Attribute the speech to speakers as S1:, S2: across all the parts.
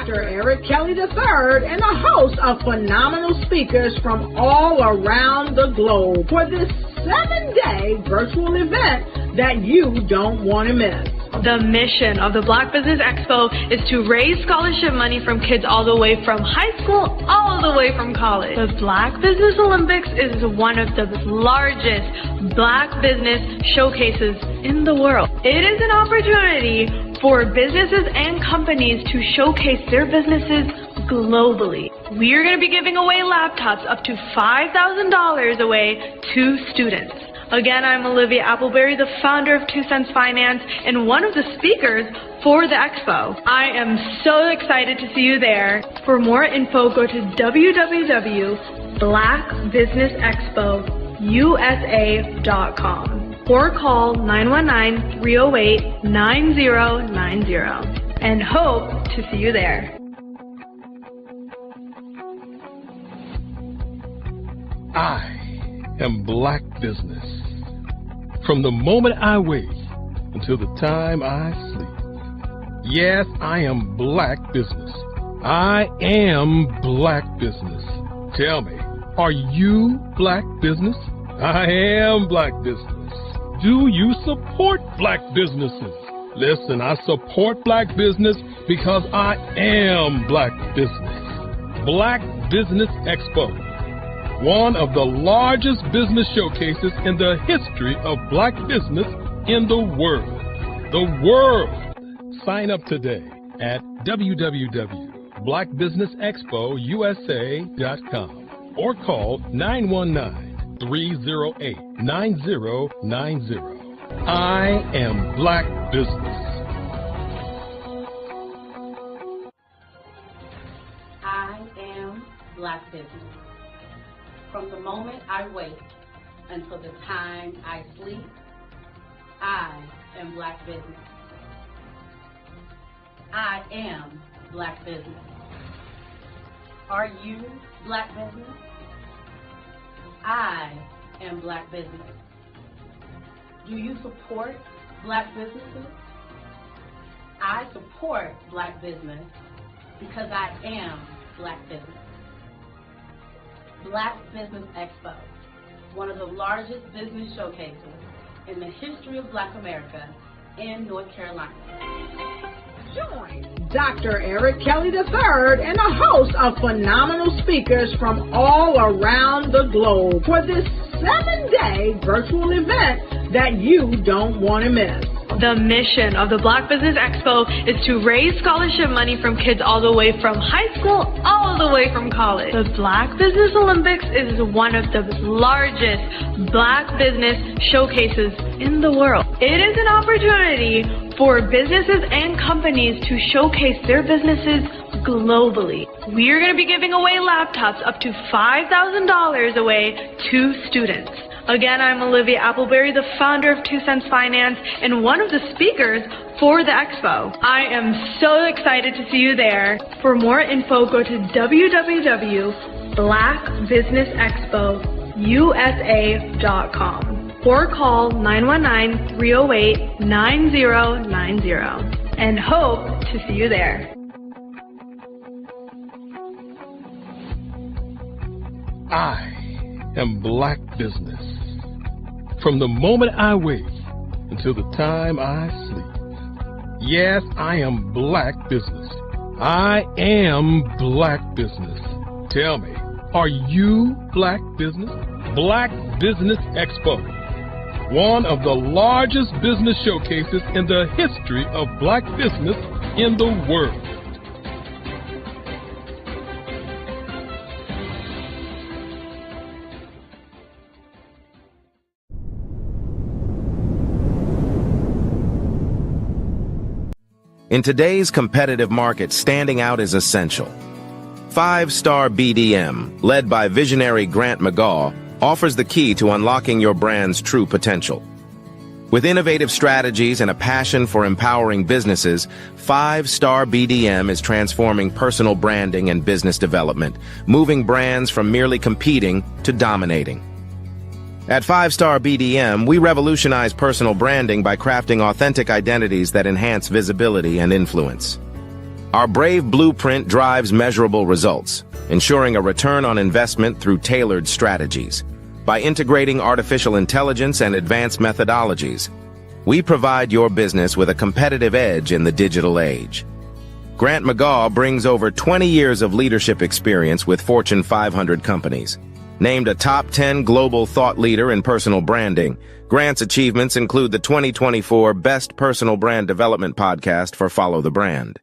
S1: Dr. Eric Kelly III and a host of phenomenal speakers from all around the globe for this 7-day virtual event that you don't want to miss.
S2: The mission of the Black Business Expo is to raise scholarship money from kids all the way from high school all the way from college. The Black Business Olympics is one of the largest Black business showcases in the world. It is an opportunity for businesses and companies to showcase their businesses globally. We are going to be giving away laptops up to $5,000 away to students. Again, I'm Olivia Appleberry, the founder of 2 Cents Finance and one of the speakers for the expo. I am so excited to see you there. For more info, go to www.blackbusinessexpousa.com or call 919-308-9090 and hope to see you there.
S3: I am Black Business. From the moment I wake until the time I sleep. Yes, I am Black Business. I am Black Business. Tell me, are you Black Business? I am Black Business. Do you support Black businesses? Listen, I support Black business because I am Black Business. Black Business Expo, one of the largest business showcases in the history of Black business in the world. The world! Sign up today at www.blackbusinessexpousa.com or call 919-308-9090. I am Black Business.
S4: I am Black Business. From the moment I wake until the time I sleep, I am Black Business. I am Black Business. Are you Black Business? I am Black Business. Do you support Black businesses? I support Black business because I am Black Business. Black Business Expo, one of the largest business showcases in the history of Black America in North Carolina.
S1: Join Dr. Eric Kelly III and a host of phenomenal speakers from all around the globe for this 7-day virtual event that you don't want to miss.
S2: The mission of the Black Business Expo is to raise scholarship money from kids all the way from high school all the way from college. The Black Business Olympics is one of the largest Black business showcases in the world. It is an opportunity for businesses and companies to showcase their businesses globally. We are going to be giving away laptops up to $5,000 away to students. Again, I'm Olivia Appleberry, the founder of 2 Cents Finance and one of the speakers for the expo. I am so excited to see you there. For more info, go to www.blackbusinessexpousa.com or call 919-308-9090 and hope to see you there.
S3: I am Black Business. From the moment I wake until the time I sleep. Yes, I am Black Business. I am Black Business. Tell me, are you Black Business? Black Business Expo, one of the largest business showcases in the history of Black business in the world.
S5: In today's competitive market, standing out is essential. 5-Star BDM, led by visionary Grant McGaw, offers the key to unlocking your brand's true potential. With innovative strategies and a passion for empowering businesses, 5-Star BDM is transforming personal branding and business development, moving brands from merely competing to dominating. At 5-Star BDM, we revolutionize personal branding by crafting authentic identities that enhance visibility and influence. Our Brave Blueprint drives measurable results, ensuring a return on investment through tailored strategies. By integrating artificial intelligence and advanced methodologies, we provide your business with a competitive edge in the digital age. Grant McGaw brings over 20 years of leadership experience with Fortune 500 companies. Named a top 10 global thought leader in personal branding, Grant's achievements include the 2024 Best Personal Brand Development Podcast for Follow the Brand.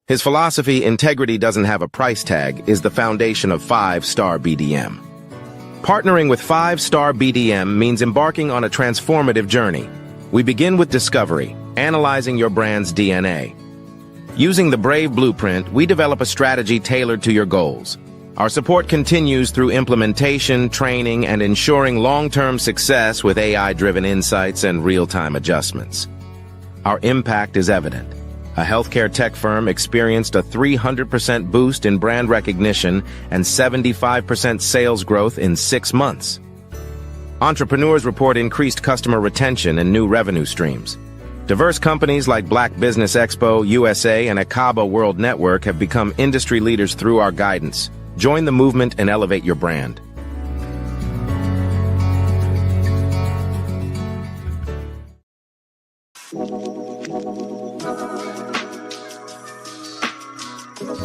S5: His philosophy, integrity doesn't have a price tag, is the foundation of 5-Star BDM. Partnering with 5-Star BDM means embarking on a transformative journey. We begin with discovery, analyzing your brand's DNA. Using the Brave Blueprint, we develop a strategy tailored to your goals. Our support continues through implementation, training, and ensuring long-term success with AI-driven insights and real-time adjustments. Our impact is evident. A healthcare tech firm experienced a 300% boost in brand recognition and 75% sales growth in 6 months. Entrepreneurs report increased customer retention and new revenue streams. Diverse companies like Black Business Expo USA and Akaba World Network have become industry leaders through our guidance. Join the movement and elevate your brand.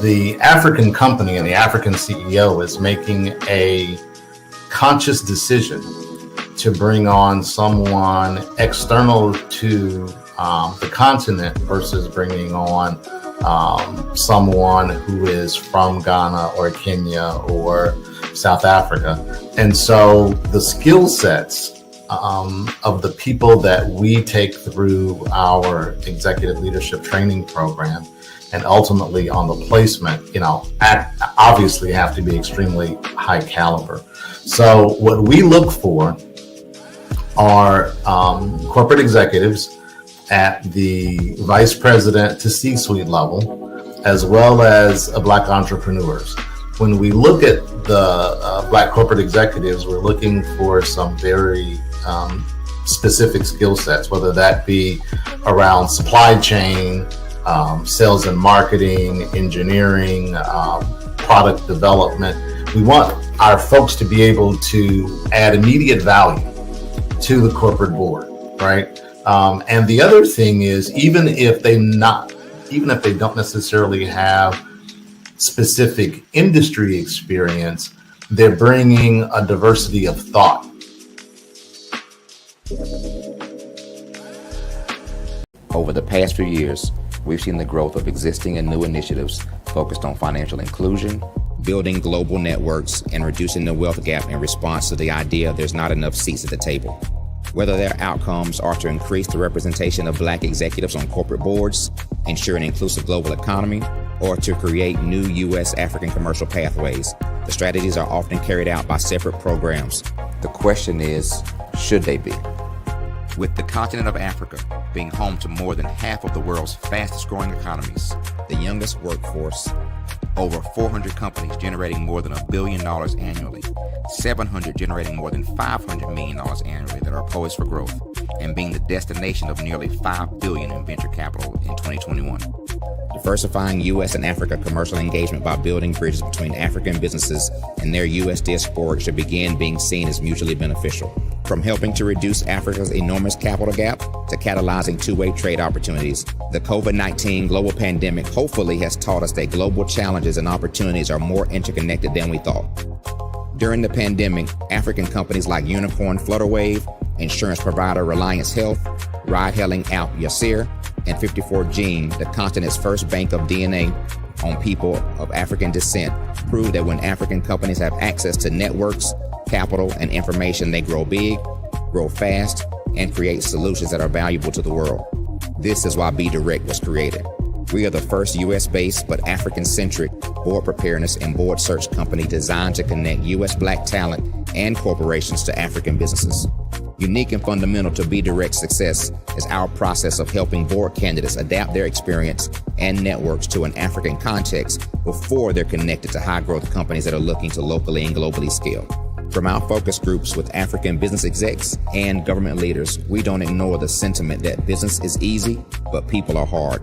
S6: The African company and the African CEO is making a conscious decision to bring on someone external to the continent versus bringing on someone who is from Ghana or Kenya or South Africa. And so the skill sets of the people that we take through our executive leadership training program and ultimately on the placement, obviously have to be extremely high caliber. So what we look for are corporate executives at the vice president to C-suite level, as well as Black entrepreneurs. When we look at the Black corporate executives, we're looking for some very specific skill sets, whether that be around supply chain, sales and marketing, engineering, product development. We want our folks to be able to add immediate value to the corporate board, right? And the other thing is, even if they don't necessarily have specific industry experience, they're bringing a diversity of thought.
S7: Over the past few years, we've seen the growth of existing and new initiatives focused on financial inclusion, building global networks, and reducing the wealth gap in response to the idea there's not enough seats at the table. Whether their outcomes are to increase the representation of Black executives on corporate boards, ensure an inclusive global economy, or to create new U.S. African commercial pathways, the strategies are often carried out by separate programs. The question is, should they be? With the continent of Africa being home to more than half of the world's fastest growing economies, the youngest workforce, over 400 companies generating more than $1 billion annually, 700 generating more than $500 million annually that are poised for growth, and being the destination of nearly $5 billion in venture capital in 2021. Diversifying U.S. and Africa commercial engagement by building bridges between African businesses and their U.S. diaspora should begin being seen as mutually beneficial. From helping to reduce Africa's enormous capital gap to catalyzing two-way trade opportunities, the COVID-19 global pandemic hopefully has taught us that global challenges and opportunities are more interconnected than we thought. During the pandemic, African companies like Unicorn Flutterwave, insurance provider Reliance Health, ride-hailing app Yasir, and 54 Gene, the continent's first bank of DNA on people of African descent, proved that when African companies have access to networks, capital, and information, they grow big, grow fast, and create solutions that are valuable to the world. This is why Be Direct was created. We are the first U.S.-based but African-centric board preparedness and board search company designed to connect U.S. Black talent and corporations to African businesses. Unique and fundamental to Be Direct's success is our process of helping board candidates adapt their experience and networks to an African context before they're connected to high-growth companies that are looking to locally and globally scale. From our focus groups with African business execs and government leaders, we don't ignore the sentiment that business is easy, but people are hard.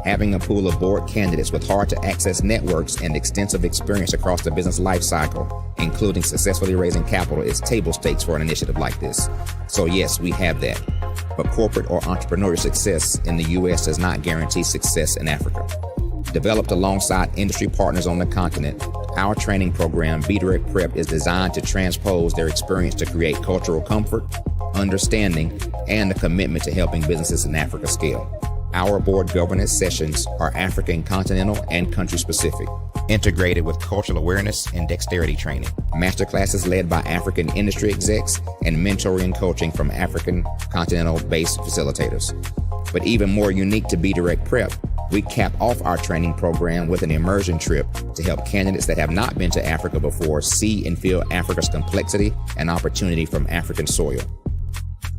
S7: Having a pool of board candidates with hard-to-access networks and extensive experience across the business life cycle, including successfully raising capital, is table stakes for an initiative like this. So yes, we have that. But corporate or entrepreneurial success in the U.S. does not guarantee success in Africa. Developed alongside industry partners on the continent, our training program, Be Direct Prep, is designed to transpose their experience to create cultural comfort, understanding, and a commitment to helping businesses in Africa scale. Our board governance sessions are African continental and country specific, integrated with cultural awareness and dexterity training, masterclasses led by African industry execs, and mentoring and coaching from African continental-based facilitators. But even more unique to Be Direct Prep, we cap off our training program with an immersion trip to help candidates that have not been to Africa before see and feel Africa's complexity and opportunity from African soil.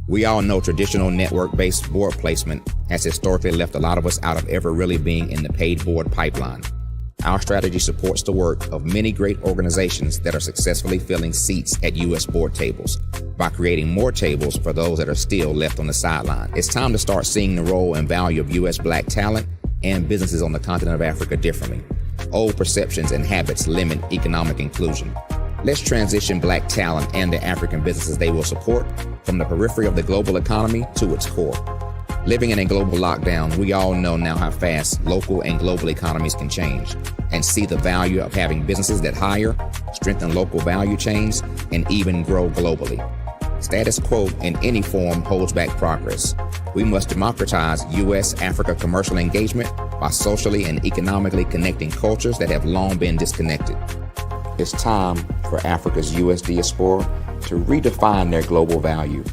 S7: We all know traditional network-based board placement has historically left a lot of us out of ever really being in the paid board pipeline. Our strategy supports the work of many great organizations that are successfully filling seats at U.S. board tables by creating more tables for those that are still left on the sideline. It's time to start seeing the role and value of U.S. Black talent and businesses on the continent of Africa differently. Old perceptions and habits limit economic inclusion. Let's transition Black talent and the African businesses they will support from the periphery of the global economy to its core. Living in a global lockdown, we all know now how fast local and global economies can change, and see the value of having businesses that hire, strengthen local value chains, and even grow globally. Status quo in any form holds back progress. We must democratize U.S.-Africa commercial engagement by socially and economically connecting cultures that have long been disconnected. It's time for Africa's U.S. diaspora to redefine their global value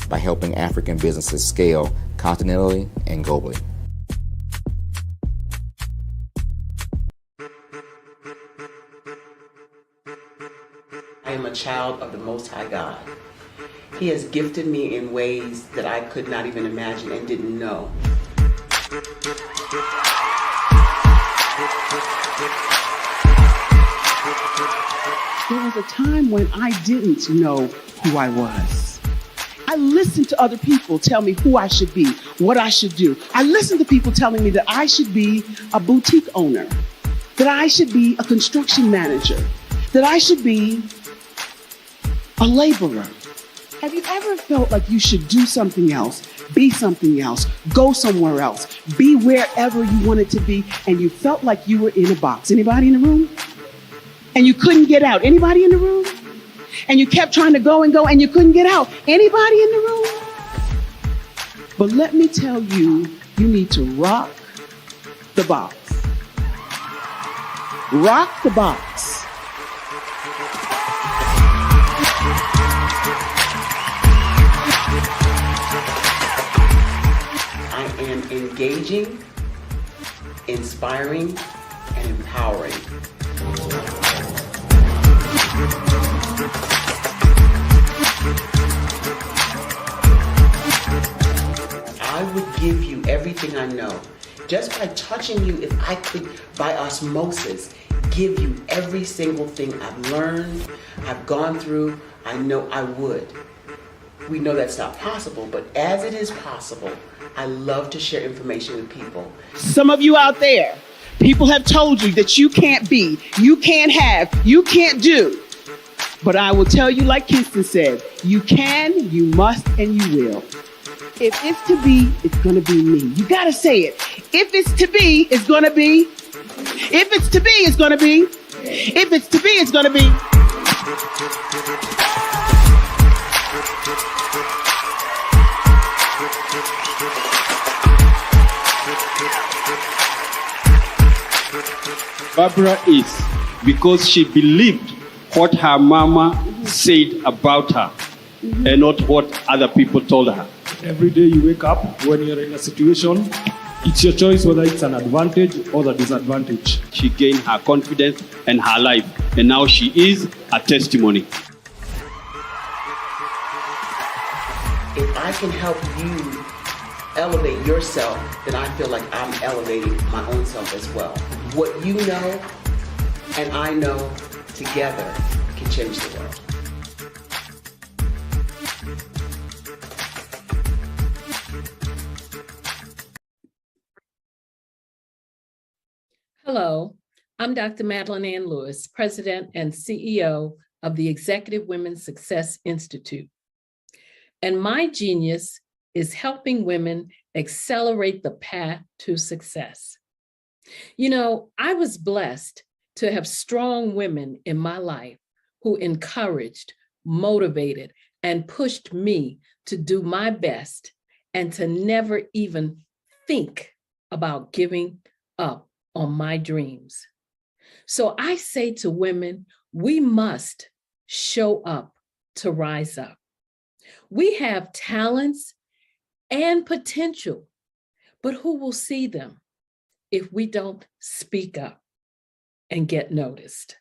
S7: by helping African businesses scale continentally and globally.
S8: I am a child of the Most High God. He has gifted me in ways that I could not even imagine and didn't know.
S9: There was a time when I didn't know who I was. I listened to other people tell me who I should be, what I should do. I listened to people telling me that I should be a boutique owner, that I should be a construction manager, that I should be a laborer. Have you ever felt like you should do something else, be something else, go somewhere else, be wherever you wanted to be, and you felt like you were in a box? Anybody in the room? And you couldn't get out. Anybody in the room? And you kept trying to go and go and you couldn't get out. Anybody in the room? But let me tell you, you need to rock the box. Rock the box.
S8: I am engaging, inspiring, and empowering. I would give you everything I know. Just by touching you, if I could, by osmosis, give you every single thing I've learned, I've gone through, I know I would. We know that's not possible, but as it is possible, I love to share information with people.
S9: Some of you out there, people have told you that you can't be, you can't have, you can't do. But I will tell you, like Kingston said, you can, you must, and you will. If it's to be, it's going to be me. You got to say it. If it's to be, it's going to be. If it's to be, it's going to be. If it's to be, it's going to be.
S10: Barbara is because she believed what her mama said about her and not what other people told her.
S11: Every day you wake up, when you're in a situation, it's your choice whether it's an advantage or the disadvantage.
S10: She gained her confidence and her life, and now she is a testimony.
S8: If I can help you elevate yourself, then I feel like I'm elevating my own self as well. What you know and I know together can change the world.
S12: I'm Dr. Madeline Ann Lewis, President and CEO of the Executive Women's Success Institute. And my genius is helping women accelerate the path to success. You know, I was blessed to have strong women in my life who encouraged, motivated, and pushed me to do my best and to never even think about giving up on my dreams. So I say to women, we must show up to rise up. We have talents and potential, but who will see them if we don't speak up and get noticed?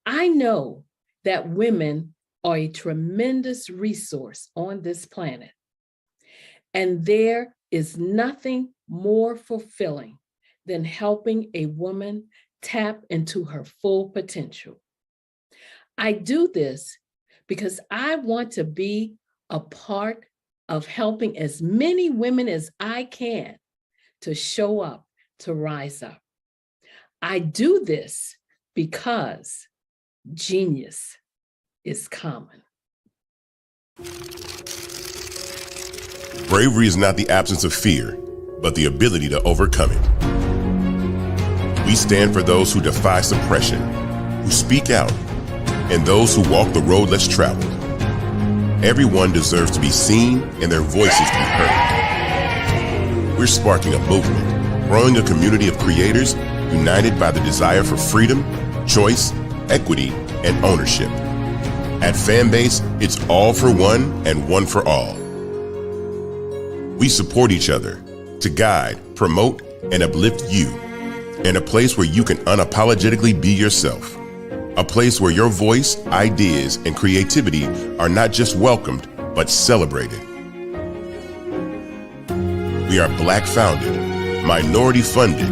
S12: I know that women are a tremendous resource on this planet, and there is nothing more fulfilling than helping a woman tap into her full potential. I do this because I want to be a part of helping as many women as I can to show up, to rise up. I do this because genius is common.
S13: Bravery is not the absence of fear, but the ability to overcome it. We stand for those who defy suppression, who speak out, and those who walk the road less traveled. Everyone deserves to be seen and their voices to be heard. We're sparking a movement, growing a community of creators united by the desire for freedom, choice, equity, and ownership. At Fanbase, it's all for one and one for all. We support each other to guide, promote, and uplift you in a place where you can unapologetically be yourself. A place where your voice, ideas, and creativity are not just welcomed, but celebrated. We are Black founded, minority funded,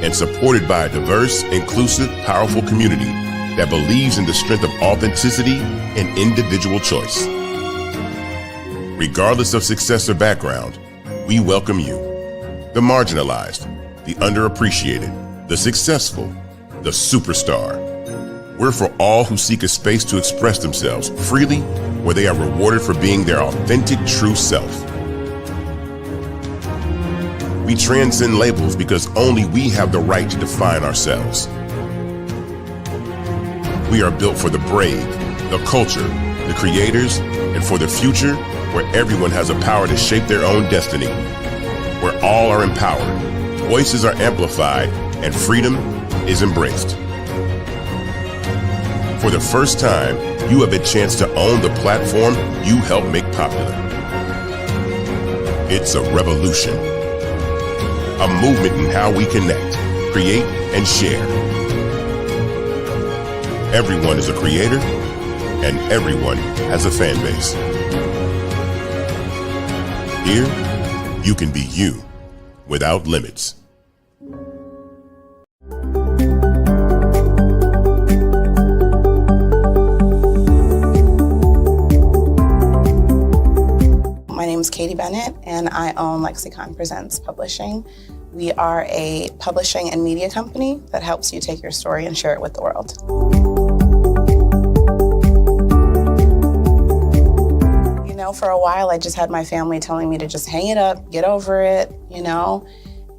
S13: and supported by a diverse, inclusive, powerful community that believes in the strength of authenticity and individual choice. Regardless of success or background, we welcome you, the marginalized, the underappreciated, the successful, the superstar. We're for all who seek a space to express themselves freely, where they are rewarded for being their authentic, true self. We transcend labels because only we have the right to define ourselves. We are built for the brave, the culture, the creators, and for the future where everyone has a power to shape their own destiny, where all are empowered, voices are amplified, and freedom is embraced. For the first time, you have a chance to own the platform you helped make popular. It's a revolution, a movement in how we connect, create, and share. Everyone is a creator, and everyone has a fan base. Here, you can be you without limits.
S14: My name is Katie Bennett, and I own Lexicon Presents Publishing. We are a publishing and media company that helps you take your story and share it with the world. You know, for a while, I just had my family telling me to just hang it up, get over it, you know,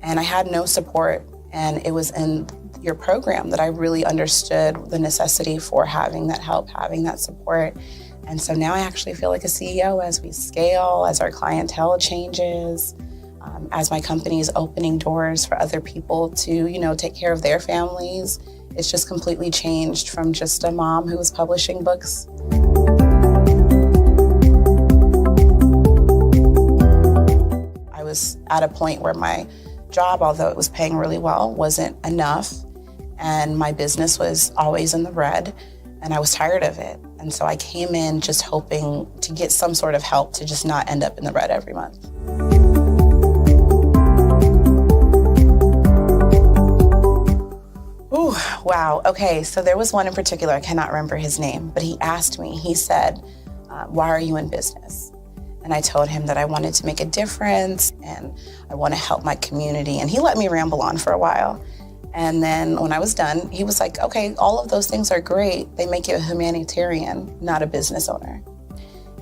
S14: and I had no support. And it was in your program that I really understood the necessity for having that help, having that support. And so now I actually feel like a CEO as we scale, as our clientele changes, as my company is opening doors for other people to, you know, take care of their families. It's just completely changed from just a mom who was publishing books. I was at a point where my job, although it was paying really well, wasn't enough. And my business was always in the red, and I was tired of it. And so I came in just hoping to get some sort of help to just not end up in the red every month. Ooh, wow. Okay, so there was one in particular, I cannot remember his name, but he asked me, he said, why are you in business? And I told him that I wanted to make a difference and I want to help my community. And he let me ramble on for a while. And then when I was done, he was like, okay, all of those things are great. They make you a humanitarian, not a business owner.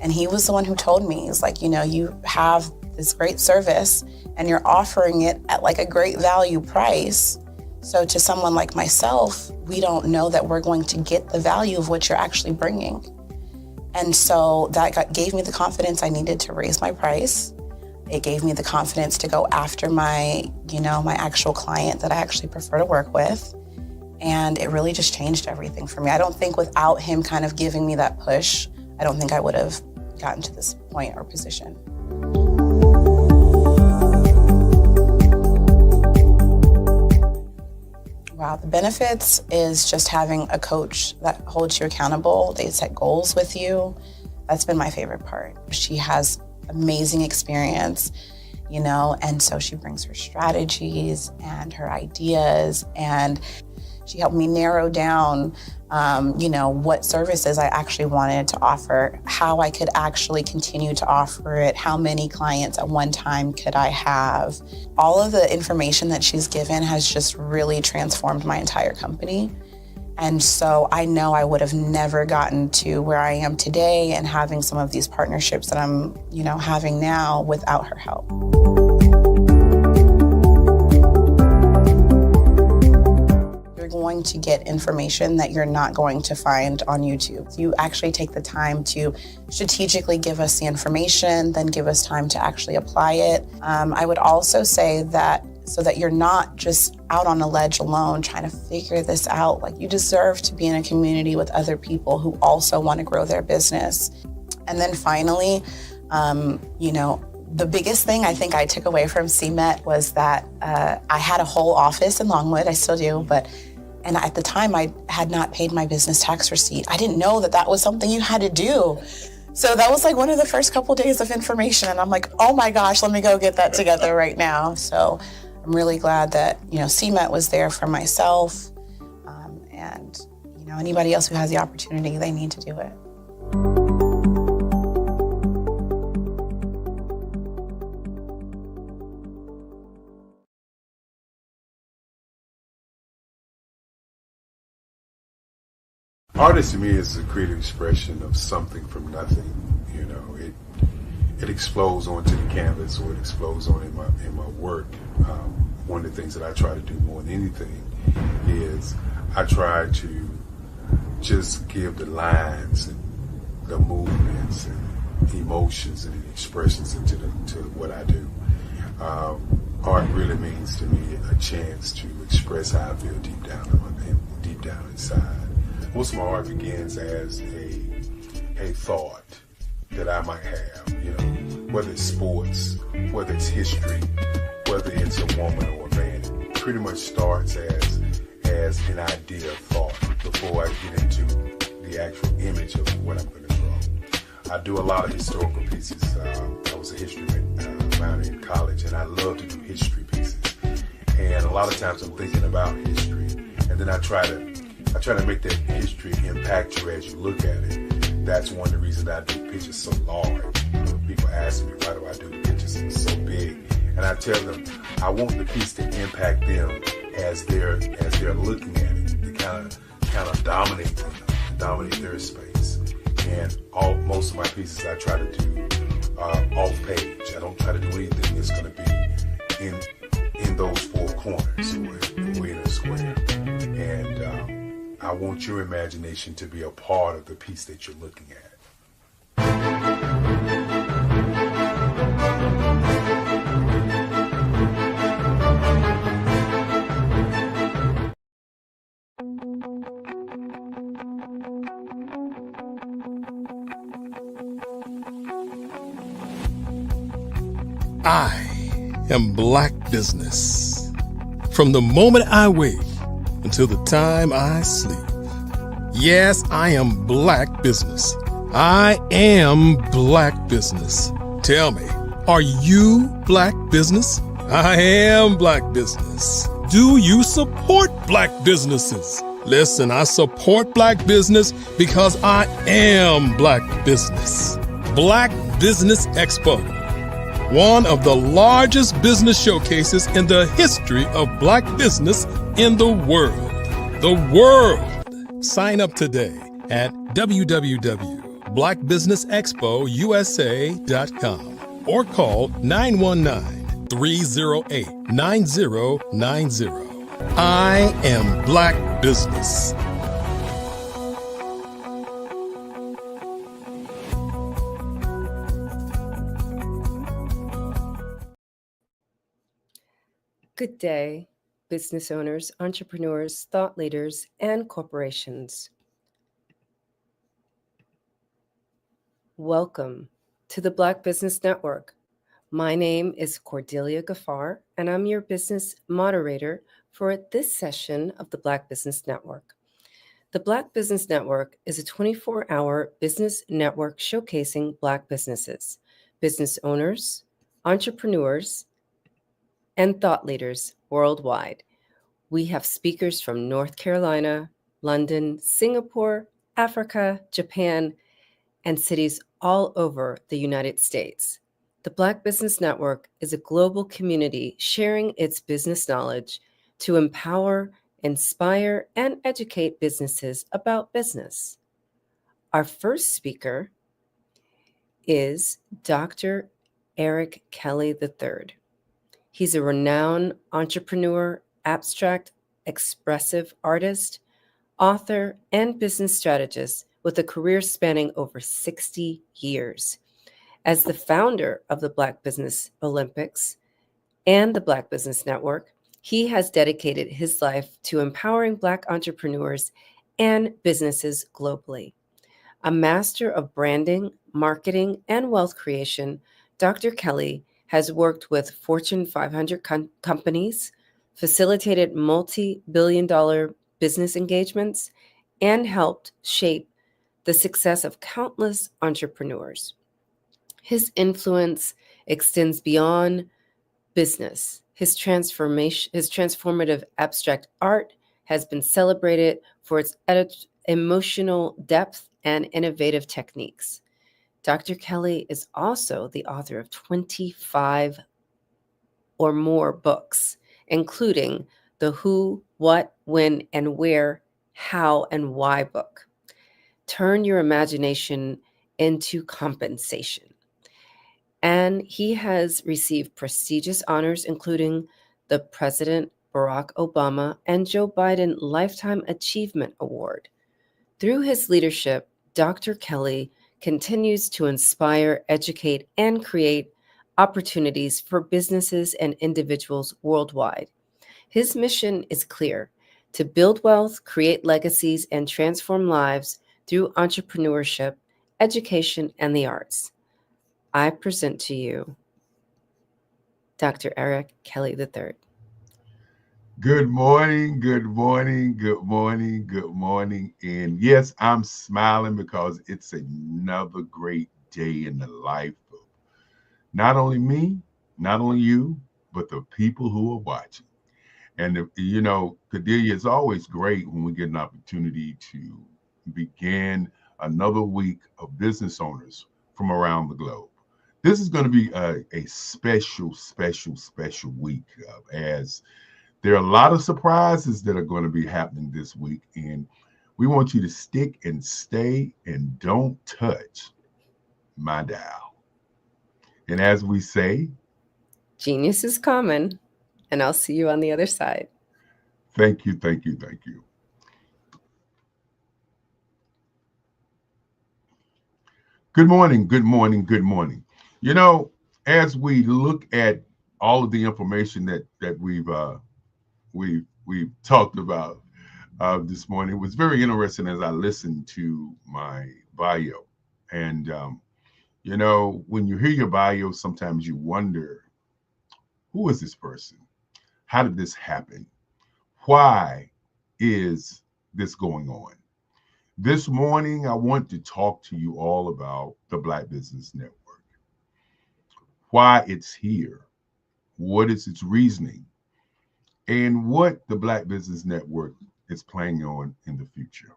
S14: And he was the one who told me, he's like, you have this great service and you're offering it at like a great value price. So to someone like myself, we don't know that we're going to get the value of what you're actually bringing. And so that gave me the confidence I needed to raise my price. It gave me the confidence to go after my actual client that I actually prefer to work with. And it really just changed everything for me. I don't think without him kind of giving me that push, I don't think I would have gotten to this point or position. Wow, the benefits is just having a coach that holds you accountable. They set goals with you. That's been my favorite part. She has amazing experience, and so she brings her strategies and her ideas, and she helped me narrow down, what services I actually wanted to offer, how I could actually continue to offer it, how many clients at one time could I have. All of the information that she's given has just really transformed my entire company. And so I know I would have never gotten to where I am today and having some of these partnerships that I'm, having now without her help. You're going to get information that you're not going to find on YouTube. You actually take the time to strategically give us the information, then give us time to actually apply it. I would also say that so that you're not just out on a ledge alone trying to figure this out. Like, you deserve to be in a community with other people who also want to grow their business. And then finally, the biggest thing I think I took away from CMET was that I had a whole office in Longwood, I still do, and at the time I had not paid my business tax receipt. I didn't know that was something you had to do. So that was like one of the first couple days of information, and I'm like, oh my gosh, let me go get that together right now. So I'm really glad that, CMET was there for myself, and, anybody else who has the opportunity, they need to do it.
S15: Artist to me is a creative expression of something from nothing. It explodes onto the canvas, or it explodes on in my work. One of the things that I try to do more than anything is I try to just give the lines and the movements and emotions and expressions into what I do. Art really means to me a chance to express how I feel deep down inside. Most of my art begins as a thought that I might have, whether it's sports, whether it's history, whether it's a woman or a man. It pretty much starts as an idea of thought before I get into the actual image of what I'm going to draw. I do a lot of historical pieces. I was a history minor in college, and I love to do history pieces. And a lot of times I'm thinking about history, and then I try to make that history impact you as you look at it. That's one of the reasons I do pictures so large. People ask me, why do I do pictures so big? And I tell them, I want the piece to impact them as they're looking at it. To kind of dominate them, dominate their space. And most of my pieces I try to do off page. I don't try to do anything that's going to be in those four corners or in a square. And I want your imagination to be a part of the piece that you're looking at.
S3: I am Black Business. From the moment I wake until the time I sleep. Yes, I am Black Business. I am Black Business. Tell me, are you Black Business? I am Black Business. Do you support Black businesses? Listen, I support Black business because I am Black Business. Black Business Expo, one of the largest business showcases in the history of Black business, in the world. The world! Sign up today at www.blackbusinessexpousa.com or call 919-308-9090. I am Black Business.
S16: Good day, business owners, entrepreneurs, thought leaders, and corporations. Welcome to the Black Business Network. My name is Cordelia Gaffar, and I'm your business moderator for this session of the Black Business Network. The Black Business Network is a 24-hour business network showcasing Black businesses, business owners, entrepreneurs, and thought leaders worldwide. We have speakers from North Carolina, London, Singapore, Africa, Japan, and cities all over the United States. The Black Business Network is a global community sharing its business knowledge to empower, inspire, and educate businesses about business. Our first speaker is Dr. Eric Kelly III. He's a renowned entrepreneur, abstract, expressive artist, author, and business strategist with a career spanning over 60 years. As the founder of the Black Business Olympics and the Black Business Network, he has dedicated his life to empowering Black entrepreneurs and businesses globally. A master of branding, marketing, and wealth creation, Dr. Kelly has worked with Fortune 500 companies, facilitated multi-billion-dollar business engagements, and helped shape the success of countless entrepreneurs. His influence extends beyond business. His transformative abstract art has been celebrated for its emotional depth and innovative techniques. Dr. Kelly is also the author of 25 or more books, including the Who, What, When, and Where, How, and Why book. Turn your imagination into compensation. And he has received prestigious honors, including the President Barack Obama and Joe Biden Lifetime Achievement Award. Through his leadership, Dr. Kelly continues to inspire, educate, and create opportunities for businesses and individuals worldwide. His mission is clear: to build wealth, create legacies, and transform lives through entrepreneurship, education, and the arts. I present to you Dr. Eric Kelly III.
S15: Good morning, good morning, good morning, good morning. And yes, I'm smiling because it's another great day in the life of not only me, not only you, but the people who are watching. And, Cordelia, it's always great when we get an opportunity to begin another week of business owners from around the globe. This is going to be a special week as there are a lot of surprises that are going to be happening this week, and we want you to stick and stay and don't touch my dial. And as we say,
S16: genius is common, and I'll see you on the other side.
S15: Thank you, thank you, thank you. Good morning, good morning, good morning. As we look at all of the information that we've talked about this morning, it was very interesting as I listened to my bio. And when you hear your bio, sometimes you wonder, who is this person? How did this happen? Why is this going on? This morning, I want to talk to you all about the Black Business Network. Why it's here, what is its reasoning, and what the Black Business Network is planning on in the future.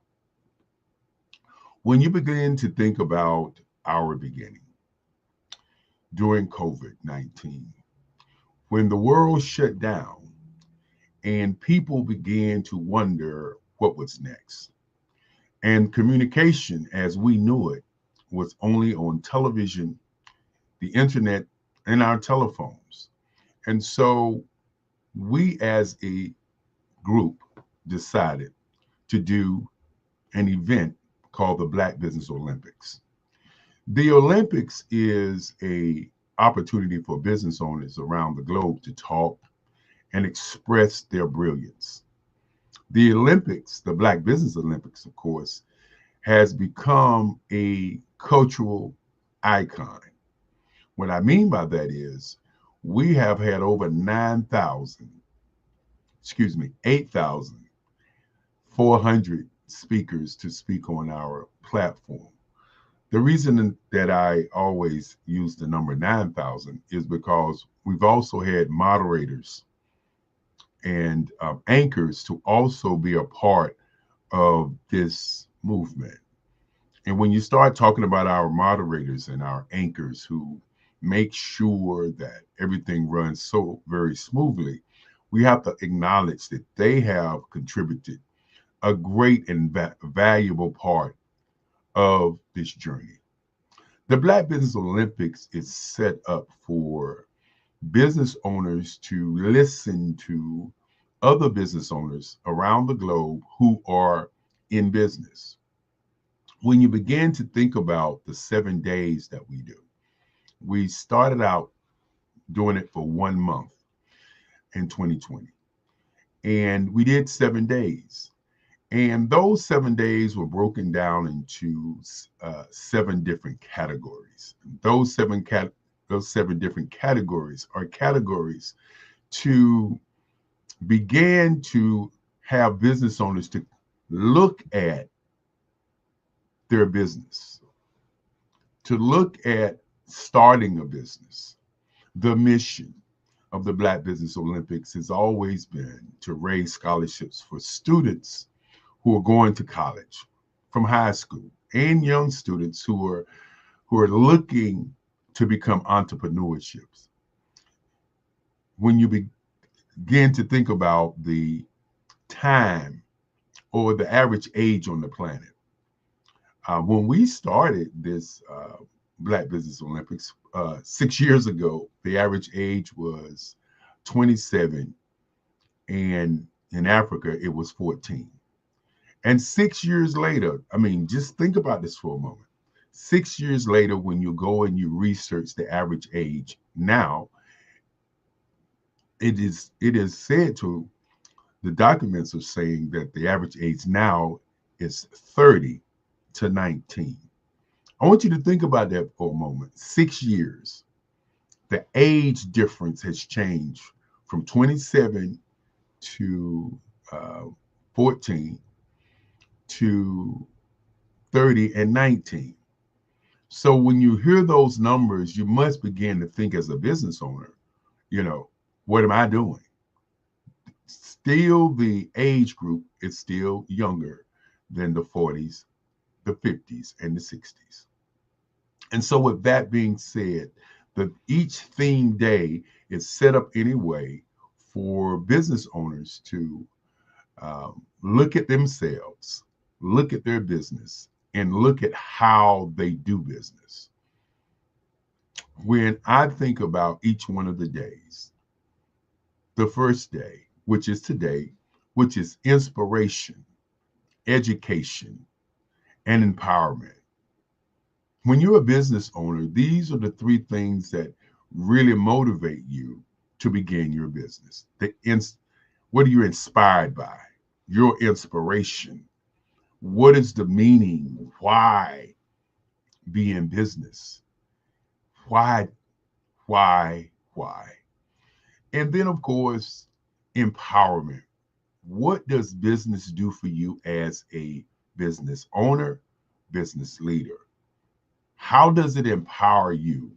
S15: When you begin to think about our beginning during COVID-19, when the world shut down
S17: and people began to wonder what was next. And communication, as we knew it, was only on television, the internet, and our telephones. And so we as a group decided to do an event called the Black Business Olympics. The Olympics is a opportunity for business owners around the globe to talk and express their brilliance. The Olympics, the Black Business Olympics, of course, has become a cultural icon. What I mean by that is we have had over 8,400 speakers to speak on our platform. The reason that I always use the number 9,000 is because we've also had moderators and anchors to also be a part of this movement. And when you start talking about our moderators and our anchors who make sure that everything runs so very smoothly, we have to acknowledge that they have contributed a great and valuable part of this journey. The Black Business Olympics is set up for business owners to listen to other business owners around the globe who are in business. When you begin to think about the 7 days that we do, we started out doing it for 1 month in 2020. And we did 7 days. And those 7 days were broken down into 7 different categories. Those seven different categories are categories to begin to have business owners to look at their business, to look at starting a business. The mission of the Black Business Olympics has always been to raise scholarships for students who are going to college from high school and young students who are looking to become entrepreneurships. When you begin to think about the time or the average age on the planet, when we started this Black Business Olympics 6 years ago, the average age was 27, and in Africa, it was 14. And 6 years later, I mean, just think about this for a moment. 6 years later, when you go and you research the average age now, it is said to, the documents are saying that the average age now is 30 to 19. I want you to think about that for a moment. 6 years, the age difference has changed from 27 to 14 to 30 and 19. So when you hear those numbers, you must begin to think as a business owner, what am I doing? Still, the age group is still younger than the 40s, the 50s, and the 60s. And so with that being said, each theme day is set up anyway for business owners to look at themselves, look at their business, and look at how they do business. When I think about each one of the days, the first day, which is today, which is inspiration, education, and empowerment. When you're a business owner, these are the 3 things that really motivate you to begin your business. What are you inspired by? Your inspiration. What is the meaning? Why be in business? Why? And then, of course, empowerment. What does business do for you as a business owner, business leader? How does it empower you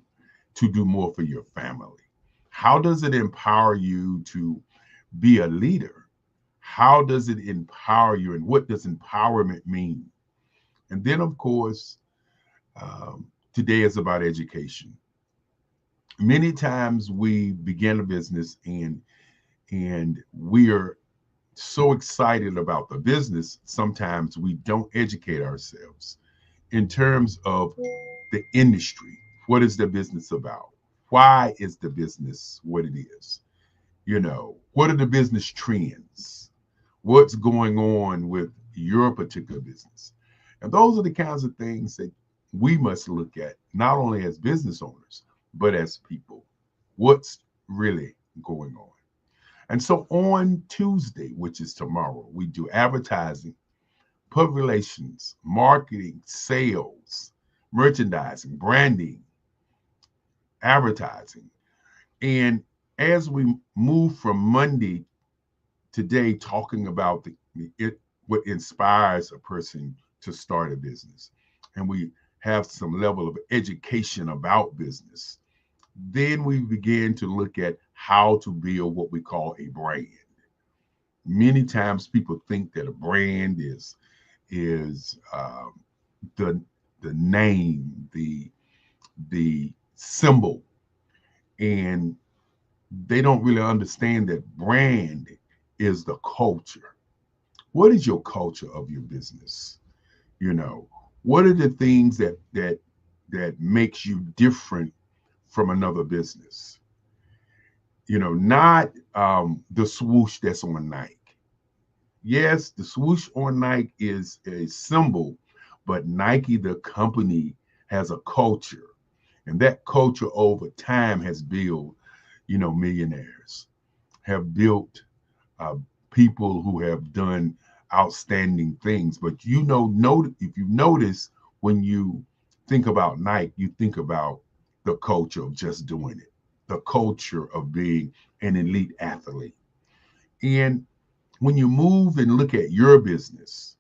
S17: to do more for your family? How does it empower you to be a leader? How does it empower you, and what does empowerment mean? And then, of course, today is about education. Many times we begin a business and And we are so excited about the business, sometimes we don't educate ourselves in terms of the industry. What is the business about? Why is the business what it is? You know, what are the business trends? What's going on with your particular business? And those are the kinds of things that we must look at, not only as business owners, but as people. What's really going on? And so on Tuesday, which is tomorrow, we do advertising, public relations, marketing, sales, merchandising, branding, advertising. And as we move from Monday today, talking about what inspires a person to start a business, and we have some level of education about business, then we begin to look at how to build what we call a brand. Many times people think that a brand is the name, the symbol, and they don't really understand that brand is the culture. What is your culture of your business? You know, what are the things that makes you different from another business? You know, not the swoosh that's on Nike. Yes, the swoosh on Nike is a symbol, but Nike, the company, has a culture. And that culture over time has built, you know, millionaires, have built people who have done outstanding things. But you know, if you notice, when you think about Nike, you think about the culture of just doing it, the culture of being an elite athlete. And when you move and look at your business,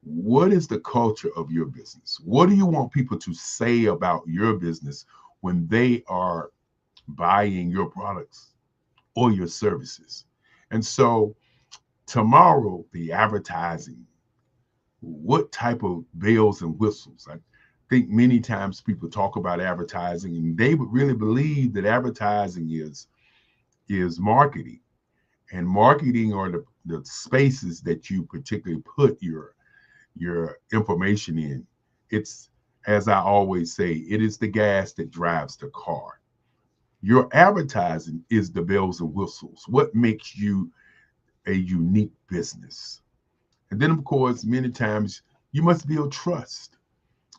S17: what is the culture of your business? What do you want people to say about your business when they are buying your products or your services? And so tomorrow, the advertising, what type of bells and whistles? I think many times people talk about advertising and they would really believe that advertising is marketing. And marketing are the spaces that you particularly put your information in. It's, as I always say, it is the gas that drives the car. Your advertising is the bells and whistles. What makes you a unique business? And then, of course, many times you must build trust.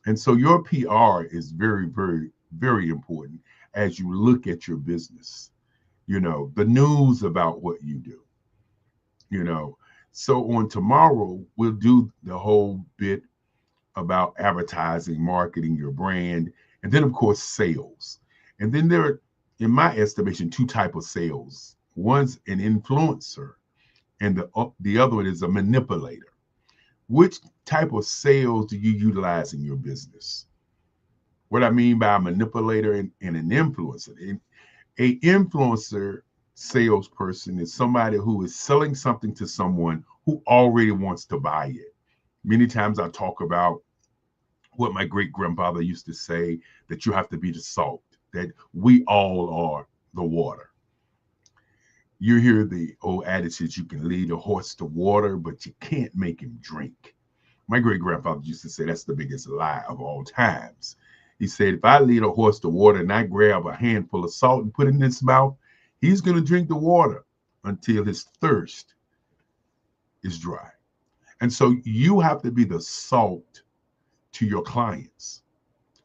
S17: And so your PR is very, very, very important as you look at your business. You know, the news about what you do. You know, so on tomorrow, we'll do the whole bit about advertising, marketing your brand, and then, of course, sales. And then there are, in my estimation, two types of sales. One's an influencer, and the other one is a manipulator. Which type of sales do you utilize in your business? What I mean by a manipulator and an influencer. An influencer salesperson is somebody who is selling something to someone who already wants to buy it. Many times I talk about what my great-grandfather used to say, that you have to be the salt, that we all are the water. You hear the old adage that you can lead a horse to water, but you can't make him drink. My great-grandfather used to say that's the biggest lie of all times. He said, if I lead a horse to water and I grab a handful of salt and put it in his mouth, he's going to drink the water until his thirst is dry. And so you have to be the salt to your clients.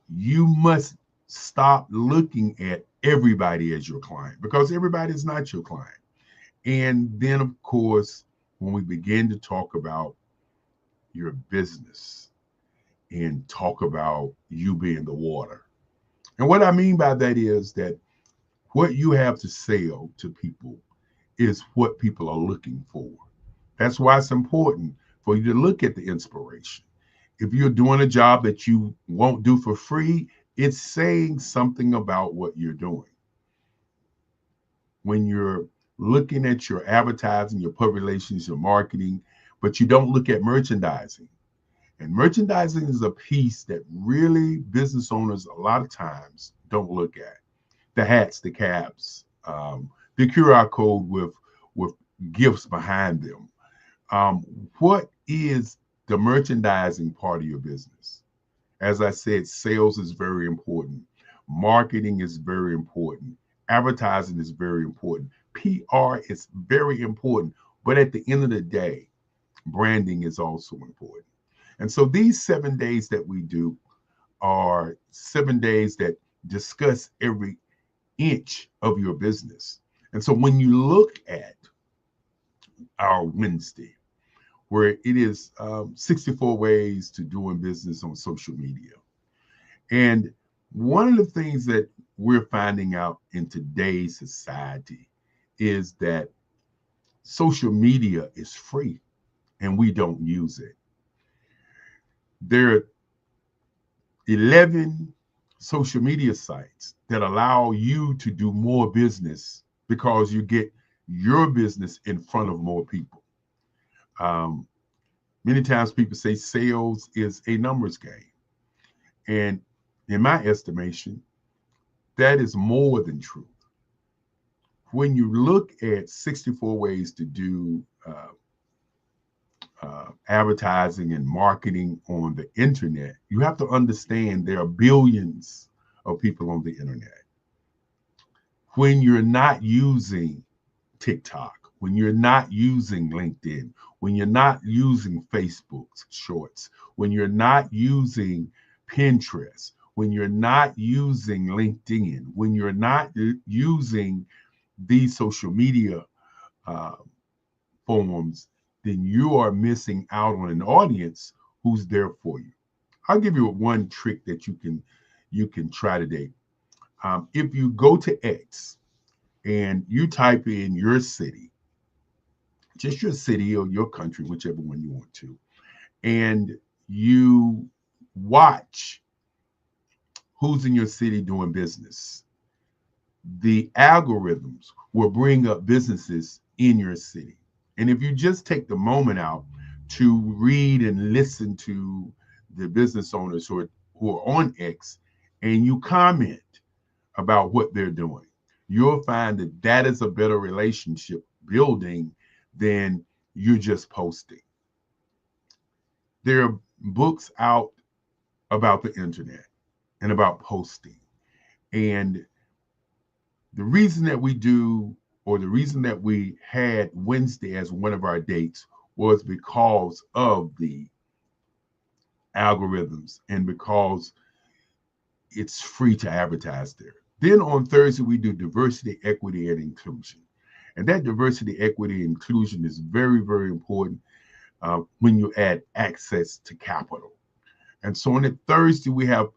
S17: You must stop looking at everybody as your client, because everybody is not your client. And then, of course, when we begin to talk about your business and talk about you being the water. And what I mean by that is that what you have to sell to people is what people are looking for. That's why it's important for you to look at the inspiration. If you're doing a job that you won't do for free, it's saying something about what you're doing. When you're looking at your advertising, your public relations, your marketing, but you don't look at merchandising. And merchandising is a piece that really business owners a lot of times don't look at. The hats, the caps, the QR code with with gifts behind them. What is the merchandising part of your business? As I said, sales is very important. Marketing is very important. Advertising is very important. PR is very important. But at the end of the day, branding is also important. And so these 7 days that we do are 7 days that discuss every inch of your business. And so when you look at our Wednesday, where it is 64 ways to doing business on social media. And one of the things that we're finding out in today's society is that social media is free and we don't use it. There are 11 social media sites that allow you to do more business because you get your business in front of more people. Many times people say sales is a numbers game. And in my estimation, that is more than truth. When you look at 64 ways to do advertising and marketing on the internet, you have to understand there are billions of people on the internet. When you're not using TikTok, when you're not using LinkedIn, when you're not using Facebook Shorts, when you're not using Pinterest, when you're not using LinkedIn, when you're not using these social media forms, then you are missing out on an audience who's there for you. I'll give you one trick that you can try today. If you go to X and you type in your city, just your city or your country, whichever one you want to, and you watch who's in your city doing business, the algorithms will bring up businesses in your city. And if you just take the moment out to read and listen to the business owners who are on X and you comment about what they're doing, you'll find that that is a better relationship building than you just posting. There are books out about the internet and about posting. And the reason that we do, or the reason that we had Wednesday as one of our dates, was because of the algorithms and because it's free to advertise there. Then on Thursday, we do diversity, equity, and inclusion. And that diversity, equity, and inclusion is very, very important when you add access to capital. And so on a Thursday, we have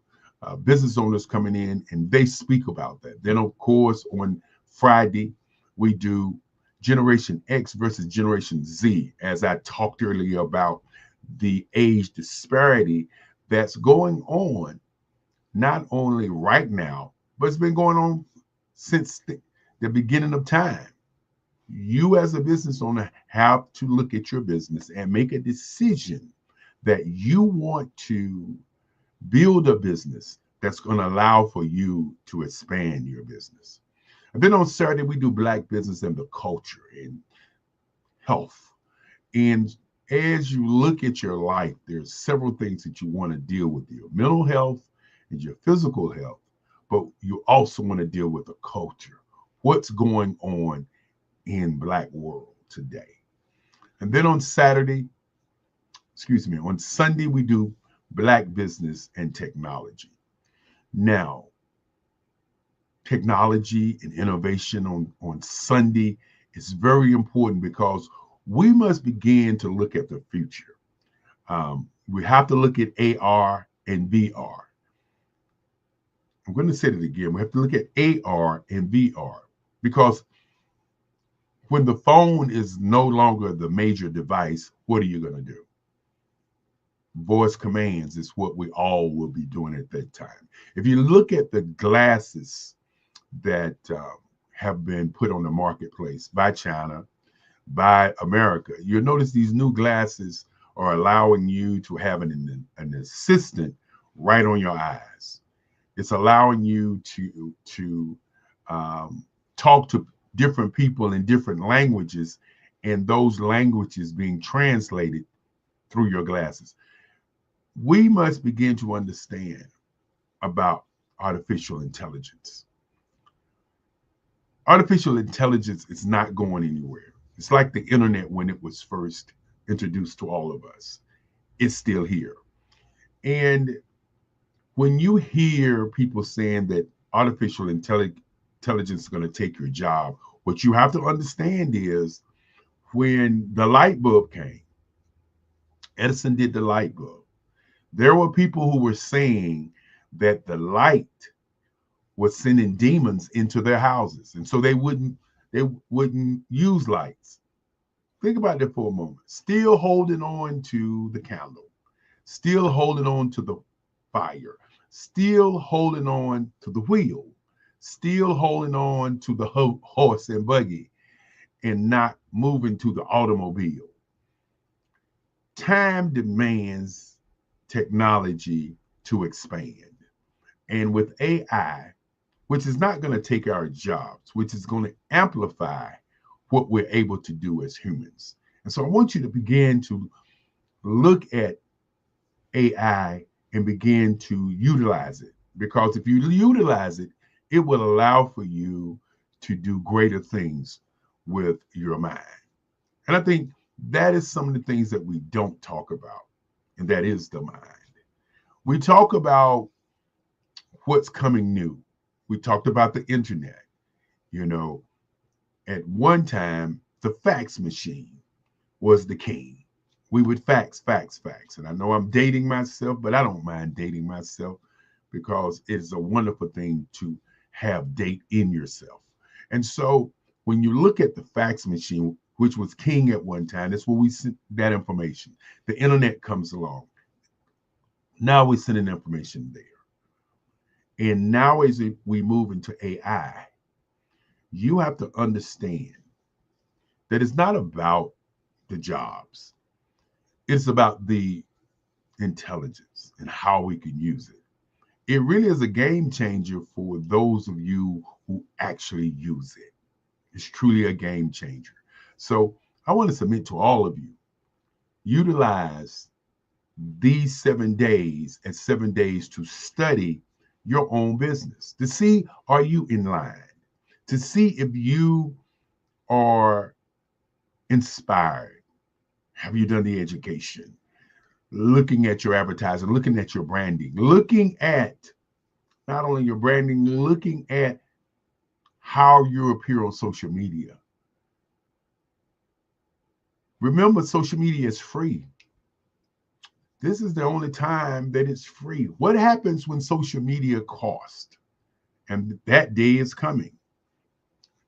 S17: business owners coming in and they speak about that. Then, of course, on Friday, we do Generation X versus Generation Z, as I talked earlier about the age disparity that's going on, not only right now, but it's been going on since the beginning of time. You as a business owner have to look at your business and make a decision that you want to build a business that's going to allow for you to expand your business. And then on Saturday, we do Black business and the culture and health. And as you look at your life, there's several things that you want to deal with: your mental health and your physical health, but you also want to deal with the culture. What's going on in Black world today? And then on Sunday, we do Black business and technology. Now, technology and innovation on Sunday is very important because we must begin to look at the future. We have to look at AR and VR. I'm going to say it again. We have to look at AR and VR because when the phone is no longer the major device, what are you going to do? Voice commands is what we all will be doing at that time. If you look at the glasses that have been put on the marketplace by China, by America, you'll notice these new glasses are allowing you to have an assistant right on your eyes. It's allowing you to talk to different people in different languages, and those languages being translated through your glasses. We must begin to understand about artificial intelligence. Artificial intelligence is not going anywhere. It's like the internet when it was first introduced to all of us. It's still here. And when you hear people saying that artificial intelligence is going to take your job, what you have to understand is when the light bulb came, Edison did the light bulb. There were people who were saying that the light was sending demons into their houses, and so they wouldn't use lights. Think about that for a moment. Still holding on to the candle, still holding on to the fire, still holding on to the wheel, still holding on to the horse and buggy, and not moving to the automobile. Time demands technology to expand. And with AI, which is not going to take our jobs, which is going to amplify what we're able to do as humans. And so I want you to begin to look at AI and begin to utilize it, because if you utilize it, it will allow for you to do greater things with your mind. And I think that is some of the things that we don't talk about, and that is the mind. We talk about what's coming new. We talked about the internet. You know, at one time, the fax machine was the king. We would fax. And I know I'm dating myself, but I don't mind dating myself, because it is a wonderful thing to have date in yourself. And so when you look at the fax machine, which was king at one time, that's where we sent that information. The internet comes along. Now we're sending information there. And now as we move into AI, you have to understand that it's not about the jobs. It's about the intelligence and how we can use it. It really is a game changer for those of you who actually use it. It's truly a game changer. So I want to submit to all of you, utilize these 7 days as 7 days to study your own business, to see, are you in line, to see if you are inspired. Have you done the education? Looking at your advertising, looking at your branding, looking at not only your branding, looking at how you appear on social media. Remember, social media is free. This is the only time that it's free. What happens when social media costs? And that day is coming.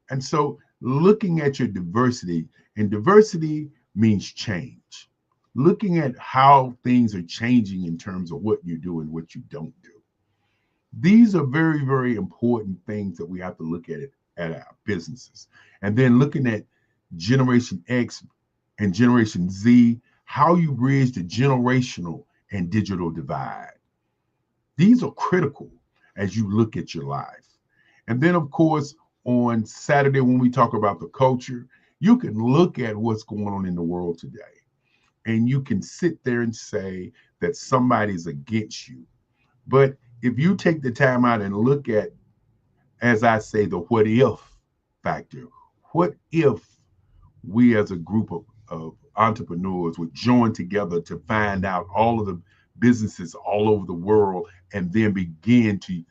S17: And so looking at your diversity, and diversity means change. Looking at how things are changing in terms of what you do and what you don't do. These are very, very important things that we have to look at our businesses. And then looking at Generation X and Generation Z, how you bridge the generational and digital divide. These are critical as you look at your life. And then, of course, on Saturday, when we talk about the culture, you can look at what's going on in the world today. And you can sit there and say that somebody's against you. But if you take the time out and look at, as I say, the what if factor, what if we as a group of entrepreneurs would join together to find out all of the businesses all over the world and then begin to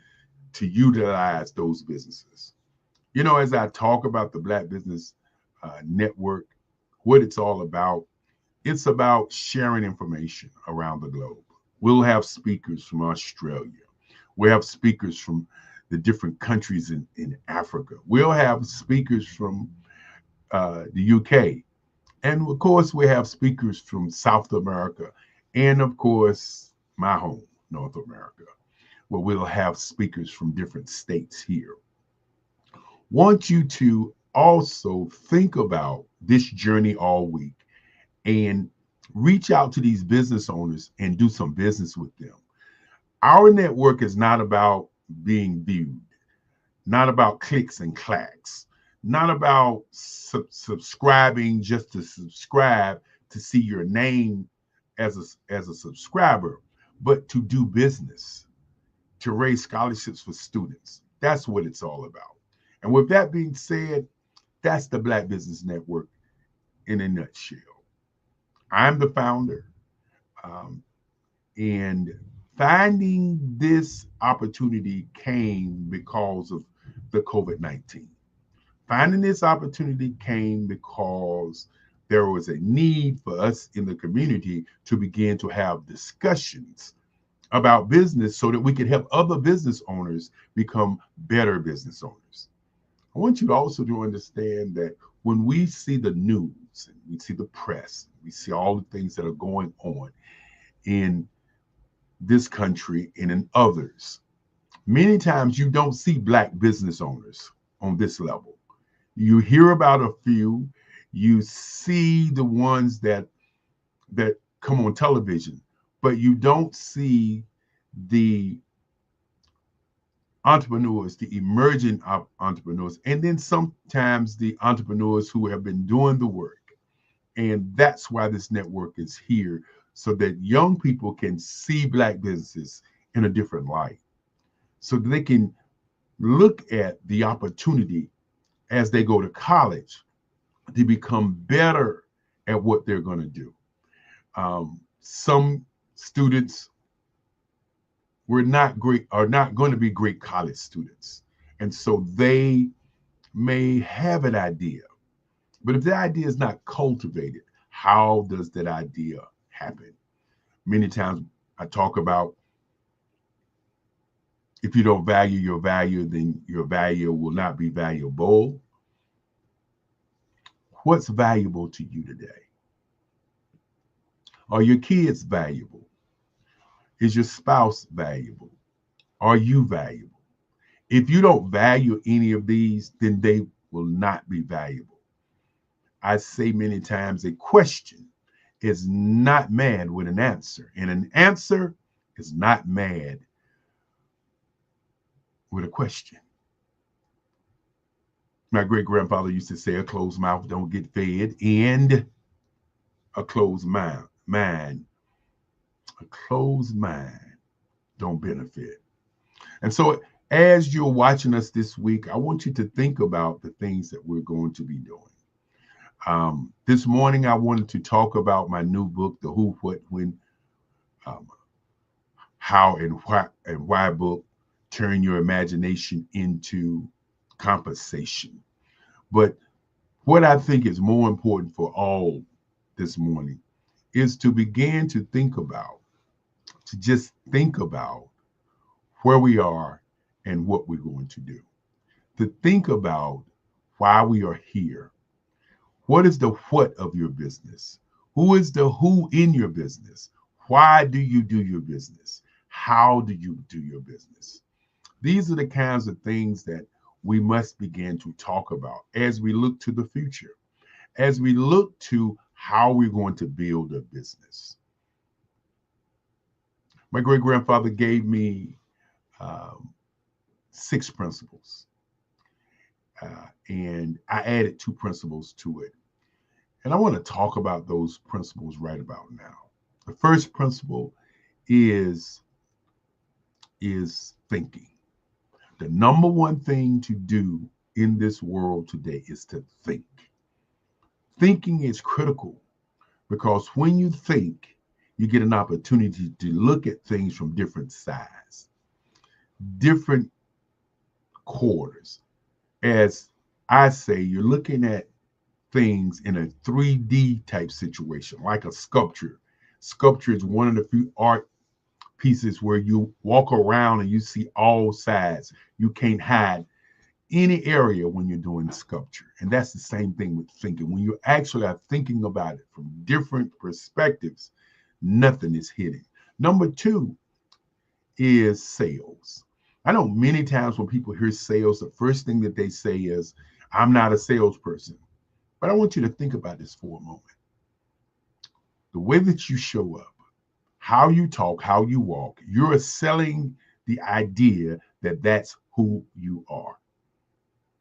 S17: utilize those businesses. You know, as I talk about the Black Business Network, what it's all about, it's about sharing information around the globe. We'll have speakers from Australia. We'll have speakers from the different countries in Africa. We'll have speakers from the UK. And of course, we have speakers from South America. And of course, my home, North America, where we'll have speakers from different states here. Want you to also think about this journey all week and reach out to these business owners and do some business with them. Our network is not about being viewed, not about clicks and clacks, not about subscribing just to subscribe to see your name as a subscriber, but to do business, to raise scholarships for students. That's what it's all about. And with that being said, that's the Black Business Network in a nutshell. I'm the founder, and finding this opportunity came because of the COVID-19. Finding this opportunity came because there was a need for us in the community to begin to have discussions about business so that we could help other business owners become better business owners. I want you also to understand that when we see the news and we see the press, we see all the things that are going on in this country and in others, many times you don't see Black business owners on this level. You hear about a few, you see the ones that come on television, but you don't see the entrepreneurs, the emerging entrepreneurs, and then sometimes the entrepreneurs who have been doing the work. And that's why this network is here, so that young people can see Black businesses in a different light, so that they can look at the opportunity as they go to college to become better at what they're going to do. Some students are not going to be great college students. And so they may have an idea, but if the idea is not cultivated, how does that idea happen? Many times I talk about, if you don't value your value, then your value will not be valuable. What's valuable to you today? Are your kids valuable? Is your spouse valuable? Are you valuable? If you don't value any of these, then they will not be valuable. I say many times, a question is not mad with an answer, and an answer is not mad with a question. My great-grandfather used to say, a closed mouth don't get fed, and a closed mind don't benefit. And so as you're watching us this week, I want you to think about the things that we're going to be doing. This morning, I wanted to talk about my new book, the Who, What, When, How, and Why book, Turn Your Imagination into Compensation. But what I think is more important for all this morning is to begin to think about, to just think about where we are and what we're going to do. To think about why we are here. What is the what of your business? Who is the who in your business? Why do you do your business? How do you do your business? These are the kinds of things that we must begin to talk about as we look to the future, as we look to how we're going to build a business. My great-grandfather gave me 6 principles, and I added 2 principles to it. And I want to talk about those principles right about now. The first principle is thinking. The number one thing to do in this world today is to think. Thinking is critical because when you think, you get an opportunity to look at things from different sides, different quarters. As I say, you're looking at things in a 3D type situation, like a sculpture. Sculpture is one of the few art pieces where you walk around and you see all sides. You can't hide any area when you're doing sculpture. And that's the same thing with thinking. When you actually are thinking about it from different perspectives, nothing is hidden. Number 2 is sales. I know many times when people hear sales, the first thing that they say is, I'm not a salesperson. But I want you to think about this for a moment. The way that you show up, how you talk, how you walk, you're selling the idea that that's who you are.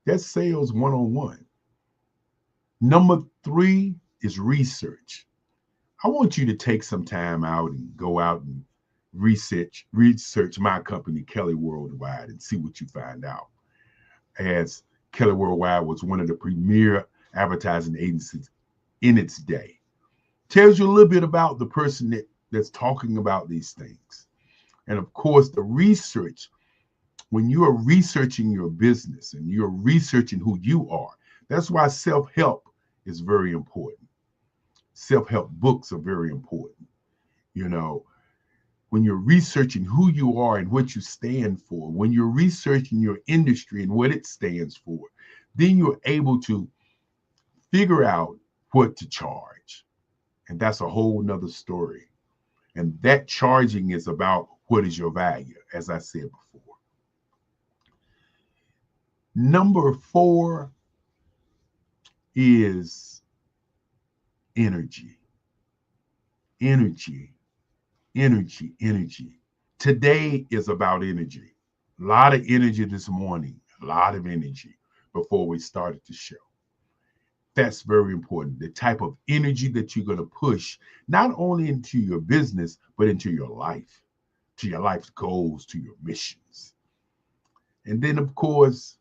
S17: That's sales one-on-one. Number 3 is research. I want you to take some time out and go out and research my company, Kelly Worldwide, and see what you find out. As Kelly Worldwide was one of the premier advertising agencies in its day. Tells you a little bit about the person that's talking about these things. And of course, the research, when you are researching your business and you're researching who you are, that's why self-help is very important. Self-help books are very important. You know, when you're researching who you are and what you stand for, when you're researching your industry and what it stands for, then you're able to figure out what to charge. And that's a whole nother story. And that charging is about what is your value, as I said before. Number 4 is energy. Energy. Today is about energy. A lot of energy this morning, a lot of energy before we started the show. That's very important. The type of energy that you're going to push, not only into your business, but into your life, to your life's goals, to your missions. And then, of course,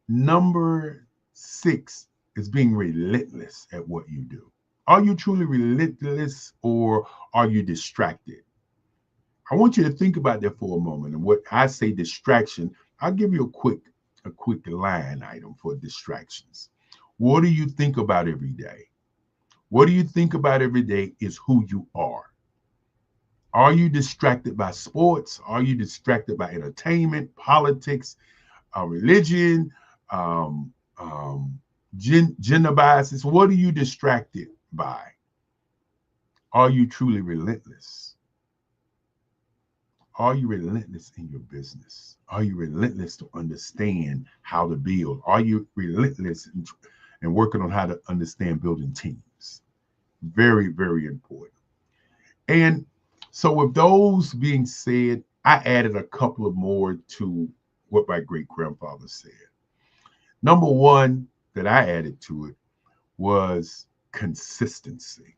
S17: number 6 is being relentless at what you do. Are you truly relentless, or are you distracted? I want you to think about that for a moment. And what I say distraction, I'll give you a quick line item for distractions. What do you think about every day? What do you think about every day is who you are. Are you distracted by sports? Are you distracted by entertainment, politics, religion, gender biases? What are you distracted by? Are you truly relentless? Are you relentless in your business? Are you relentless to understand how to build? Are you relentless and working on how to understand building teams? Very, very important. And so with those being said, I added a couple of more to what my great-grandfather said. Number 1 that I added to it was consistency.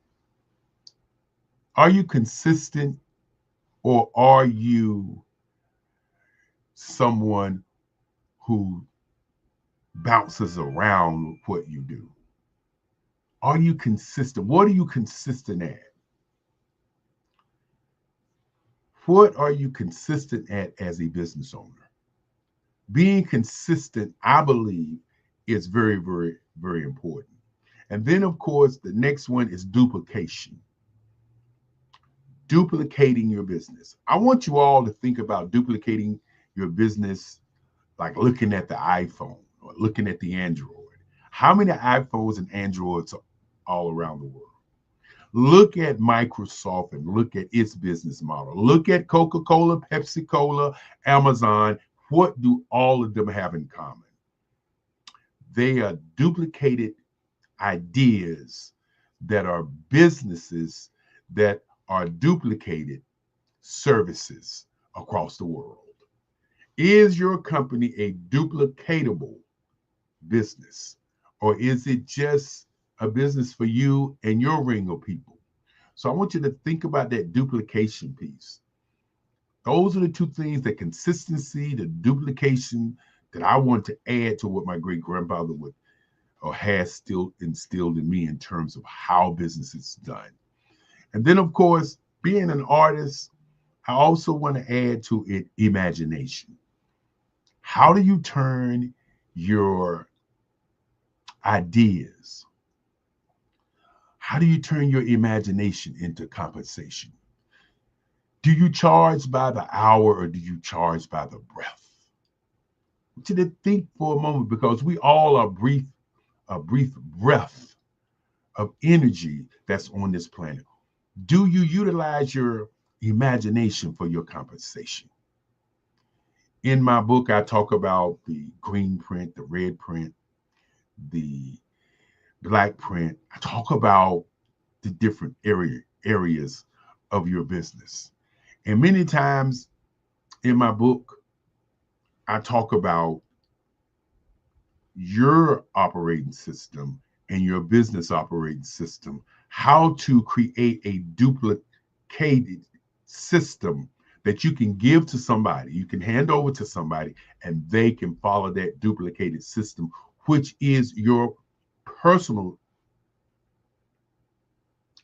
S17: Are you consistent, or are you someone who bounces around what you do? Are you consistent? What are you consistent at? What are you consistent at as a business owner? Being consistent, I believe, is very, very, very important. And then, of course, the next one is duplication. Duplicating your business. I want you all to think about duplicating your business like looking at the iPhone or looking at the Android. How many iPhones and Androids are all around the world? Look at Microsoft and look at its business model. Look at Coca-Cola, Pepsi-Cola, Amazon. What do all of them have in common? They are duplicated ideas that are businesses that are duplicated services across the world. Is your company a duplicatable business, or is it just a business for you and your ring of people? So I want you to think about that duplication piece. Those are the 2 things, the consistency, the duplication, that I want to add to what my great-grandfather would or has still instilled in me in terms of how business is done. And then, of course, being an artist, I also want to add to it imagination. How do you turn your ideas? How do you turn your imagination into compensation? Do you charge by the hour, or do you charge by the breath? I want you to think for a moment, because we all are a brief breath of energy that's on this planet. Do you utilize your imagination for your compensation? In my book, I talk about the green print, the red print, the black print. I talk about the different areas of your business. And many times in my book, I talk about your operating system and your business operating system, how to create a duplicated system that you can give to somebody, you can hand over to somebody, and they can follow that duplicated system, which is your personal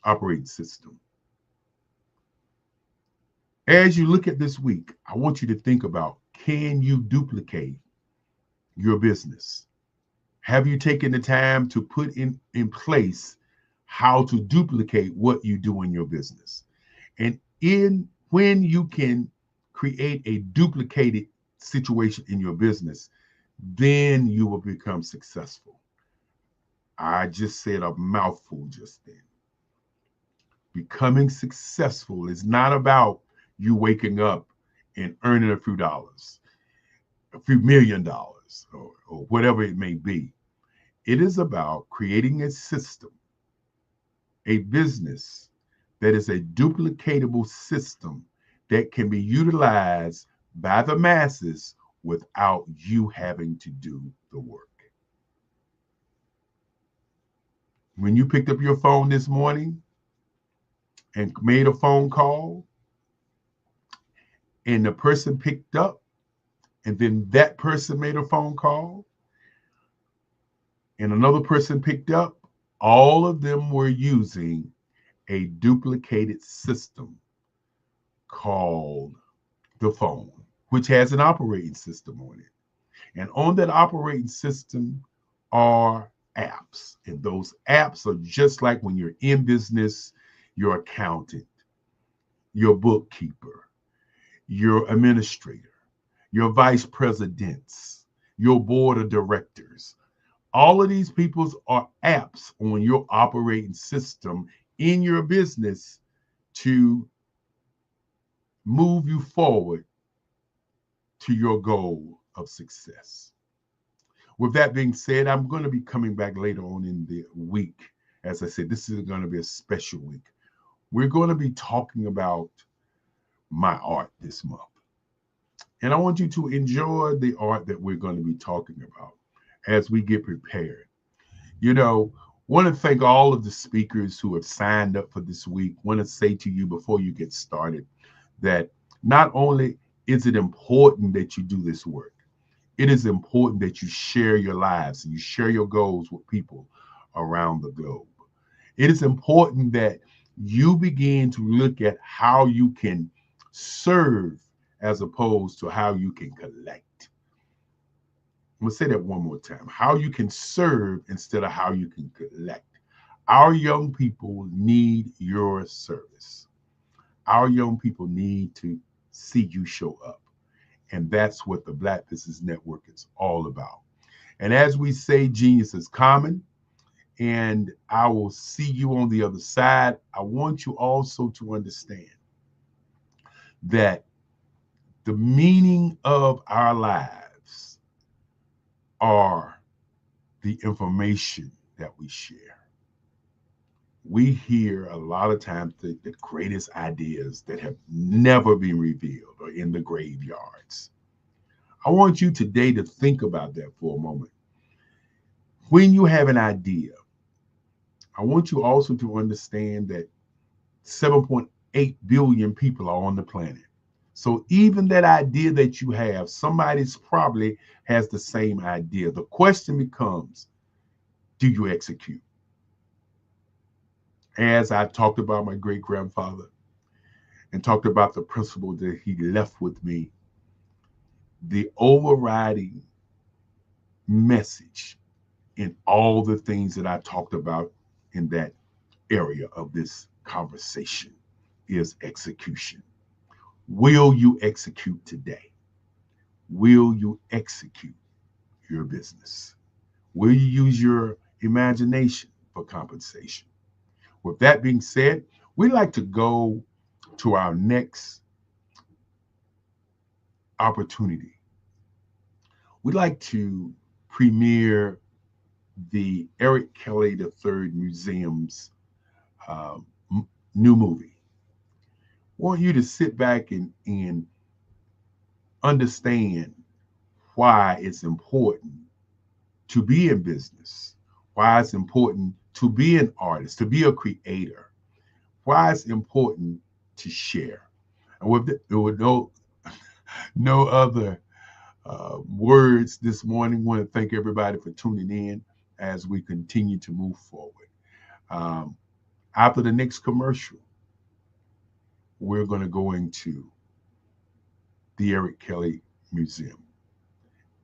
S17: operating system. As you look at this week, I want you to think about, can you duplicate your business? Have you taken the time to put in place how to duplicate what you do in your business? And when you can create a duplicated situation in your business, then you will become successful. I just said a mouthful just then. Becoming successful is not about you waking up and earning a few dollars, a few $1 million, or whatever it may be. It is about creating a system, a business that is a duplicatable system that can be utilized by the masses without you having to do the work. When you picked up your phone this morning and made a phone call, and the person picked up, and then that person made a phone call, and another person picked up, all of them were using a duplicated system called the phone, which has an operating system on it. And on that operating system are apps. And those apps are just like when you're in business, your accountant, your bookkeeper, your administrator, your vice presidents, your board of directors. All of these people are apps on your operating system in your business to move you forward to your goal of success. With that being said, I'm going to be coming back later on in the week. As I said, this is going to be a special week. We're going to be talking about my art this month. And I want you to enjoy the art that we're going to be talking about as we get prepared. You know, want to thank all of the speakers who have signed up for this week. Want to say to you before you get started that not only is it important that you do this work, it is important that you share your lives and you share your goals with people around the globe. It is important that you begin to look at how you can serve as opposed to how you can collect. I'm going to say that one more time. How you can serve instead of how you can collect. Our young people need your service. Our young people need to see you show up. And that's what the Black Business Network is all about. And as we say, genius is common. And I will see you on the other side. I want you also to understand that the meaning of our lives are the information that we share. We hear a lot of times the greatest ideas that have never been revealed or in the graveyards. I want you today to think about that for a moment. When you have an idea, I want you also to understand that 7.8 billion people are on the planet. So even that idea that you have, somebody's probably has the same idea. The question becomes, do you execute? As I talked about my great-grandfather and talked about the principle that he left with me, the overriding message in all the things that I talked about in that area of this conversation is execution. Will you execute today? Will you execute your business? Will you use your imagination for compensation? With that being said, we'd like to go to our next opportunity. We'd like to premiere the Eric Kelly III Museum's new movie. I want you to sit back and understand why it's important to be in business, why it's important to be an artist, to be a creator, why it's important to share. And with no other words this morning, I want to thank everybody for tuning in as we continue to move forward. After the next commercial, we're going to go into the Eric Kelly Museum,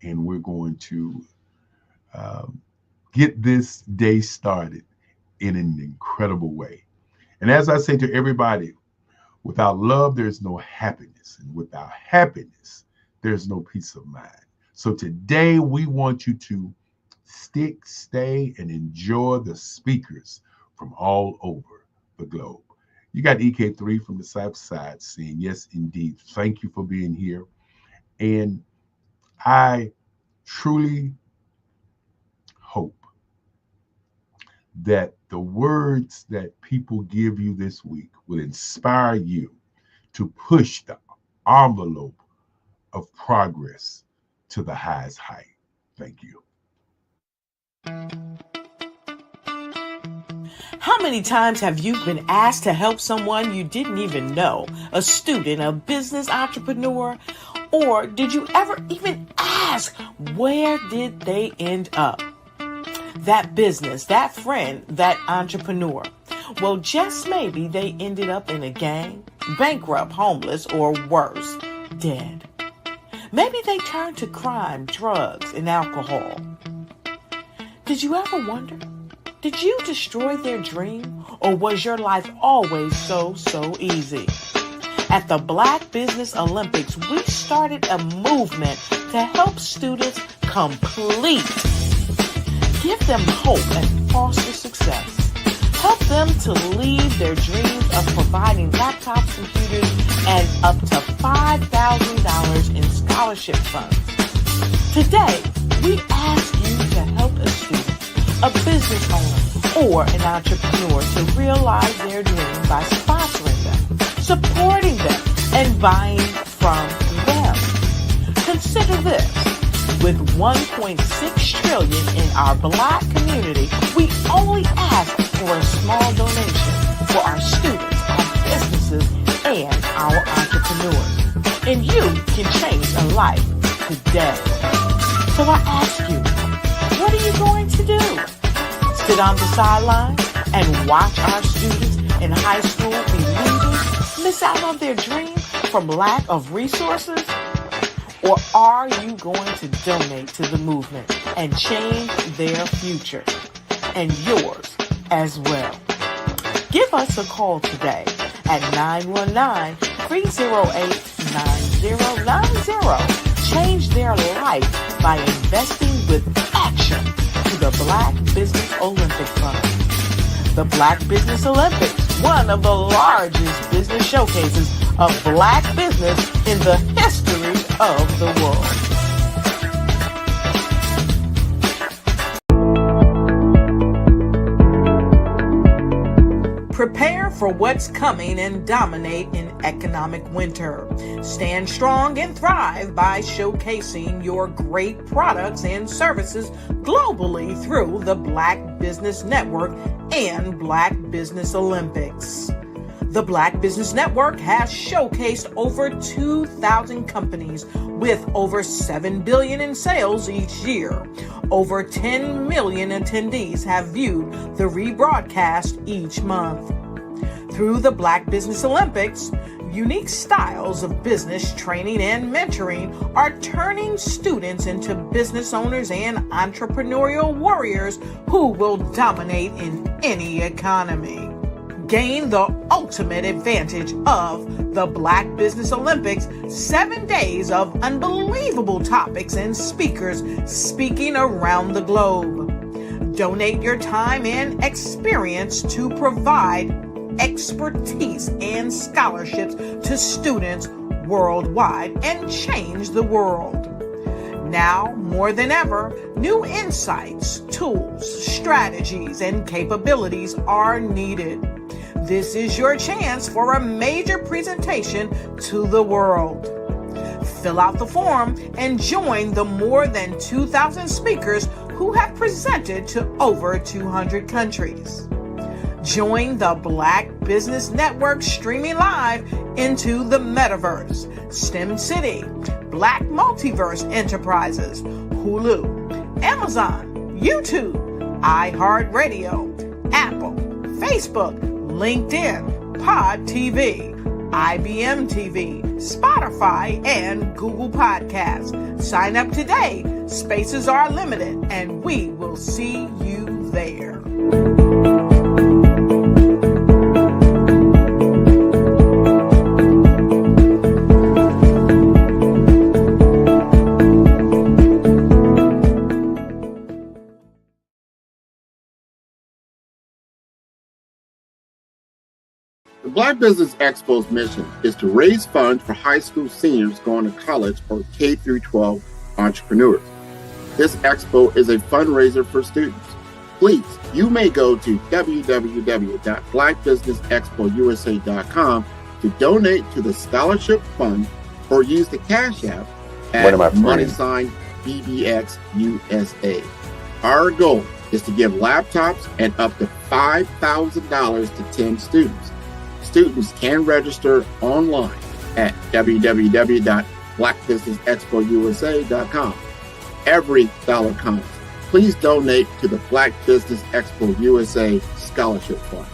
S17: and we're going to get this day started in an incredible way. And as I say to everybody, without love, there's no happiness. And without happiness, there's no peace of mind. So today we want you to stick, stay, and enjoy the speakers from all over the globe. You got EK3 from the South Side saying, yes, indeed. Thank you for being here. And I truly hope that the words that people give you this week will inspire you to push the envelope of progress to the highest height. Thank you.
S18: How many times have you been asked to help someone you didn't even know, a student, a business entrepreneur, or did you ever even ask, where did they end up? That business, that friend, that entrepreneur. Well, just maybe they ended up in a gang, bankrupt, homeless, or worse, dead. Maybe they turned to crime, drugs, and alcohol. Did you ever wonder? Did you destroy their dream, or was your life always so easy? At the Black Business Olympics, we started a movement to help students complete. Give them hope and foster success. Help them to leave their dreams of providing laptops, computers, and up to $5,000 in scholarship funds. Today, we ask you to help a student, a business owner, or an entrepreneur to realize their dream by sponsoring them, supporting them, and buying from them. Consider this. With $1.6 trillion in our Black community, we only ask for a small donation for our students, our businesses, and our entrepreneurs. And you can change a life today. So I ask you, what are you going to do? Sit on the sidelines and watch our students in high school be losers, miss out on their dream from lack of resources? Or are you going to donate to the movement and change their future and yours as well? Give us a call today at 919-308-9090. Change their life by investing with action to the Black Business Olympic Fund. The Black Business Olympics, one of the largest business showcases of Black business in the history of the world. Prepare for what's coming and dominate in economic winter. Stand strong and thrive by showcasing your great products and services globally through the Black Business Network and Black Business Olympics. The Black Business Network has showcased over 2,000 companies with over $7 billion in sales each year. Over 10 million attendees have viewed the rebroadcast each month. Through the Black Business Olympics, unique styles of business training and mentoring are turning students into business owners and entrepreneurial warriors who will dominate in any economy. Gain the ultimate advantage of the Black Business Olympics, 7 days of unbelievable topics and speakers speaking around the globe. Donate your time and experience to provide expertise and scholarships to students worldwide and change the world. Now, more than ever, new insights, tools, strategies, and capabilities are needed. This is your chance for a major presentation to the world. Fill out the form and join the more than 2,000 speakers who have presented to over 200 countries. Join the Black Business Network streaming live into the metaverse, STEM City, Black Multiverse Enterprises, Hulu, Amazon, YouTube, iHeartRadio, Apple, Facebook, LinkedIn, Pod TV, IBM TV, Spotify, and Google Podcasts. Sign up today. Spaces are limited, and we will see you there.
S19: The Black Business Expo's mission is to raise funds for high school seniors going to college or K-12 entrepreneurs. This expo is a fundraiser for students. Please, you may go to www.blackbusinessexpousa.com to donate to the scholarship fund or use the Cash App at $BBXUSA. Our goal is to give laptops and up to $5,000 to 10 students. Students can register online at www.blackbusinessexpousa.com. Every dollar counts. Please donate to the Black Business Expo USA Scholarship Fund.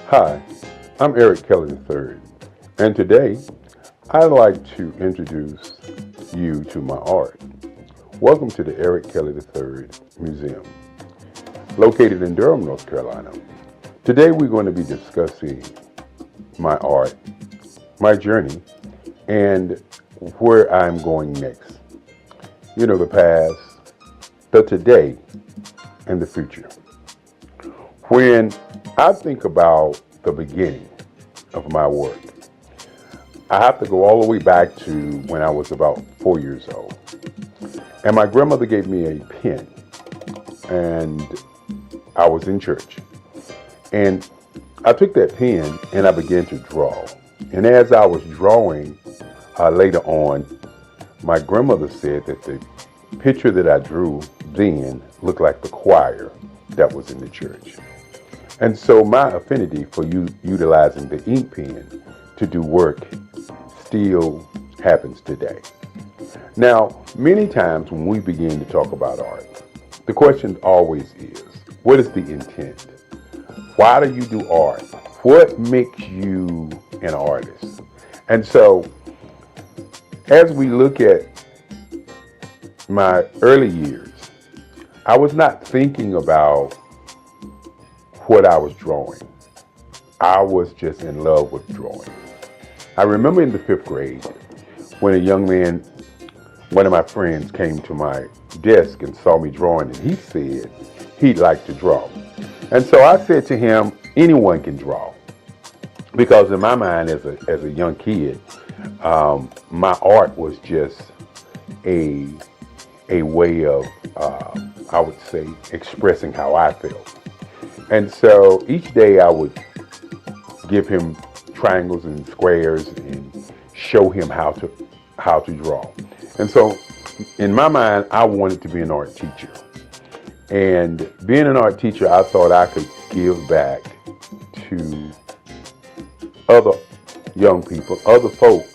S17: Hi, I'm Eric Kelly III, and today I'd like to introduce you to my art. Welcome to the Eric Kelly III Museum, located in Durham, North Carolina. Today we're going to be discussing my art, my journey, and where I'm going next. You know, the past, the today, and the future. When I think about the beginning of my work, I have to go all the way back to when I was about 4 years old. And my grandmother gave me a pen, and I was in church. And I took that pen and I began to draw. And as I was drawing, later on, my grandmother said that the picture that I drew then looked like the choir that was in the church. And so my affinity for utilizing the ink pen to do work still happens today. Now, many times when we begin to talk about art, the question always is, what is the intent? Why do you do art? What makes you an artist? And so, as we look at my early years, I was not thinking about what I was drawing. I was just in love with drawing. I remember in the 5th grade when a young man, one of my friends, came to my desk and saw me drawing, and he said he'd like to draw. And so I said to him, anyone can draw. Because in my mind as a young kid, my art was just a way of, I would say, expressing how I felt. And so each day I would give him triangles and squares and show him how to draw. And so in my mind, I wanted to be an art teacher. And being an art teacher, I thought I could give back to other young people, other folk,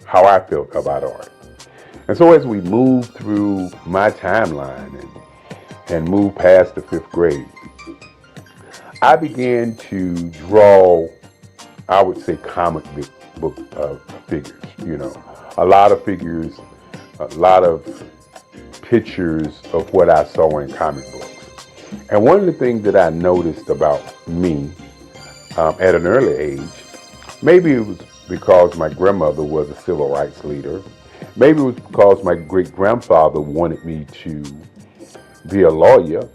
S17: how I felt about art. And so as we moved through my timeline and moved past the 5th grade, I began to draw, I would say, comic book figures, a lot of figures, a lot of pictures of what I saw in comic books. And one of the things that I noticed about me at an early age, maybe it was because my grandmother was a civil rights leader, maybe it was because my great-grandfather wanted me to be a lawyer,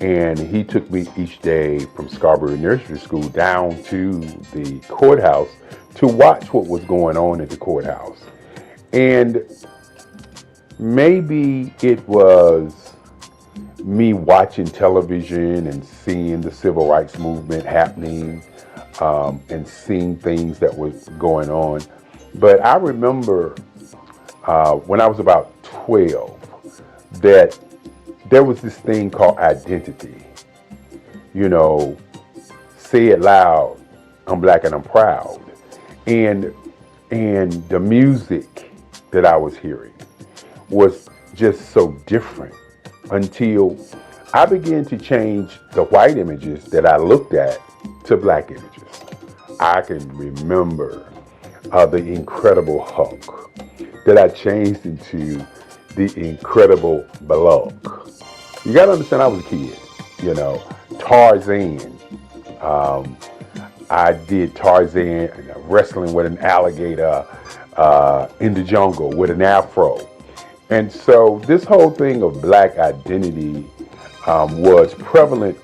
S17: and he took me each day from Scarborough Nursery School down to the courthouse to watch what was going on at the courthouse. And maybe it was me watching television and seeing the civil rights movement happening and seeing things that was going on. But I remember when I was about 12 that there was this thing called identity. Say it loud, I'm black and I'm proud. And the music that I was hearing was just so different until I began to change the white images that I looked at to black images. I can remember the Incredible Hulk that I changed into the Incredible Bulk. You gotta understand, I was a kid, Tarzan. I did Tarzan wrestling with an alligator in the jungle with an afro. And so this whole thing of black identity was prevalent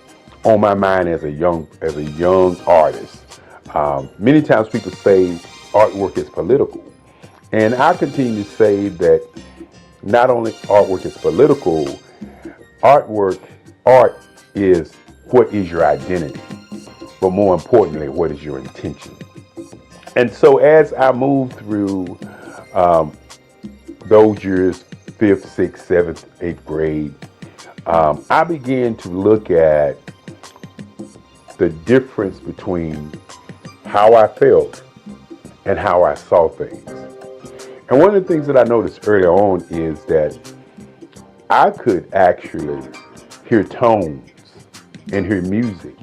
S17: on my mind as a young artist. Many times people say artwork is political. And I continue to say that not only artwork is political, art is what is your identity, but more importantly, what is your intention. And so as I moved through those years, 5th, 6th, 7th, 8th grade, I began to look at the difference between how I felt and how I saw things. And one of the things that I noticed early on is that I could actually hear tones and hear music,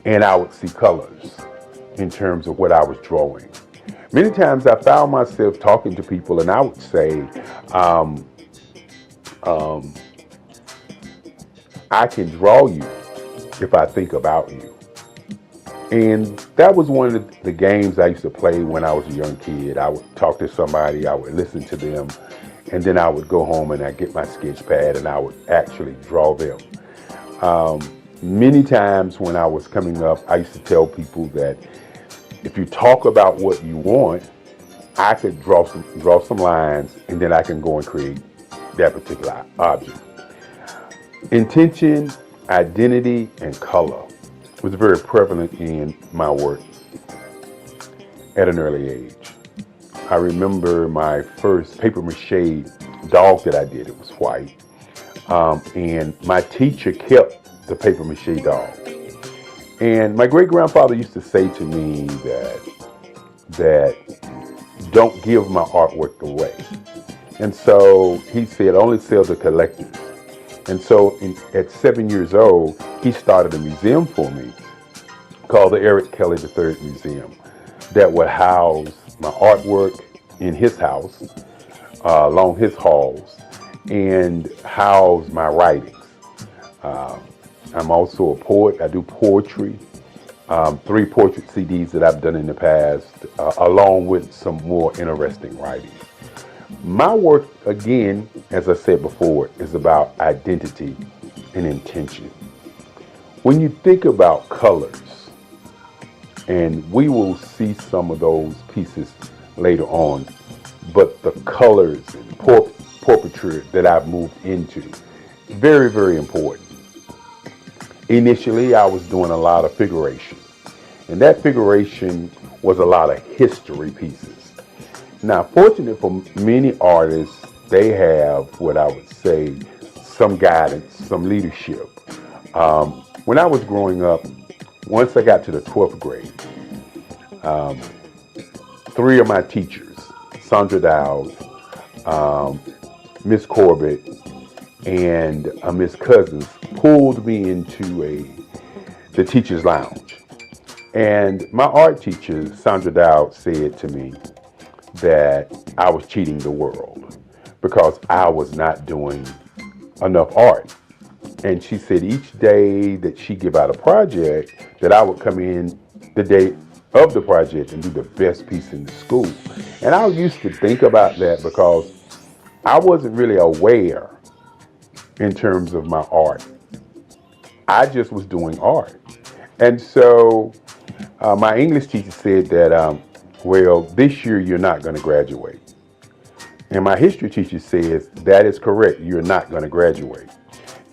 S17: and I would see colors in terms of what I was drawing. Many times I found myself talking to people and I would say, I can draw you if I think about you. And that was one of the games I used to play when I was a young kid. I would talk to somebody, I would listen to them, and then I would go home and I'd get my sketch pad and I would actually draw them. Many times when I was coming up, I used to tell people that if you talk about what you want, I could draw some lines and then I can go and create that particular object. Intention, identity, and color was very prevalent in my work at an early age. I remember my first paper mache dog that I did. It was white. And my teacher kept the paper mache dog. And my great-grandfather used to say to me that don't give my artwork away. And so he said, only sell to collectors. And so at 7 years old, he started a museum for me called the Eric Kelly III Museum that would house my artwork in his house, along his halls, and house my writings. I'm also a poet. I do poetry, 3 portrait CDs that I've done in the past, along with some more interesting writing. My work, again, as I said before, is about identity and intention. When you think about colors, and we will see some of those pieces later on, but the colors and portraiture that I've moved into, very, very important. Initially, I was doing a lot of figuration, and that figuration was a lot of history pieces. Now, fortunate for many artists, they have what I would say, some guidance, some leadership. When I was growing up, once I got to the 12th grade, 3 of my teachers, Sandra Dowd, Miss Corbett, and Miss Cousins, pulled me into the teacher's lounge. And my art teacher, Sandra Dowd, said to me that I was cheating the world because I was not doing enough art. And she said each day that she give out a project, that I would come in the day of the project and do the best piece in the school. And I used to think about that because I wasn't really aware in terms of my art. I just was doing art. And so my English teacher said that, well, this year you're not going to graduate. And my history teacher says, that is correct, you're not going to graduate.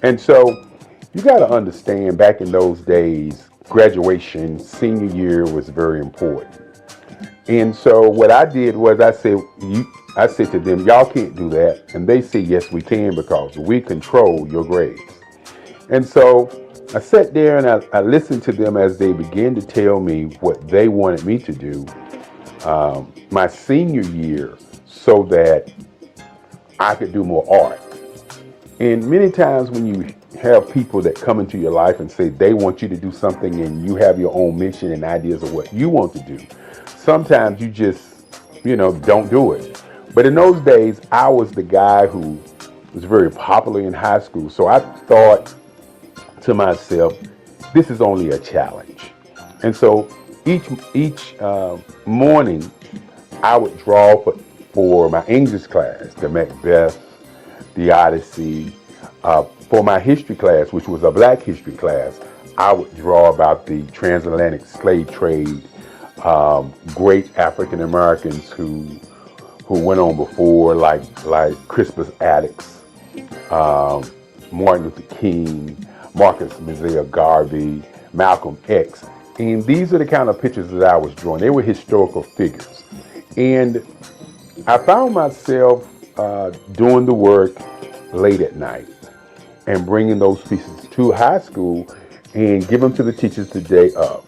S17: And so you got to understand, back in those days, graduation, senior year was very important. And so what I did was I said to them, y'all can't do that. And they said, yes, we can, because we control your grades. And so I sat there and I listened to them as they began to tell me what they wanted me to do my senior year so that I could do more art. And many times when you have people that come into your life and say they want you to do something and you have your own mission and ideas of what you want to do, sometimes you just, don't do it. But in those days, I was the guy who was very popular in high school. So I thought to myself, this is only a challenge. And so each morning, I would draw for my English class, the Macbeth, the Odyssey. For my history class, which was a Black history class, I would draw about the transatlantic slave trade, great African Americans who went on before, like Crispus Attucks, Martin Luther King, Marcus Mosiah Garvey, Malcolm X. And these are the kind of pictures that I was drawing. They were historical figures. And I found myself doing the work late at night and bringing those pieces to high school and give them to the teachers the day of.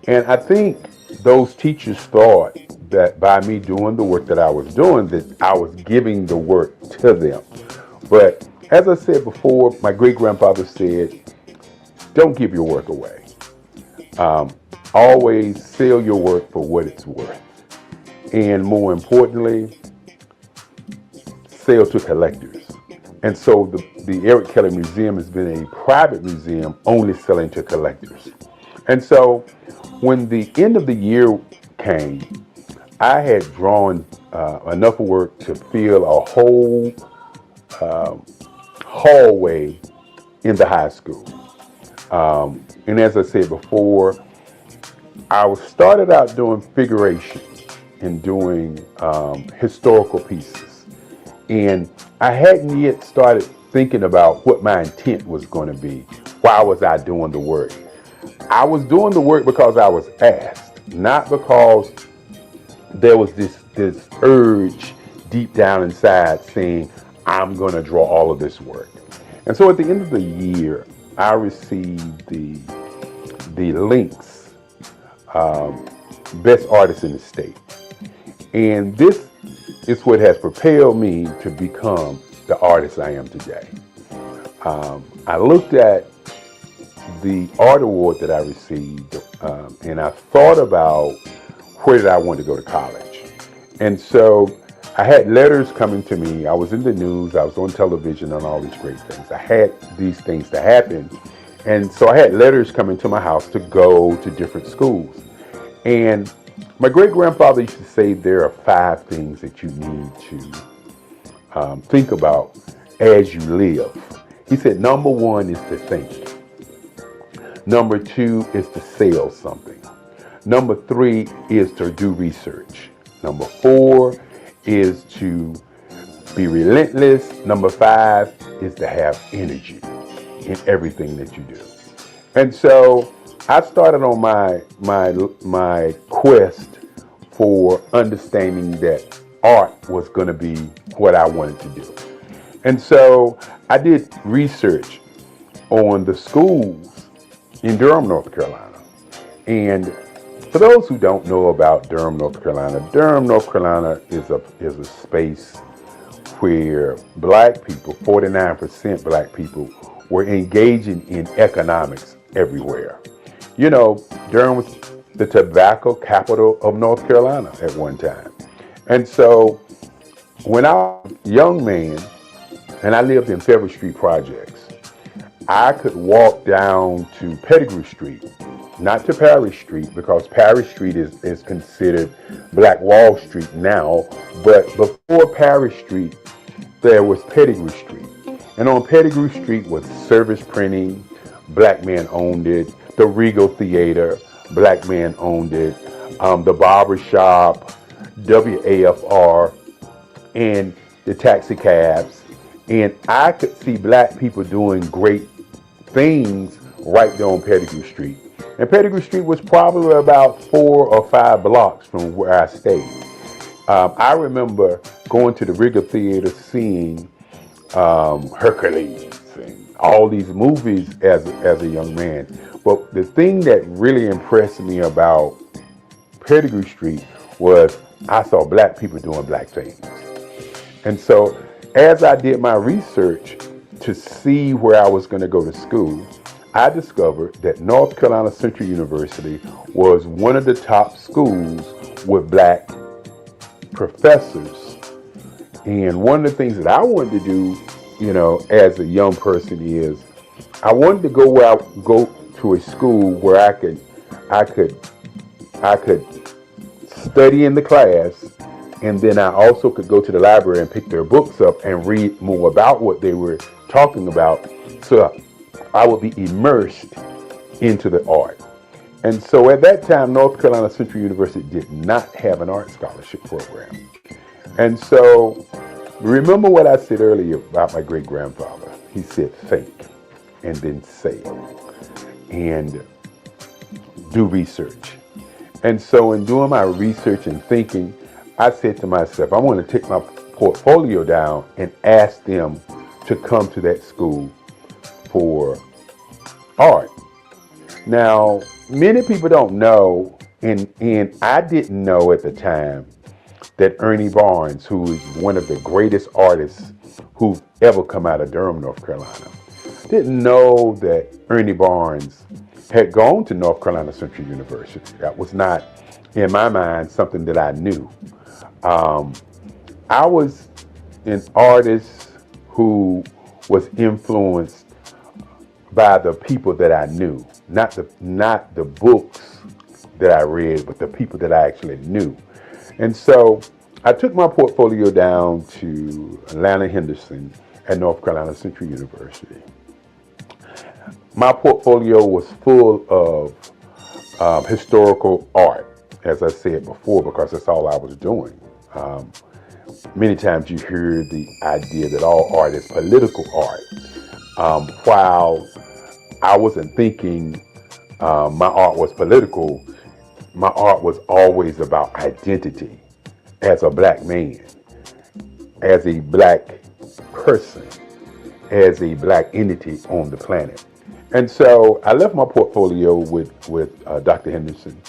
S17: And I think those teachers thought that by me doing the work that I was doing, that I was giving the work to them. But as I said before, my great-grandfather said, don't give your work away. Always sell your work for what it's worth. And more importantly, sell to collectors. And so the Eric Kelly Museum has been a private museum only selling to collectors. And so when the end of the year came, I had drawn enough work to fill a whole hallway in the high school. And as I said before, I started out doing figuration and doing historical pieces. And I hadn't yet started thinking about what my intent was going to be. Why was I doing the work? I was doing the work because I was asked, not because
S20: there was this urge deep down inside saying, I'm going to draw all of this work. And so at the end of the year, I received the Links Best Artist in the State. And this is what has propelled me to become the artist I am today. I looked at the art award that I received, and I thought about where did I want to go to college. And so I had letters coming to me. I was in the news, I was on television, and all these great things. I had these things to happen. And so I had letters coming to my house to go to different schools. And my great-grandfather used to say there are 5 things that you need to think about as you live. He said, number 1 is to think. Number 2 is to sell something. Number 3 is to do research. Number 4 is to be relentless. Number 5 is to have energy in everything that you do. And so I started on my quest for understanding that art was going to be what I wanted to do. And so I did research on the schools in Durham, North Carolina. And for those who don't know about Durham, North Carolina is a space where black people, 49% black people, were engaging in economics everywhere. You know, Durham was the tobacco capital of North Carolina at one time. And so when I was a young man and I lived in Federal Street Projects, I could walk down to Pettigrew Street, not to Parish Street, because Parish Street is considered Black Wall Street now, but before Parish Street, there was Pettigrew Street. And on Pettigrew Street was Service Printing, black man owned it, the Regal Theater, black man owned it, the Barber Shop, WAFR, and the taxi cabs. And I could see black people doing great things right there on Pettigrew Street. And Pettigrew Street was probably about 4 or 5 blocks from where I stayed. I remember going to the Regal Theater, seeing Hercules and all these movies as a young man. But the thing that really impressed me about Pettigrew Street was I saw black people doing black things. And so as I did my research to see where I was going to go to school, I discovered that North Carolina Central University was one of the top schools with black professors. And one of the things that I wanted to do, you know, as a young person is I wanted to go to a school where I could study in the class, and then I also could go to the library and pick their books up and read more about what they were talking about, so I would be immersed into the art. And so at that time, North Carolina Central University did not have an art scholarship program. And so remember what I said earlier about my great-grandfather. He said, think, and then sell, and do research. And so in doing my research and thinking, I said to myself, I want to take my portfolio down and ask them to come to that school for art. Now, many people don't know, and I didn't know at the time, that Ernie Barnes, who is one of the greatest artists who've ever come out of Durham, North Carolina, didn't know that Ernie Barnes had gone to North Carolina Central University. That was not, in my mind, something that I knew. I was an artist who was influenced by the people that I knew, not the books that I read, but the people that I actually knew. And so I took my portfolio down to Atlanta Henderson at North Carolina Central University. My portfolio was full of historical art, as I said before, because that's all I was doing. Many times you hear the idea that all art is political art. While I wasn't thinking my art was political, my art was always about identity. as a black man, as a black person, as a black entity on the planet. And so I left my portfolio with Dr. Henderson,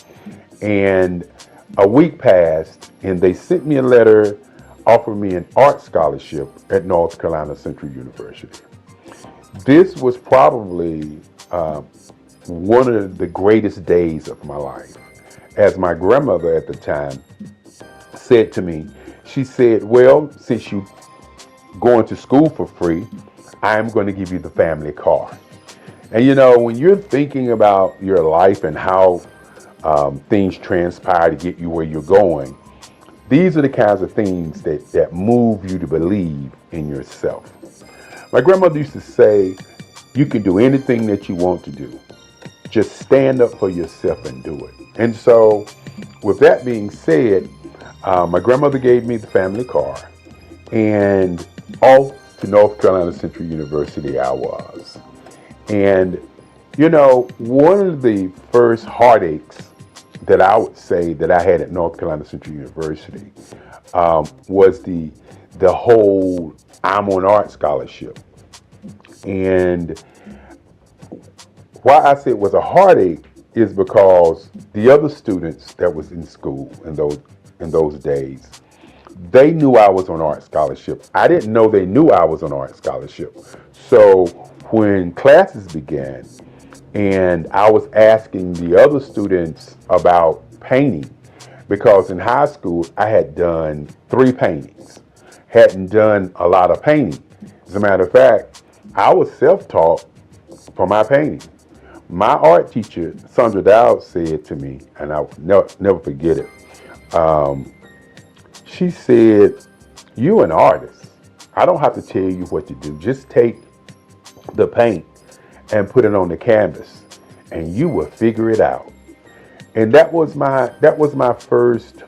S20: and a week passed, and they sent me a letter offering me an art scholarship at North Carolina Central University. This was probably one of the greatest days of my life. As my grandmother at the time said to me, she said, well, since you're going to school for free, I'm going to give you the family car. And you know, when you're thinking about your life and how things transpire to get you where you're going, these are the kinds of things that move you to believe in yourself. My grandmother used to say, you can do anything that you want to do. Just stand up for yourself and do it. And so with that being said, my grandmother gave me the family car, and off to North Carolina Central University I was. And, you know, one of the first heartaches that I would say that I had at North Carolina Central University was the whole I'm on art scholarship. And why I say it was a heartache is because the other students that was in school in those days, they knew I was on art scholarship. I didn't know they knew I was on art scholarship. So when classes began and I was asking the other students about painting, because in high school I had done 3 paintings, hadn't done a lot of painting. As a matter of fact, I was self-taught for my painting. My art teacher, Sandra Dowd, said to me, and I'll never forget it, she said, you're an artist. I don't have to tell you what to do. Just take the paint and put it on the canvas and you will figure it out. And that was my first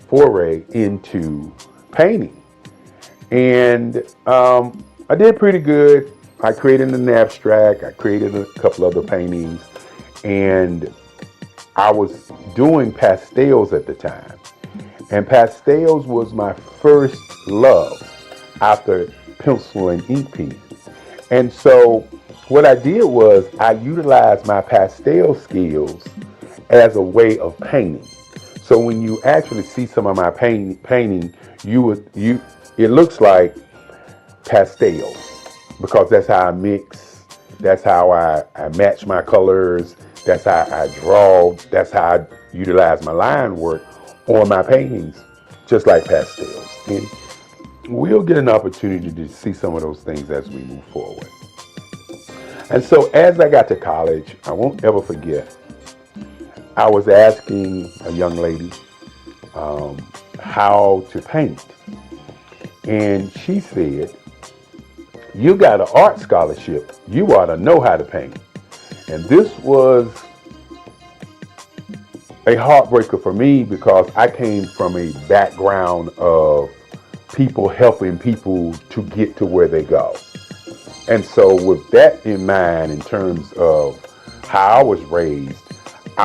S20: foray into painting. And I did pretty good. I created an abstract, I created a couple other paintings, and I was doing pastels at the time. And pastels was my first love after pencil and ink pen. And so what I did was I utilized my pastel skills as a way of painting. So when you actually see some of my painting, it looks like pastels, because that's how I mix, that's how I match my colors, that's how I draw, that's how I utilize my line work on my paintings, just like pastels. And we'll get an opportunity to see some of those things as we move forward. And so as I got to college, I won't ever forget, I was asking a young lady how to paint. And she said, you got an art scholarship, you ought to know how to paint. And this was a heartbreaker for me because I came from a background of people helping people to get to where they go. And so with that in mind, in terms of how I was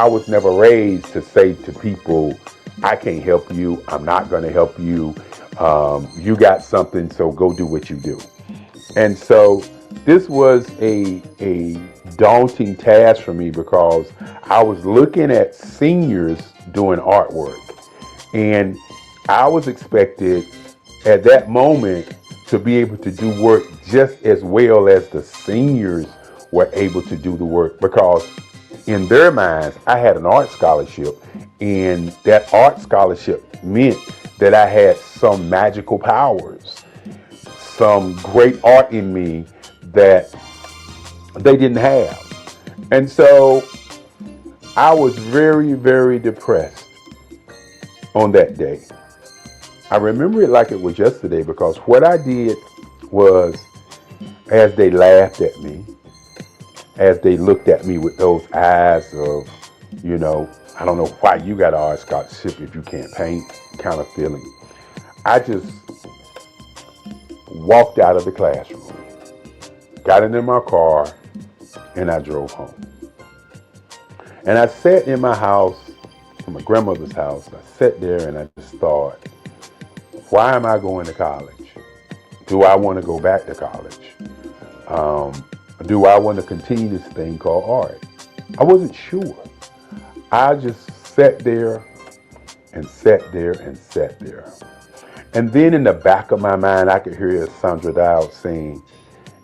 S20: was never raised to say to people, I can't help you, I'm not going to help you, you got something, so go do what you do. And so this was a daunting task for me because I was looking at seniors doing artwork, and I was expected at that moment to be able to do work just as well as the seniors were able to do the work, because in their minds, I had an art scholarship, and that art scholarship meant that I had some magical powers, some great art in me that they didn't have. And so I was very, very depressed on that day. I remember it like it was yesterday, because what I did was, as they laughed at me, as they looked at me with those eyes of, you know, I don't know why you got an art scholarship if you can't paint kind of feeling, I just walked out of the classroom, got into my car, and I drove home. And I sat in my house, in my grandmother's house. I sat there and I just thought, Why am I going to college? Do I want to go back to college? Do I want to continue this thing called art? I wasn't sure. I just sat there and sat there and sat there. And then in the back of my mind, I could hear Sandra Dowd saying,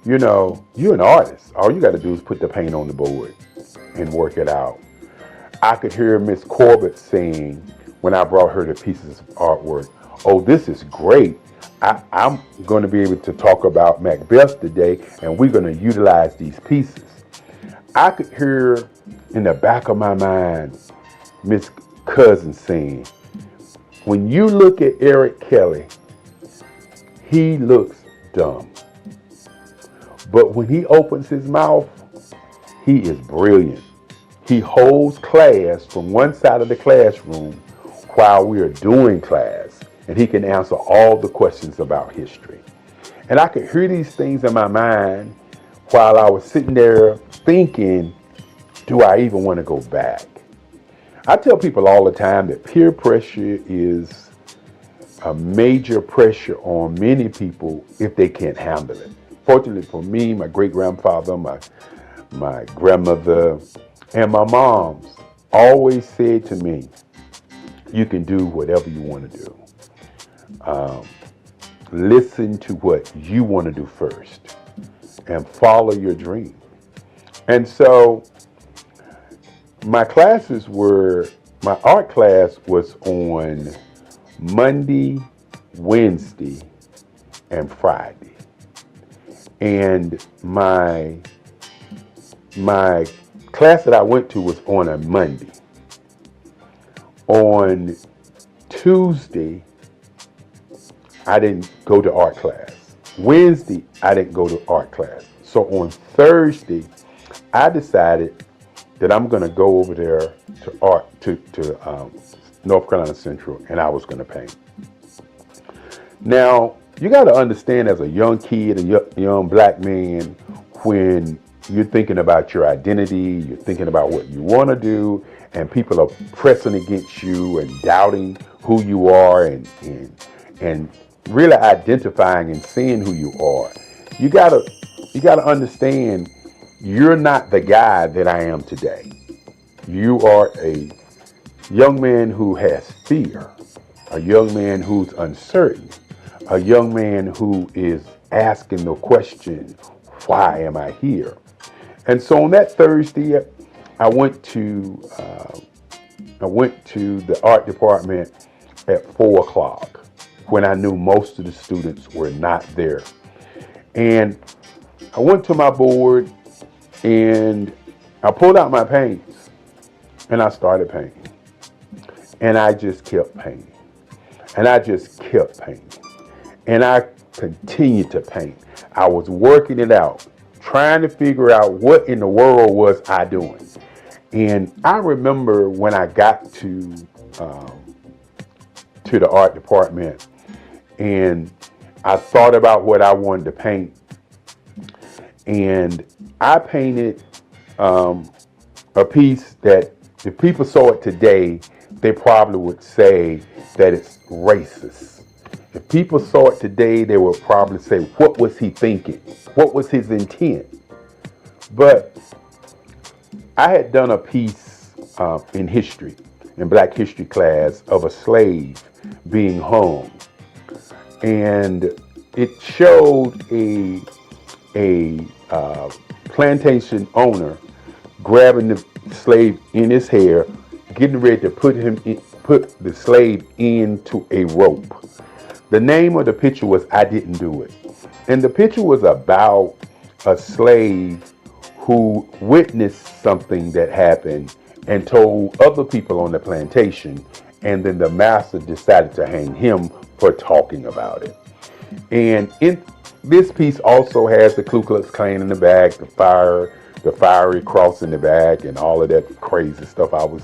S20: you know, you're an artist. All you got to do is put the paint on the board and work it out. I could hear Miss Corbett saying, when I brought her the pieces of artwork, oh, this is great. I'm going to be able to talk about Macbeth today, and we're going to utilize these pieces. I could hear in the back of my mind Miss Cousin saying, when you look at Eric Kelly, he looks dumb. But when he opens his mouth, he is brilliant. He holds class from one side of the classroom while we are doing class, and he can answer all the questions about history. And I could hear these things in my mind while I was sitting there thinking, do I even want to go back? I tell people all the time that peer pressure is a major pressure on many people if they can't handle it. Fortunately for me, my great-grandfather, my grandmother, and my moms always said to me, you can do whatever you want to do. Listen to what you want to do first and follow your dream. And so my art class was on Monday, Wednesday, and Friday. And my class that I went to was on a Monday. On Tuesday, I didn't go to art class. Wednesday, I didn't go to art class. So on Thursday, I decided that I'm going to go over there to North Carolina Central, and I was going to paint. Now, you got to understand, as a young kid, a young black man, when you're thinking about your identity, you're thinking about what you want to do, and people are pressing against you and doubting who you are and really identifying and seeing who you are. You gotta understand, you're not the guy that I am today. You are a young man who has fear, a young man who's uncertain, a young man who is asking the question, why am I here? And so on that Thursday, I went to the art department at 4:00 when I knew most of the students were not there. And I went to my board and I pulled out my paints and I started painting. And I just kept painting. And I just kept painting. And I continued to paint. I was working it out, trying to figure out what in the world was I doing. And I remember when I got to the art department and I thought about what I wanted to paint. And I painted a piece that if people saw it today, they probably would say that it's racist. If people saw it today, they would probably say, what was he thinking? What was his intent? But I had done a piece in history, in Black history class, of a slave being hung. And it showed a plantation owner grabbing the slave in his hair, getting ready to put the slave into a rope. The name of the picture was I Didn't Do It. And the picture was about a slave who witnessed something that happened and told other people on the plantation, and then the master decided to hang him for talking about it. And in this piece also has the Ku Klux Klan in the back, the fiery cross in the back, and all of that crazy stuff I was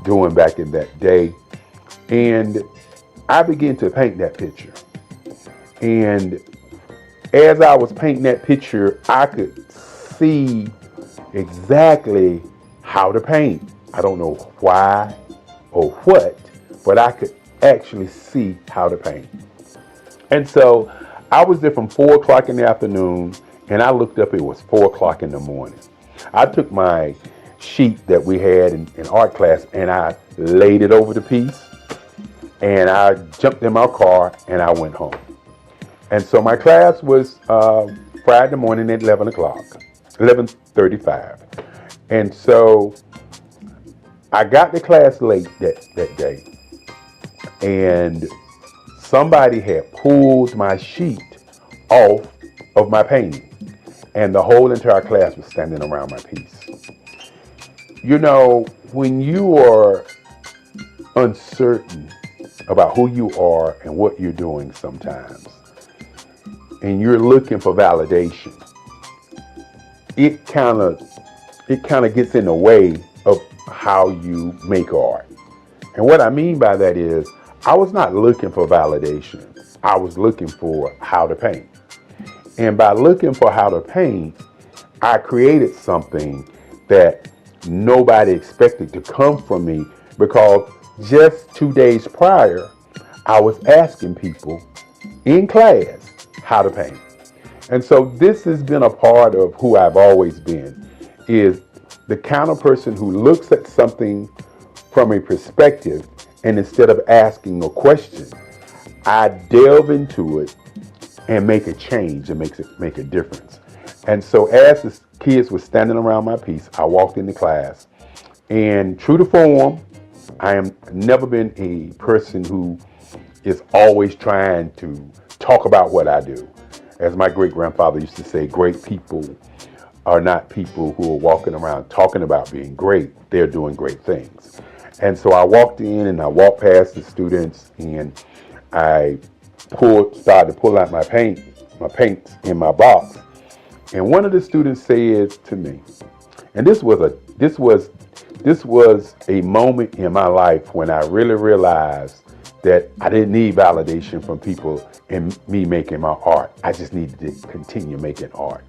S20: doing back in that day. And I began to paint that picture. And as I was painting that picture, I could see exactly how to paint. I don't know why or what, but I could actually see how to paint. And so I was there from 4 o'clock in the afternoon, and I looked up, it was 4 o'clock in the morning. I took my sheet that we had in art class and I laid it over the piece, and I jumped in my car and I went home. And so my class was Friday morning at 11 o'clock, 11:35. And so I got to class late that day, and somebody had pulled my sheet off of my painting, and the whole entire class was standing around my piece. You know, when you are uncertain about who you are and what you're doing sometimes, and you're looking for validation, it kind of gets in the way of how you make art. And what I mean by that is, I was not looking for validation. I was looking for how to paint. And by looking for how to paint, I created something that nobody expected to come from me, because just 2 days prior, I was asking people in class how to paint. And so this has been a part of who I've always been, is the kind of person who looks at something from a perspective, and instead of asking a question, I delve into it and make a change and make a difference. And so as the kids were standing around my piece, I walked into class, and true to form, I am never been a person who is always trying to talk about what I do. As my great-grandfather used to say, great people are not people who are walking around talking about being great. They're doing great things. And so I walked in and I walked past the students, and I started to pull out my paints in my box. And one of the students said to me, and this was a moment in my life when I really realized that I didn't need validation from people in me making my art. I just needed to continue making art.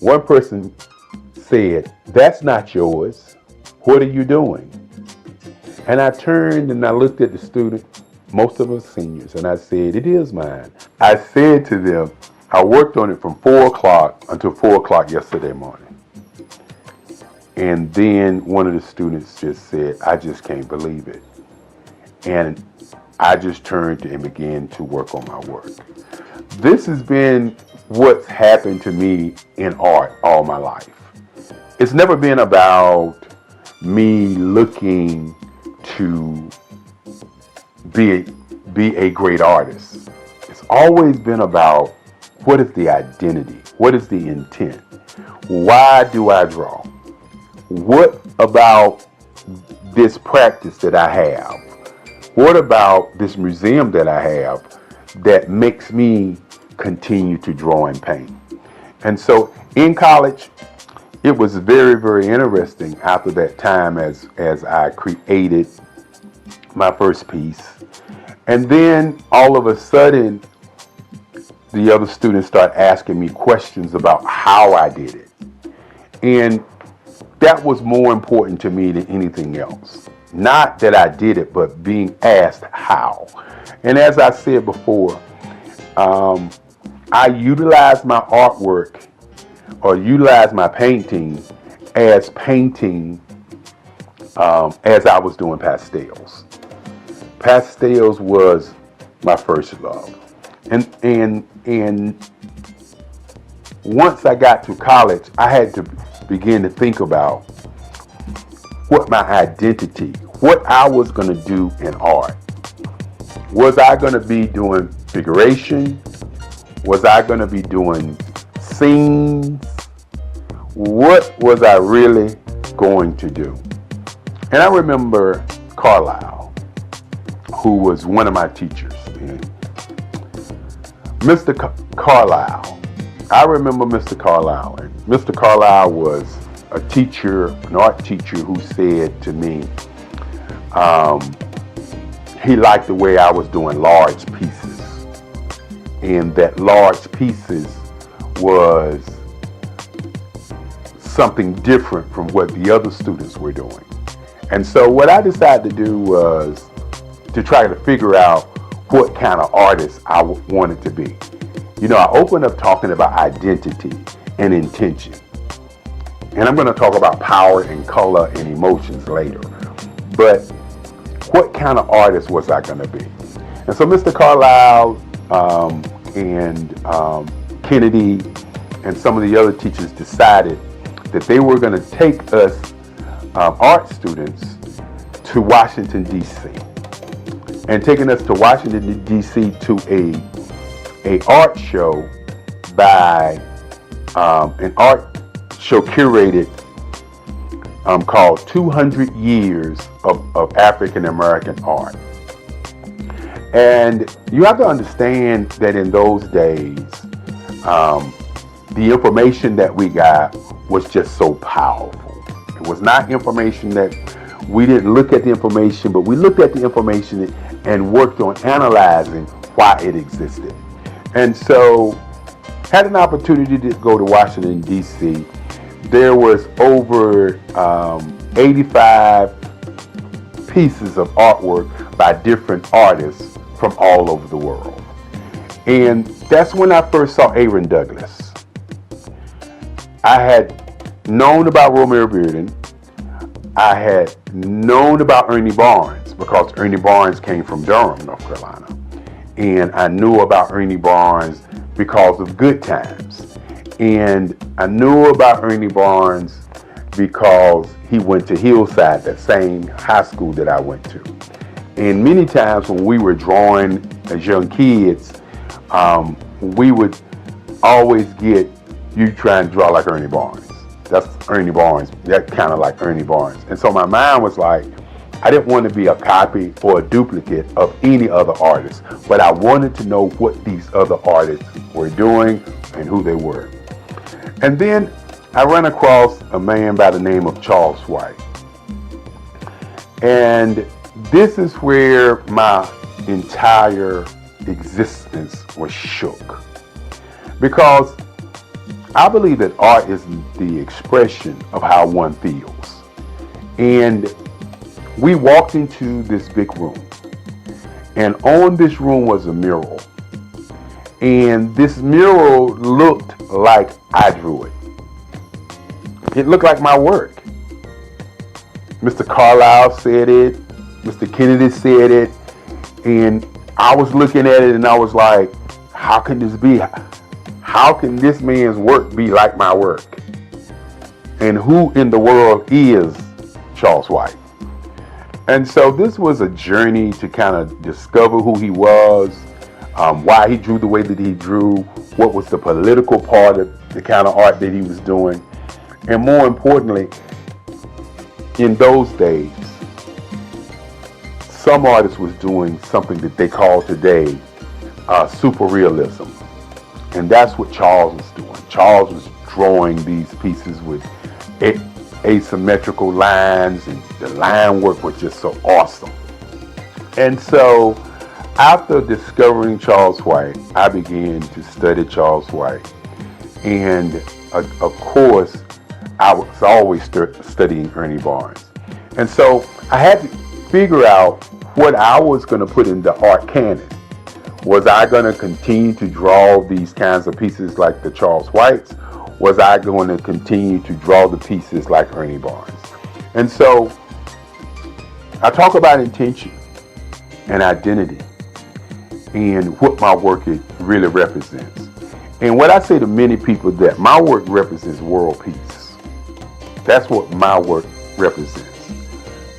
S20: One person said, "That's not yours. What are you doing?" And I turned and I looked at the student, most of us seniors, and I said, "It is mine." I said to them, I worked on it from 4 o'clock until 4 o'clock yesterday morning. And then one of the students just said, "I just can't believe it." And I just turned and began to work on my work. This has been what's happened to me in art all my life. It's never been about me looking to be a great artist. It's always been about, what is the identity? What is the intent? Why do I draw? What about this practice that I have? What about this museum that I have that makes me continue to draw and paint? And so in college, it was very, very interesting after that time as I created my first piece. And then all of a sudden, the other students start asking me questions about how I did it. And that was more important to me than anything else. Not that I did it, but being asked how. And as I said before, I utilize my artwork or utilize my painting as I was doing pastels. Pastels was my first love. And once I got to college, I had to begin to think about what my identity, what I was going to do in art. Was I going to be doing figuration? Was I going to be doing scenes? What was I really going to do? And I remember Carlisle, who was one of my teachers. Mr. Carlisle. I remember Mr. Carlisle. And Mr. Carlisle was a teacher, an art teacher, who said to me, he liked the way I was doing large pieces. And that large pieces was something different from what the other students were doing. And so what I decided to do was to try to figure out what kind of artist I wanted to be. You know, I opened up talking about identity and intention. And I'm going to talk about power and color and emotions later. But what kind of artist was I going to be? And so Mr. Carlisle and Kennedy and some of the other teachers decided that they were going to take us art students to Washington, D.C. And taking us to Washington, D.C. to a art show by an art show curated called 200 Years of African American Art. And you have to understand that in those days, the information that we got was just so powerful. It was not information that we didn't look at the information, but we looked at the information and worked on analyzing why it existed. And so had an opportunity to go to Washington, D.C. There was over 85 pieces of artwork by different artists from all over the world. And that's when I first saw Aaron Douglas. I had known about Romare Bearden. I had known about Ernie Barnes because Ernie Barnes came from Durham, North Carolina. And I knew about Ernie Barnes because of Good Times. And I knew about Ernie Barnes because he went to Hillside, that same high school that I went to. And many times when we were drawing as young kids, we would always get, you try and draw like Ernie Barnes. That's Ernie Barnes. That kind of like Ernie Barnes. And so my mind was like, I didn't want to be a copy or a duplicate of any other artist, but I wanted to know what these other artists were doing and who they were. And then I ran across a man by the name of Charles White. And this is where my entire existence was shook. Because I believe that art is the expression of how one feels. And we walked into this big room, and on this room was a mural. And this mural looked like I drew it. It looked like my work. Mr. Carlisle said it, Mr. Kennedy said it, and I was looking at it and I was like, how can this be? How can this man's work be like my work? And who in the world is Charles White? And so this was a journey to kind of discover who he was, why he drew the way that he drew, what was the political part of the kind of art that he was doing. And more importantly, in those days, some artists was doing something that they call today super realism. And that's what Charles was doing. Charles was drawing these pieces with asymmetrical lines, and the line work was just so awesome. And so after discovering Charles White, I began to study Charles White. And of course, I was always studying Ernie Barnes. And so I had to figure out what I was going to put in the art canon. Was I going to continue to draw these kinds of pieces like the Charles Whites? Was I going to continue to draw the pieces like Ernie Barnes? And so I talk about intention and identity and what my work really represents. And what I say to many people, that my work represents world peace. That's what my work represents.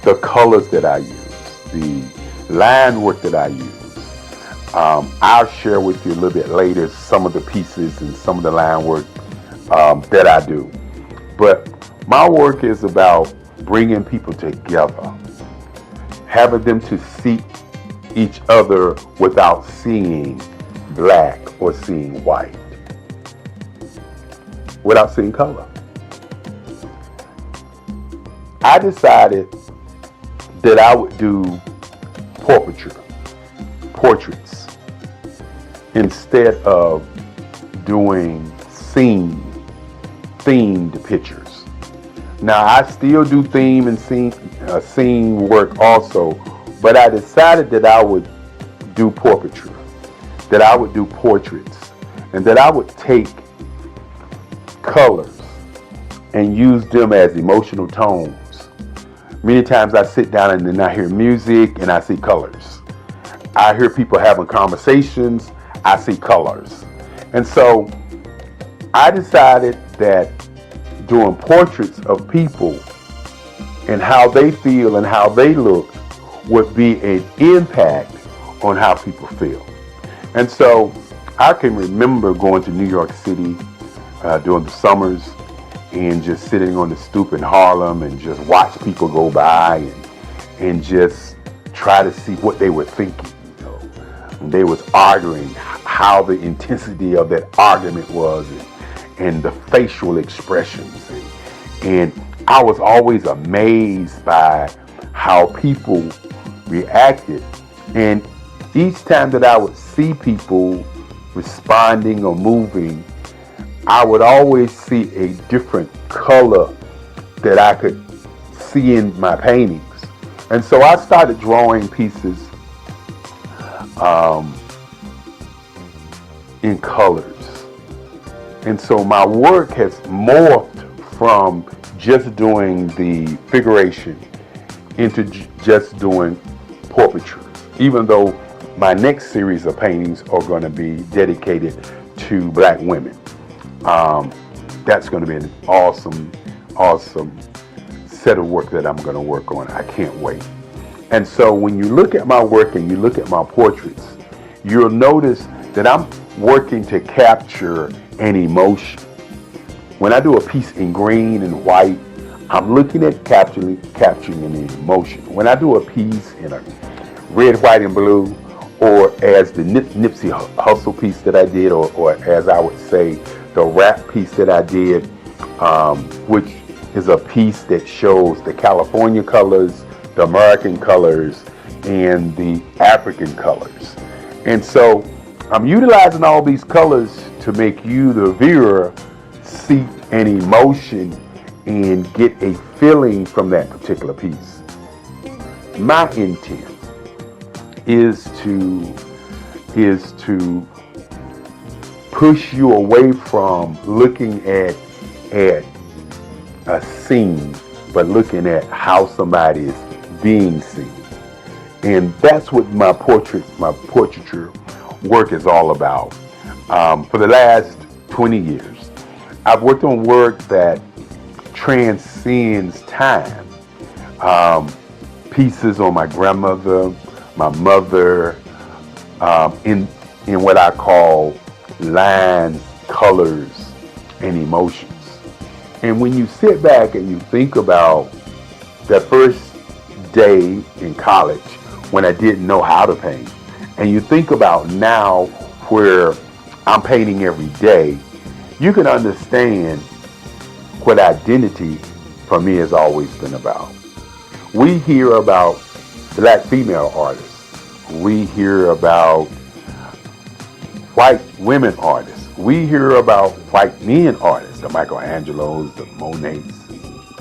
S20: The colors that I use, the line work that I use. I'll share with you a little bit later some of the pieces and some of the line work that I do. But my work is about bringing people together, having them to see each other without seeing black or seeing white, without seeing color. I decided that I would do portraits, instead of doing themed pictures. Now I still do theme and scene work also, but I decided that I would do portraiture, that I would do portraits, and that I would take colors and use them as emotional tones. Many times I sit down and then I hear music and I see colors. I hear people having conversations, I see colors. And so I decided that doing portraits of people and how they feel and how they look would be an impact on how people feel. And so I can remember going to New York City during the summers and just sitting on the stoop in Harlem and just watch people go by and just try to see what they were thinking. You know, when they was arguing, how the intensity of that argument was, and the facial expressions. And I was always amazed by how people reacted. And each time that I would see people responding or moving, I would always see a different color that I could see in my paintings. And so I started drawing pieces in colors. And so my work has morphed from just doing the figuration into just doing portraiture, even though my next series of paintings are going to be dedicated to Black women. That's going to be an awesome set of work that I'm going to work on. I can't wait. And so when you look at my work and you look at my portraits, you'll notice that I'm working to capture an emotion. When I do a piece in green and white, I'm looking at capturing an emotion. When I do a piece in a red, white, and blue, or as the Nipsey Hussle piece that I did, or as I would say, the rap piece that I did, which is a piece that shows the California colors, the American colors, and the African colors. And so I'm utilizing all these colors to make you, the viewer, see an emotion and get a feeling from that particular piece. My intent is to push you away from looking at a scene, but looking at how somebody is being seen. And that's what my portraiture work is all about. For the last 20 years, I've worked on work that transcends time. Pieces on my grandmother, my mother, in what I call lines, colors, and emotions. And when you sit back and you think about that first day in college when I didn't know how to paint, and you think about now where I'm painting every day, you can understand what identity for me has always been about. We hear about Black female artists. We hear about white women artists. We hear about white men artists, the Michelangelos, the Monets,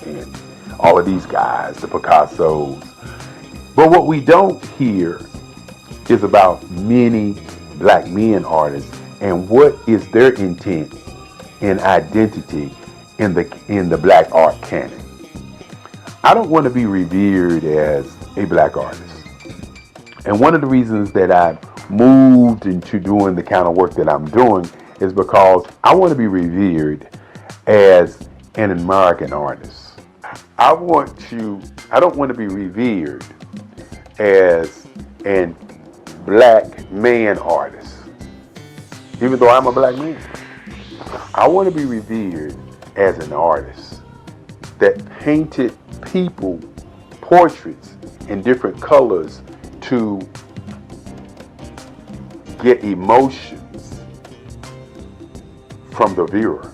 S20: and all of these guys, the Picassos. But what we don't hear is about many Black men artists and what is their intent and identity in the Black art canon. I don't want to be revered as a Black artist. And one of the reasons that I moved into doing the kind of work that I'm doing is because I want to be revered as an American artist. I don't want to be revered as a Black man artist, even though I'm a Black man. I want to be revered as an artist that painted people, portraits in different colors to get emotions from the viewer.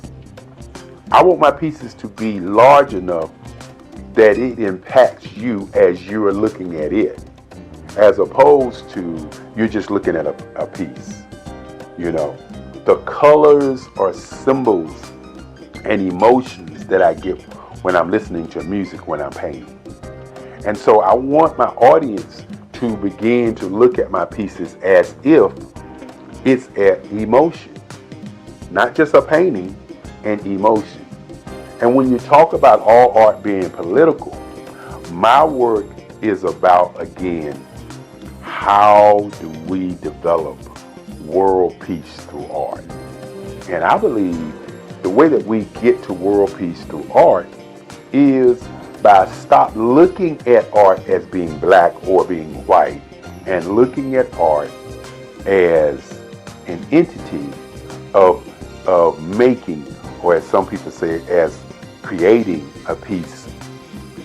S20: I want my pieces to be large enough that it impacts you as you're looking at it, as opposed to you're just looking at a piece. You know, the colors are symbols and emotions that I get when I'm listening to music, when I'm painting. And so I want my audience to begin to look at my pieces as if it's an emotion, not just a painting, an emotion. And when you talk about all art being political, my work is about, again, how do we develop world peace through art? And I believe the way that we get to world peace through art is by stop looking at art as being black or being white and looking at art as an entity of making, or as some people say, as creating a piece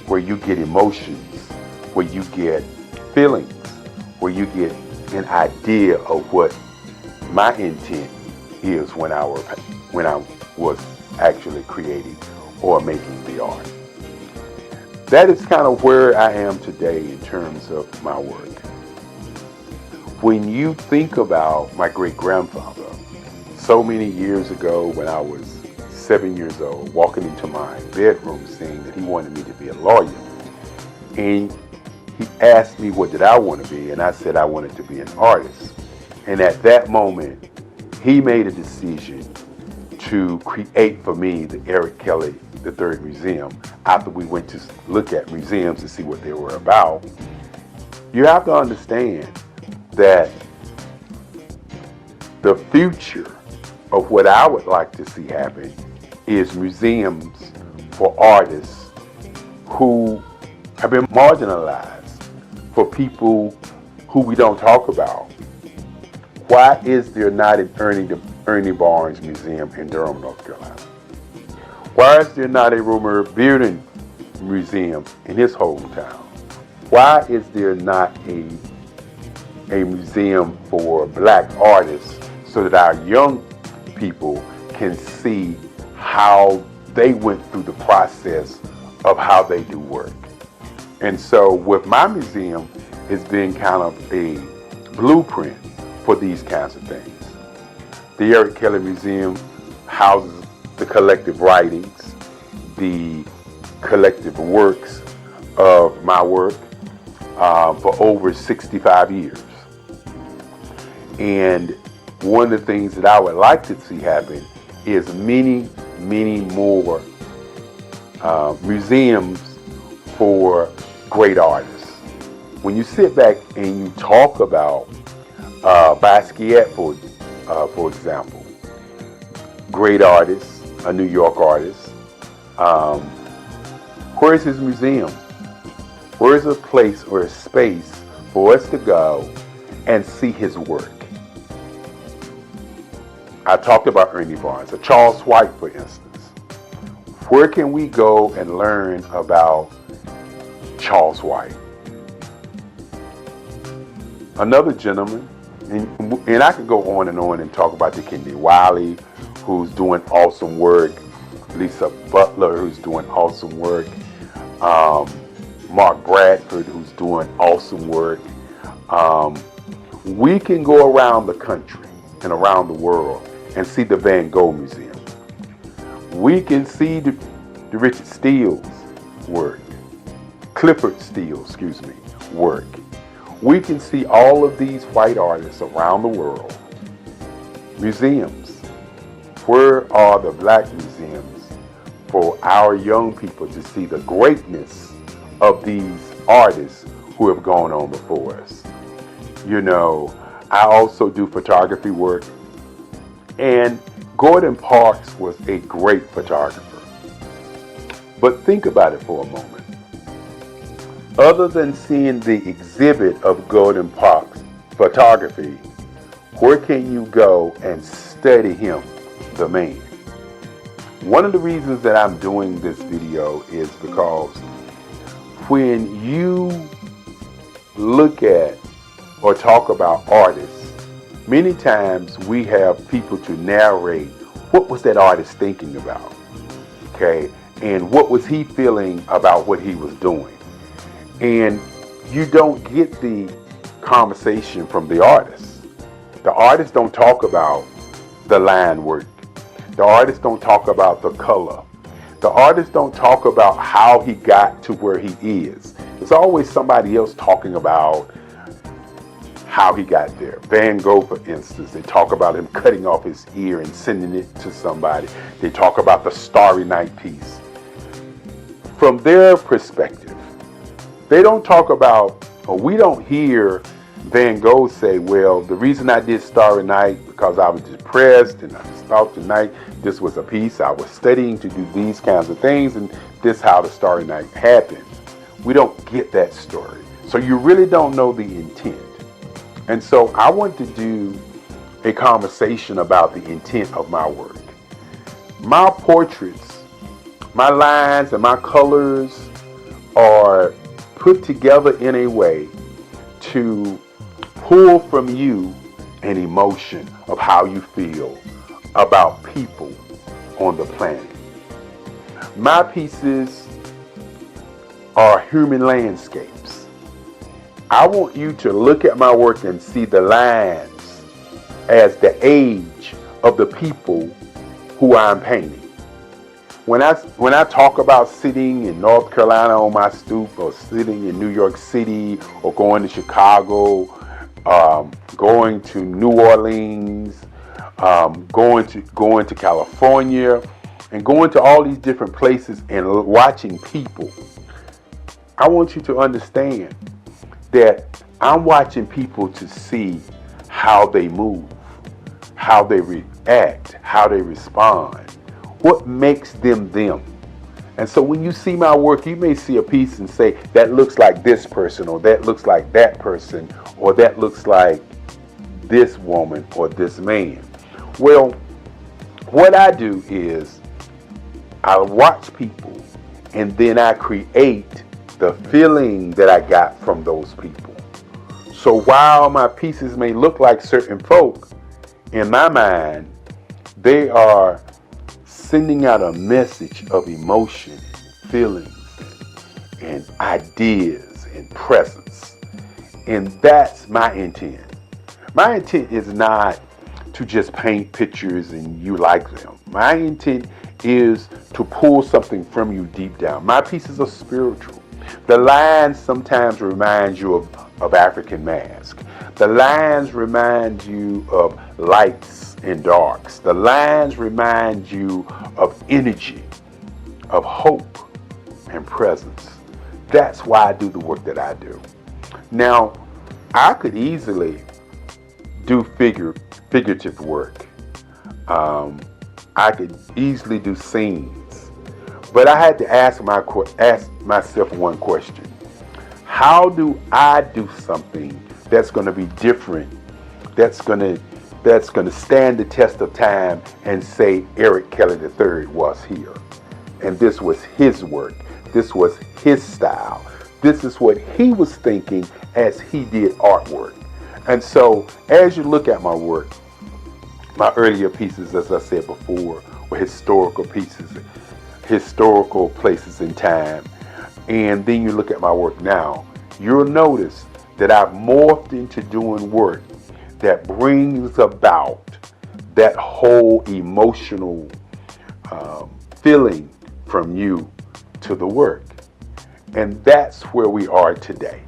S20: where you get emotions, where you get feelings, where you get an idea of what my intent is when I was actually creating or making the art. That is kind of where I am today in terms of my work. When you think about my great-grandfather, so many years ago when I was 7 years old, walking into my bedroom saying that he wanted me to be a lawyer, and he asked me what did I want to be, and I said I wanted to be an artist. And at that moment, he made a decision to create for me the Eric Kelly III Museum. After we went to look at museums to see what they were about, you have to understand that the future of what I would like to see happen is museums for artists who have been marginalized, for people who we don't talk about. Why is there not an Ernie Barnes Museum in Durham, North Carolina? Why is there not a Romer Bearden Museum in his hometown? Why is there not a museum for black artists so that our young people can see how they went through the process of how they do work? And so with my museum, it's been kind of a blueprint for these kinds of things. The Eric Kelly Museum houses the collective writings, the collective works of my work for over 65 years. And one of the things that I would like to see happen is many, many more museums for great artists. When you sit back and you talk about Basquiat, for example, great artist, a New York artist, where's his museum? Where's a place or a space for us to go and see his work? I talked about Ernie Barnes, or Charles White, for instance. Where can we go and learn about Charles White? Another gentleman, and I could go on and talk about Kennedy Wiley, who's doing awesome work, Lisa Butler, who's doing awesome work, Mark Bradford, who's doing awesome work. We can go around the country and around the world and see the Van Gogh Museum. We can see the Richard Steele's work, Clifford Steele, work. We can see all of these white artists around the world. Museums. Where are the black museums for our young people to see the greatness of these artists who have gone on before us? You know, I also do photography work, and Gordon Parks was a great photographer. But think about it for a moment. Other than seeing the exhibit of Gordon Parks photography, where can you go and study him, the man? One of the reasons that I'm doing this video is because when you look at or talk about artists, many times we have people to narrate what was that artist thinking about, okay? And what was he feeling about what he was doing? And you don't get the conversation from the artist. The artists don't talk about the line work. The artists don't talk about the color. The artists don't talk about how he got to where he is. There's always somebody else talking about how he got there. Van Gogh, for instance, they talk about him cutting off his ear and sending it to somebody. They talk about the Starry Night piece. From their perspective, they don't talk about, or we don't hear Van Gogh say, well, the reason I did Starry Night because I was depressed and I thought tonight this was a piece I was studying to do these kinds of things, and this how the Starry Night happened. We don't get that story. So you really don't know the intent. And so I want to do a conversation about the intent of my work. My portraits, my lines and my colors are put together in a way to pull from you an emotion of how you feel about people on the planet. My pieces are human landscapes. I want you to look at my work and see the lines as the age of the people who I'm painting. When I talk about sitting in North Carolina on my stoop, or sitting in New York City, or going to Chicago, going to New Orleans, going to California, and going to all these different places and watching people, I want you to understand that I'm watching people to see how they move, how they react, how they respond, what makes them them. And so when you see my work, you may see a piece and say, that looks like this person, or that looks like that person, or that looks like this woman or this man. Well, what I do is I watch people and then I create the feeling that I got from those people. So while my pieces may look like certain folk, in my mind, they are sending out a message of emotion, feelings, and ideas and presence. And that's my intent. My intent is not to just paint pictures and you like them. My intent is to pull something from you deep down. My pieces are spiritual. The lines sometimes remind you of African mask. The lines remind you of lights and darks. The lines remind you of energy, of hope and presence. That's why I do the work that I do. Now, I could easily do figurative work. I could easily do scenes. But I had to ask myself one question. How do I do something that's going to be different, that's going to stand the test of time and say Eric Kelly III was here? And this was his work. This was his style. This is what he was thinking as he did artwork. And so as you look at my work, my earlier pieces, as I said before, were historical pieces, historical places in time. And then you look at my work now, you'll notice that I've morphed into doing work that brings about that whole emotional feeling from you to the work. And that's where we are today.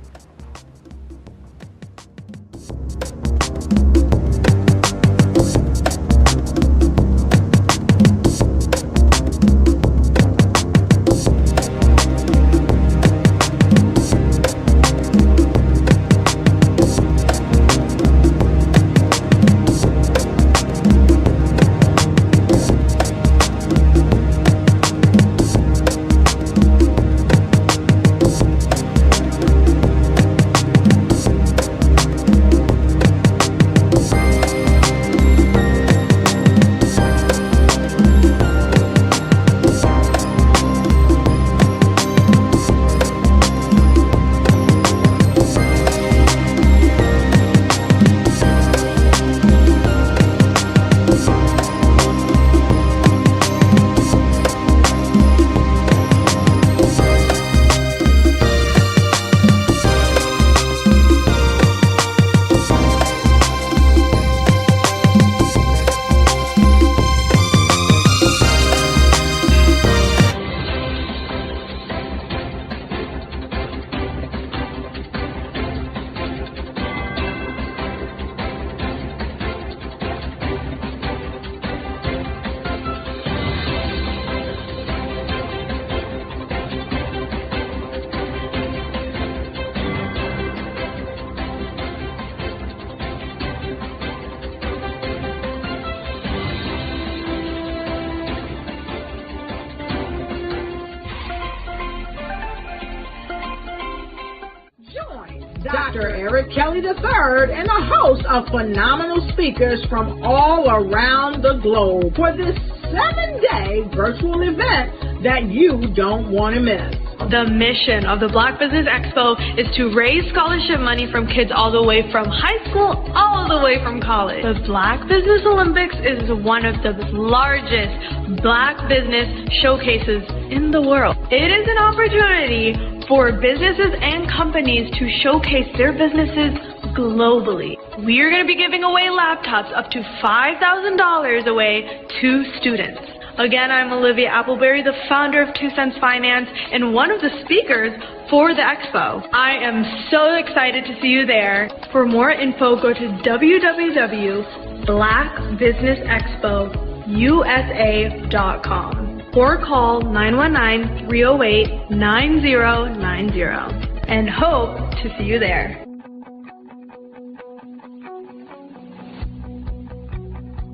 S1: Dr. Eric Kelly III and a host of phenomenal speakers from all around the globe for this 7-day virtual event that you don't want to miss.
S2: The mission of the Black Business Expo is to raise scholarship money from kids all the way from high school all the way from college. The Black Business Olympics is one of the largest Black business showcases in the world. It is an opportunity for businesses and companies to showcase their businesses globally. We are going to be giving away laptops up to $5,000 away to students. Again, I'm Olivia Appleberry, the founder of 2 Cents Finance and one of the speakers for the expo. I am so excited to see you there. For more info, go to www.blackbusinessexpousa.com or call 919-308-9090 and hope to see you there.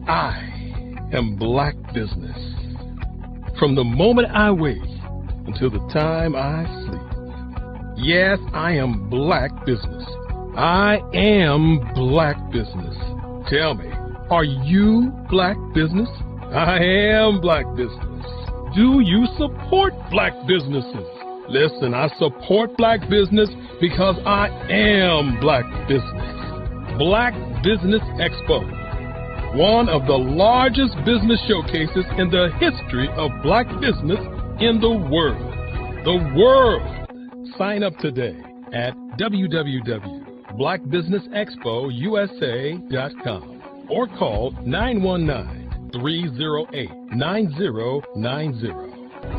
S3: I am Black Business. From the moment I wake until the time I sleep. Yes, I am Black Business. I am Black Business. Tell me, are you Black Business? I am Black Business. Do you support Black businesses? Listen, I support Black business because I am Black Business. Black Business Expo, one of the largest business showcases in the history of Black business in the world. The world! Sign up today at www.blackbusinessexpousa.com or call 919-308-9090.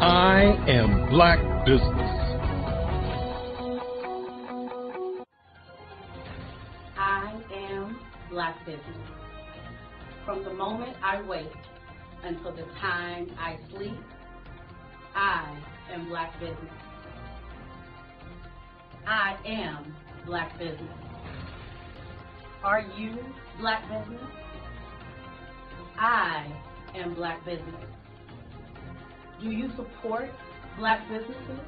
S3: I am Black Business.
S4: I am Black Business. From the moment I wake until the time I sleep, I am Black Business. I am Black Business. Are you Black Business? I am Black Business. Do you support Black businesses?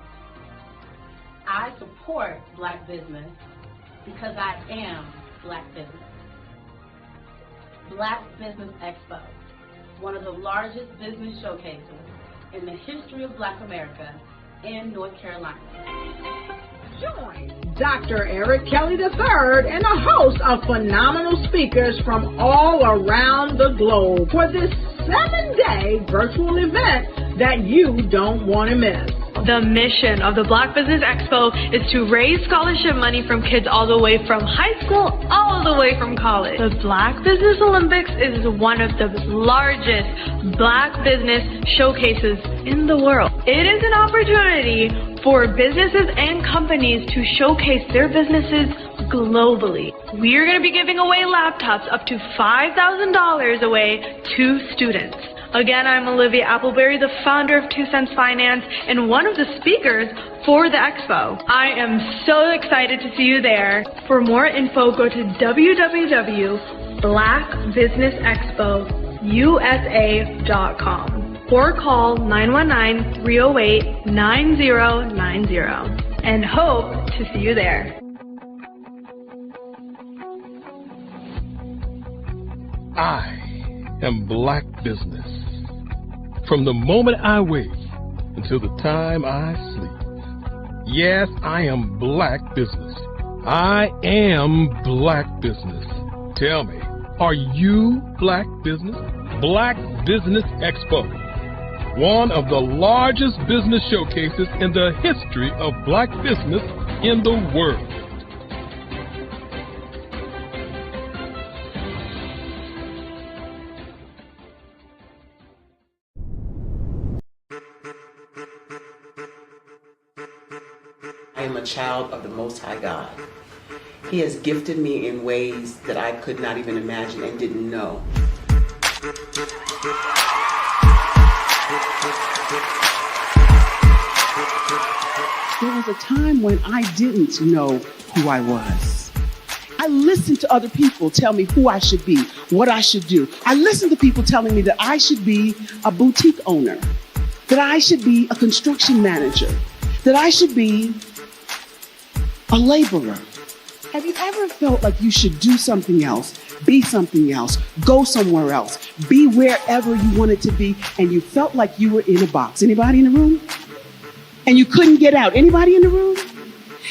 S4: I support Black business because I am Black Business. Black Business Expo, one of the largest business showcases in the history of Black America in North Carolina.
S1: Join Dr. Eric Kelly III and a host of phenomenal speakers from all around the globe for this 7-day virtual event that you don't want to miss.
S2: The mission of the Black Business Expo is to raise scholarship money from kids all the way from high school all the way from college. The Black Business Olympics is one of the largest Black business showcases in the world. It is an opportunity for businesses and companies to showcase their businesses globally. We are going to be giving away laptops up to $5,000 away to students. Again, I'm Olivia Appleberry, the founder of 2 Cents Finance and one of the speakers for the expo. I am so excited to see you there. For more info, go to www.blackbusinessexpousa.com or call 919-308-9090 and hope to see you there.
S3: I am Black Business. From the moment I wake until the time I sleep. Yes, I am Black Business. I am Black Business. Tell me, are you Black Business? Black Business Expo, one of the largest business showcases in the history of Black business in the world.
S8: I am a child of the Most High God. He has gifted me in ways that I could not even imagine and didn't know.
S9: There was a time when I didn't know who I was. I listened to other people tell me who I should be, what I should do. I listened to people telling me that I should be a boutique owner, that I should be a construction manager, that I should be a laborer. Have you ever felt like you should do something else, be something else, go somewhere else, be wherever you wanted to be, and you felt like you were in a box? Anybody in the room? And you couldn't get out? Anybody in the room?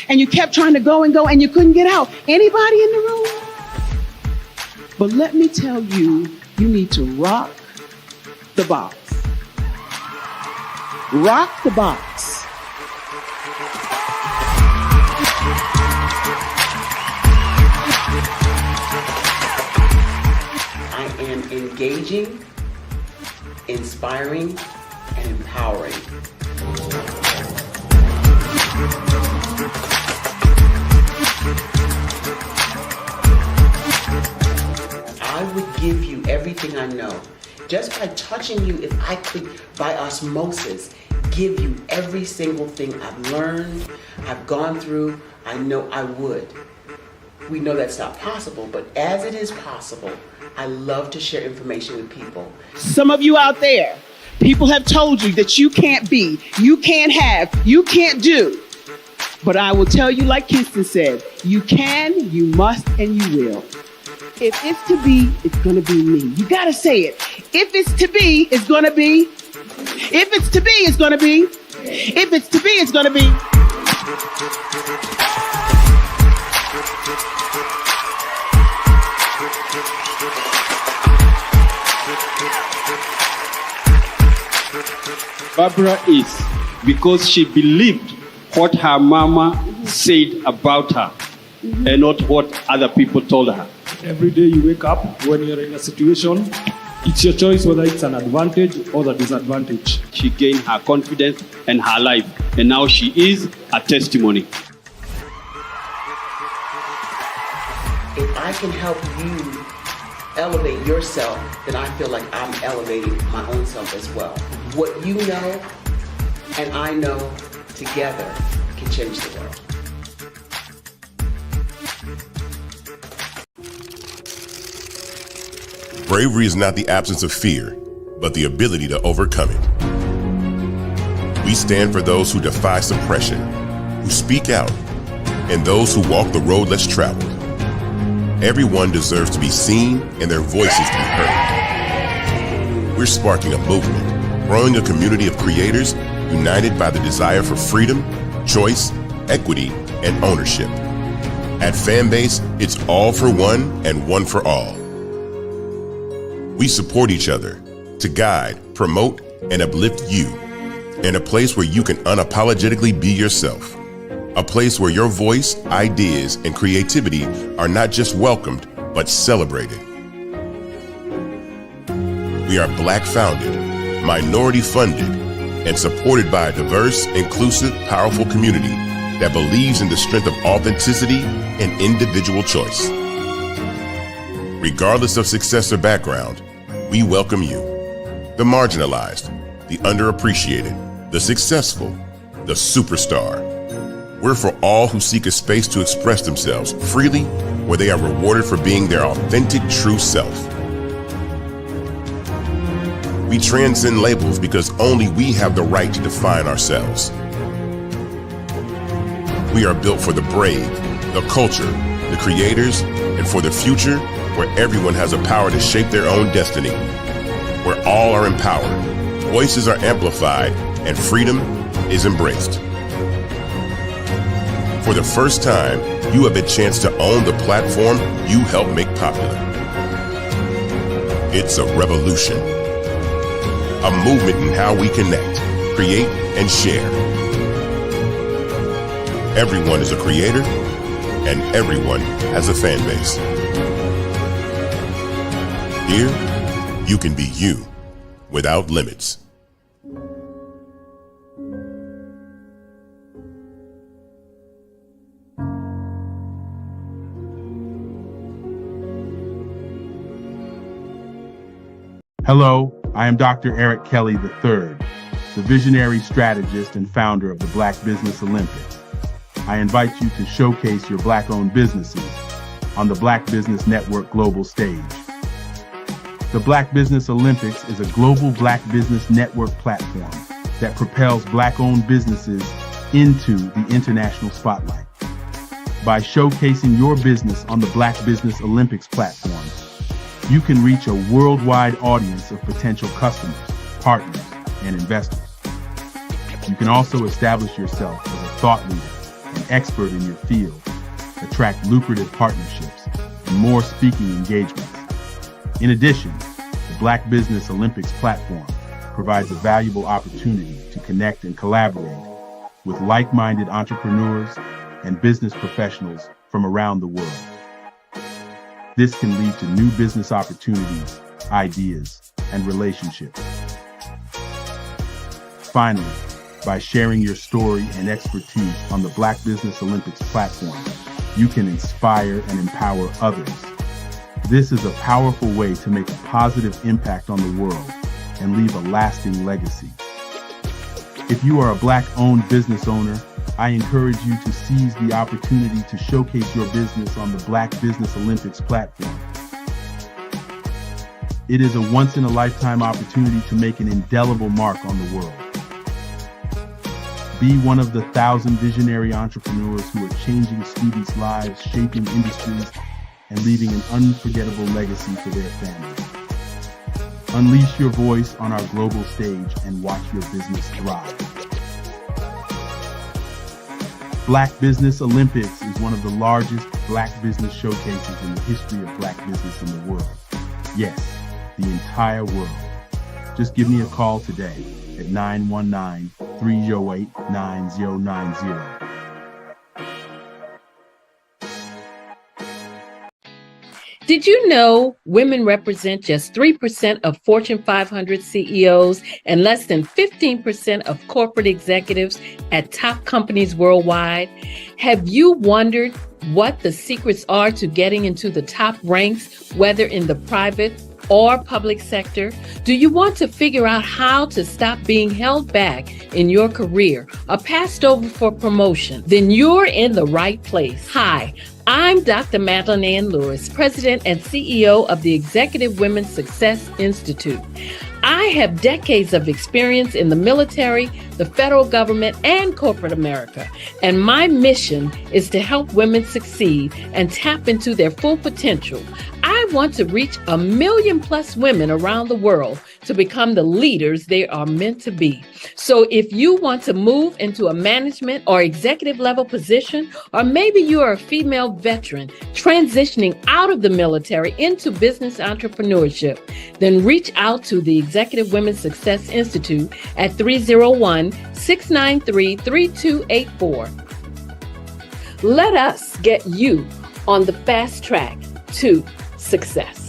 S9: And you kept trying to go and you couldn't get out? Anybody in the room? But let me tell you, you need to rock the box. Rock the box.
S8: I am engaging, inspiring, and empowering. I would give you everything I know. Just by touching you, if I could, by osmosis, give you every single thing I've learned, I've gone through, I know I would. We know that's not possible, but as it is possible, I love to share information with people.
S9: Some of you out there, people have told you that you can't be, you can't have, you can't do. But I will tell you, like Kinston said, you can, you must, and you will. If it's to be, it's going to be me. You got to say it. If it's to be, it's going to be. If it's to be, it's going to be. If it's to be, it's going to be.
S10: Barbara is because she believed what her mama said about her and not what other people told her.
S11: Every day you wake up, when you're in a situation, it's your choice whether it's an advantage or the disadvantage.
S10: She gained her confidence and her life, and now she is a testimony.
S8: If I can help you elevate yourself, then I feel like I'm elevating my own self as well. What you know and I know together can change the world.
S13: Bravery is not the absence of fear, but the ability to overcome it. We stand for those who defy suppression, who speak out, and those who walk the road less traveled. Everyone deserves to be seen and their voices to be heard. We're sparking a movement, growing a community of creators united by the desire for freedom, choice, equity, and ownership. At Fanbase, it's all for one and one for all. We support each other to guide, promote, and uplift you in a place where you can unapologetically be yourself. A place where your voice, ideas, and creativity are not just welcomed, but celebrated. We are Black founded, minority funded, and supported by a diverse, inclusive, powerful community that believes in the strength of authenticity and individual choice. Regardless of success or background, we welcome you, the marginalized, the underappreciated, the successful, the superstar. We're for all who seek a space to express themselves freely, where they are rewarded for being their authentic, true self. We transcend labels because only we have the right to define ourselves. We are built for the brave, the culture, the creators, and for the future where everyone has the power to shape their own destiny, where all are empowered, voices are amplified, and freedom is embraced. For the first time, you have a chance to own the platform you helped make popular. It's a revolution, a movement in how we connect, create, and share. Everyone is a creator, and everyone has a fan base. Here, you can be you without limits.
S21: Hello, I am Dr. Eric Kelly III, the visionary strategist and founder of the Black Business Olympics. I invite you to showcase your Black-owned businesses on the Black Business Network global stage. The Black Business Olympics is a global Black Business Network platform that propels Black-owned businesses into the international spotlight. By showcasing your business on the Black Business Olympics platform, you can reach a worldwide audience of potential customers, partners, and investors. You can also establish yourself as a thought leader and expert in your field, attract lucrative partnerships, and more speaking engagements. In addition, the Black Business Olympics platform provides a valuable opportunity to connect and collaborate with like-minded entrepreneurs and business professionals from around the world. This can lead to new business opportunities, ideas, and relationships. Finally, by sharing your story and expertise on the Black Business Olympics platform, you can inspire and empower others. This is a powerful way to make a positive impact on the world and leave a lasting legacy. If you are a Black-owned business owner, I encourage you to seize the opportunity to showcase your business on the Black Business Olympics platform. It is a once-in-a-lifetime opportunity to make an indelible mark on the world. Be one of the 1,000 visionary entrepreneurs who are changing students' lives, shaping industries, and leaving an unforgettable legacy for their families. Unleash your voice on our global stage and watch your business thrive. Black Business Olympics is one of the largest Black business showcases in the history of Black business in the world. Yes, the entire world. Just give me a call today at 919-308-9090.
S12: Did you know women represent just 3% of Fortune 500 CEOs and less than 15% of corporate executives at top companies worldwide? Have you wondered what the secrets are to getting into the top ranks, whether in the private or public sector? Do you want to figure out how to stop being held back in your career or passed over for promotion? Then you're in the right place. Hi, I'm Dr. Madeline Ann Lewis, President and CEO of the Executive Women's Success Institute. I have decades of experience in the military, the federal government, and corporate America, and my mission is to help women succeed and tap into their full potential. I want to reach 1 million plus women around the world to become the leaders they are meant to be. So if you want to move into a management or executive level position, or maybe you are a female veteran transitioning out of the military into business entrepreneurship, then reach out to the Executive Women's Success Institute at 301-693-3284. Let us get you on the fast track to success.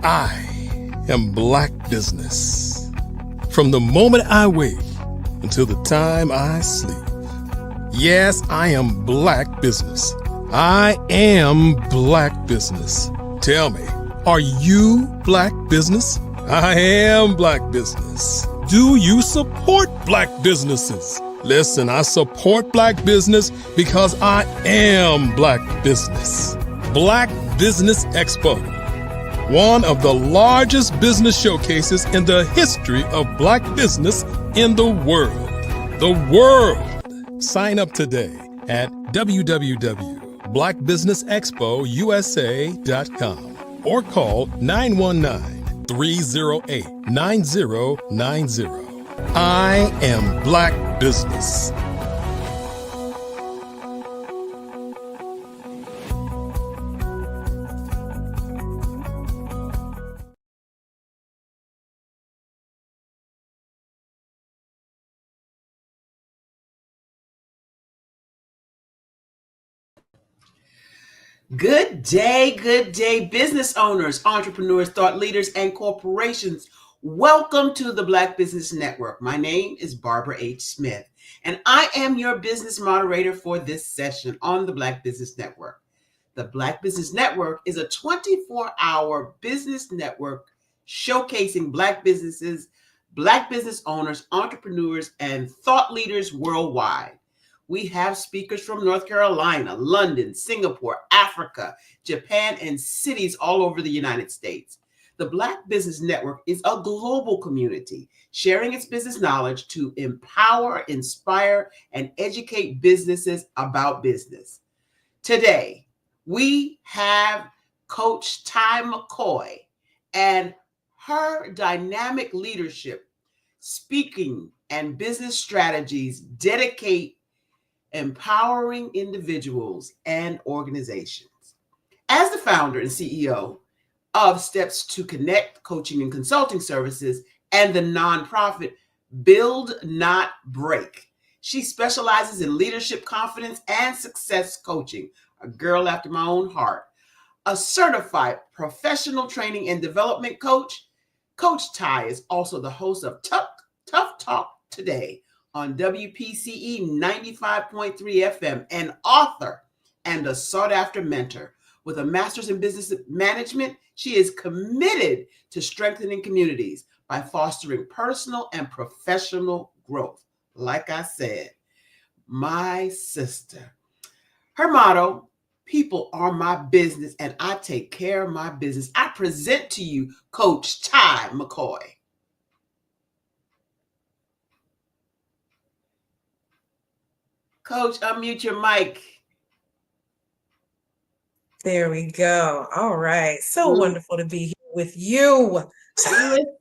S3: I am Black business. From the moment I wake until the time I sleep. Yes, I am Black business. I am Black business. Tell me, are you Black business? I am Black business. Do you support Black businesses? Listen, I support Black business because I am Black business. Black Business Expo, one of the largest business showcases in the history of Black business in the world. The world. Sign up today at www.blackbusinessexpousa.com or call 919-308-9090. I am Black business.
S8: Good day, business owners, entrepreneurs, thought leaders, and corporations. Welcome to the Black Business Network. My name is Barbara H. Smith, and I am your business moderator for this session on the Black Business Network. The Black Business Network is a 24-hour business network showcasing Black businesses, Black business owners, entrepreneurs, and thought leaders worldwide. We have speakers from North Carolina, London, Singapore, Africa, Japan, and cities all over the United States. The Black Business Network is a global community sharing its business knowledge to empower, inspire, and educate businesses about business. Today, we have Coach Ty McCoy and her dynamic leadership, speaking, and business strategies dedicate empowering individuals and organizations. As the founder and CEO of Steps to Connect Coaching and Consulting Services and the nonprofit Build Not Break, she specializes in leadership, confidence, and success coaching. A girl after my own heart. A certified professional training and development coach, Coach Ty is also the host of Tough Talk Today on WPCE 95.3 FM, an author and a sought-after mentor. With a master's in business management, she is committed to strengthening communities by fostering personal and professional growth. Like I said, my sister. Her motto, people are my business and I take care of my business. I present to you Coach Ty McCoy. Coach, unmute your mic.
S5: There we go. All right. So wonderful to be here with you.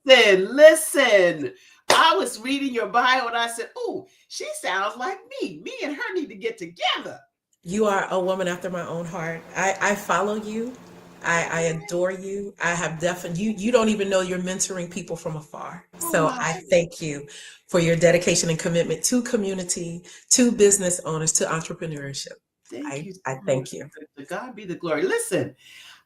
S8: Listen. I was reading your bio and I said, oh, she sounds like me. Me and her need to get together.
S5: You are a woman after my own heart. I follow you. I adore you. I have definitely, you don't even know you're mentoring people from afar. So I thank you for your dedication and commitment to community, to business owners, to entrepreneurship. I thank you.
S8: To God be the glory. Listen,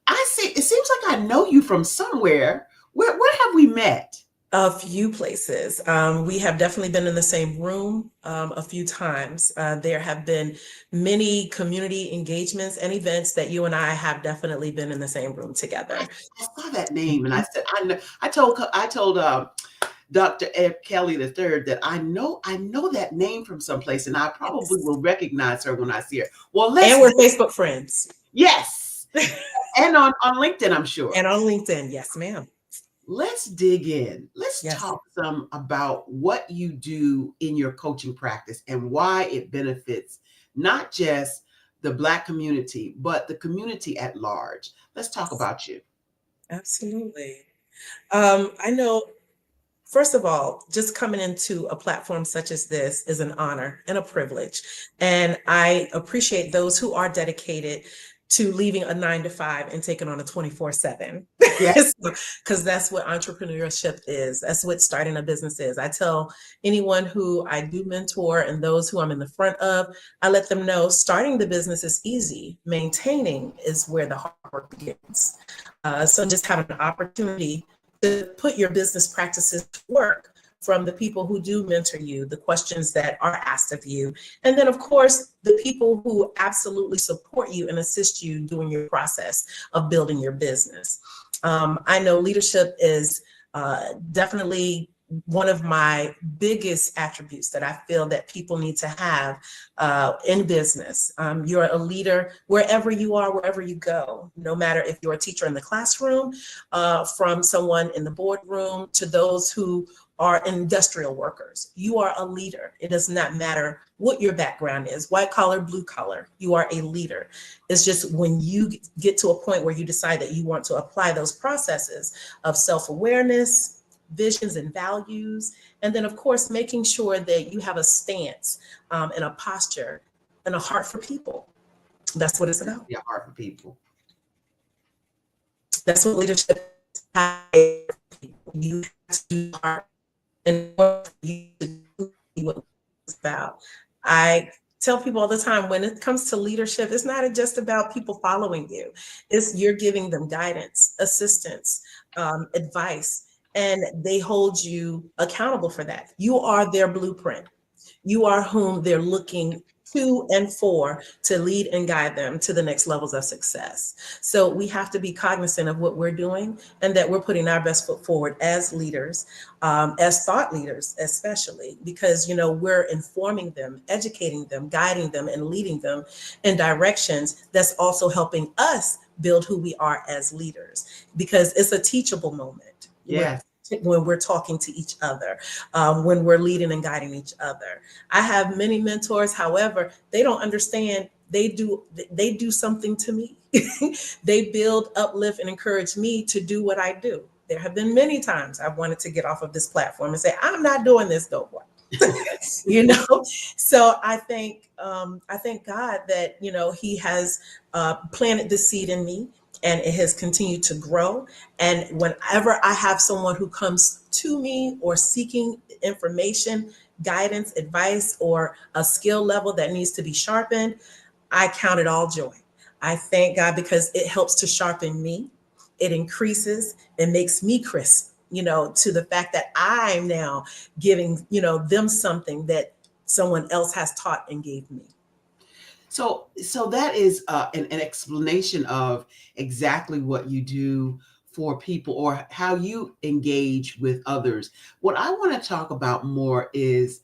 S8: I see, it seems like I know you from somewhere. Where have we met?
S5: A few places. We have definitely been in the same room a few times. There have been many community engagements and events that you and I have definitely been in the same room together.
S8: I saw that name and I said, I know. I told Dr. Eric Kelly III that I know that name from someplace and I probably will recognize her when I see her. Well,
S5: and we're Facebook friends.
S8: Yes. And on LinkedIn, I'm sure.
S5: And on LinkedIn, yes, ma'am.
S8: Let's dig in. Let's talk some about what you do in your coaching practice and why it benefits not just the Black community, but the community at large. Let's talk about you.
S5: Absolutely. I know, first of all, just coming into a platform such as this is an honor and a privilege. And I appreciate those who are dedicated to leaving a 9-to-5 and taking on a 24/7. Yes. Because that's what entrepreneurship is. That's what starting a business is. I tell anyone who I do mentor and those who I'm in the front of, I let them know starting the business is easy. Maintaining is where the hard work begins. So just having an opportunity to put your business practices to work from the people who do mentor you, the questions that are asked of you, and then of course, the people who absolutely support you and assist you during your process of building your business. I know leadership is definitely one of my biggest attributes that I feel that people need to have in business. You're a leader wherever you are, wherever you go, no matter if you're a teacher in the classroom, from someone in the boardroom to those who are industrial workers. You are a leader. It does not matter what your background is, white collar, blue collar, you are a leader. It's just when you get to a point where you decide that you want to apply those processes of self-awareness, visions and values, and then of course, making sure that you have a stance and a posture and a heart for people. That's what it's about.
S8: Yeah, heart for people.
S5: That's what leadership is. You have to heart and what you do what it's about. I tell people all the time, when it comes to leadership, it's not just about people following you. It's you're giving them guidance, assistance, advice, and they hold you accountable for that. You are their blueprint. You are whom they're looking to and for to lead and guide them to the next levels of success. So we have to be cognizant of what we're doing and that we're putting our best foot forward as leaders, as thought leaders, especially because, we're informing them, educating them, guiding them, and leading them in directions that's also helping us build who we are as leaders, because it's a teachable moment.
S8: Yes.
S5: When we're talking to each other, when we're leading and guiding each other. I have many mentors, however, they don't understand. They do something to me. They build, uplift, and encourage me to do what I do. There have been many times I've wanted to get off of this platform and say, I'm not doing this no more. So I thank God that, he has planted the seed in me, and it has continued to grow. And whenever I have someone who comes to me or seeking information, guidance, advice, or a skill level that needs to be sharpened, I count it all joy. I thank God because it helps to sharpen me. It increases and makes me crisp, to the fact that I'm now giving, them something that someone else has taught and gave me.
S8: So that is an explanation of exactly what you do for people or how you engage with others. What I want to talk about more is,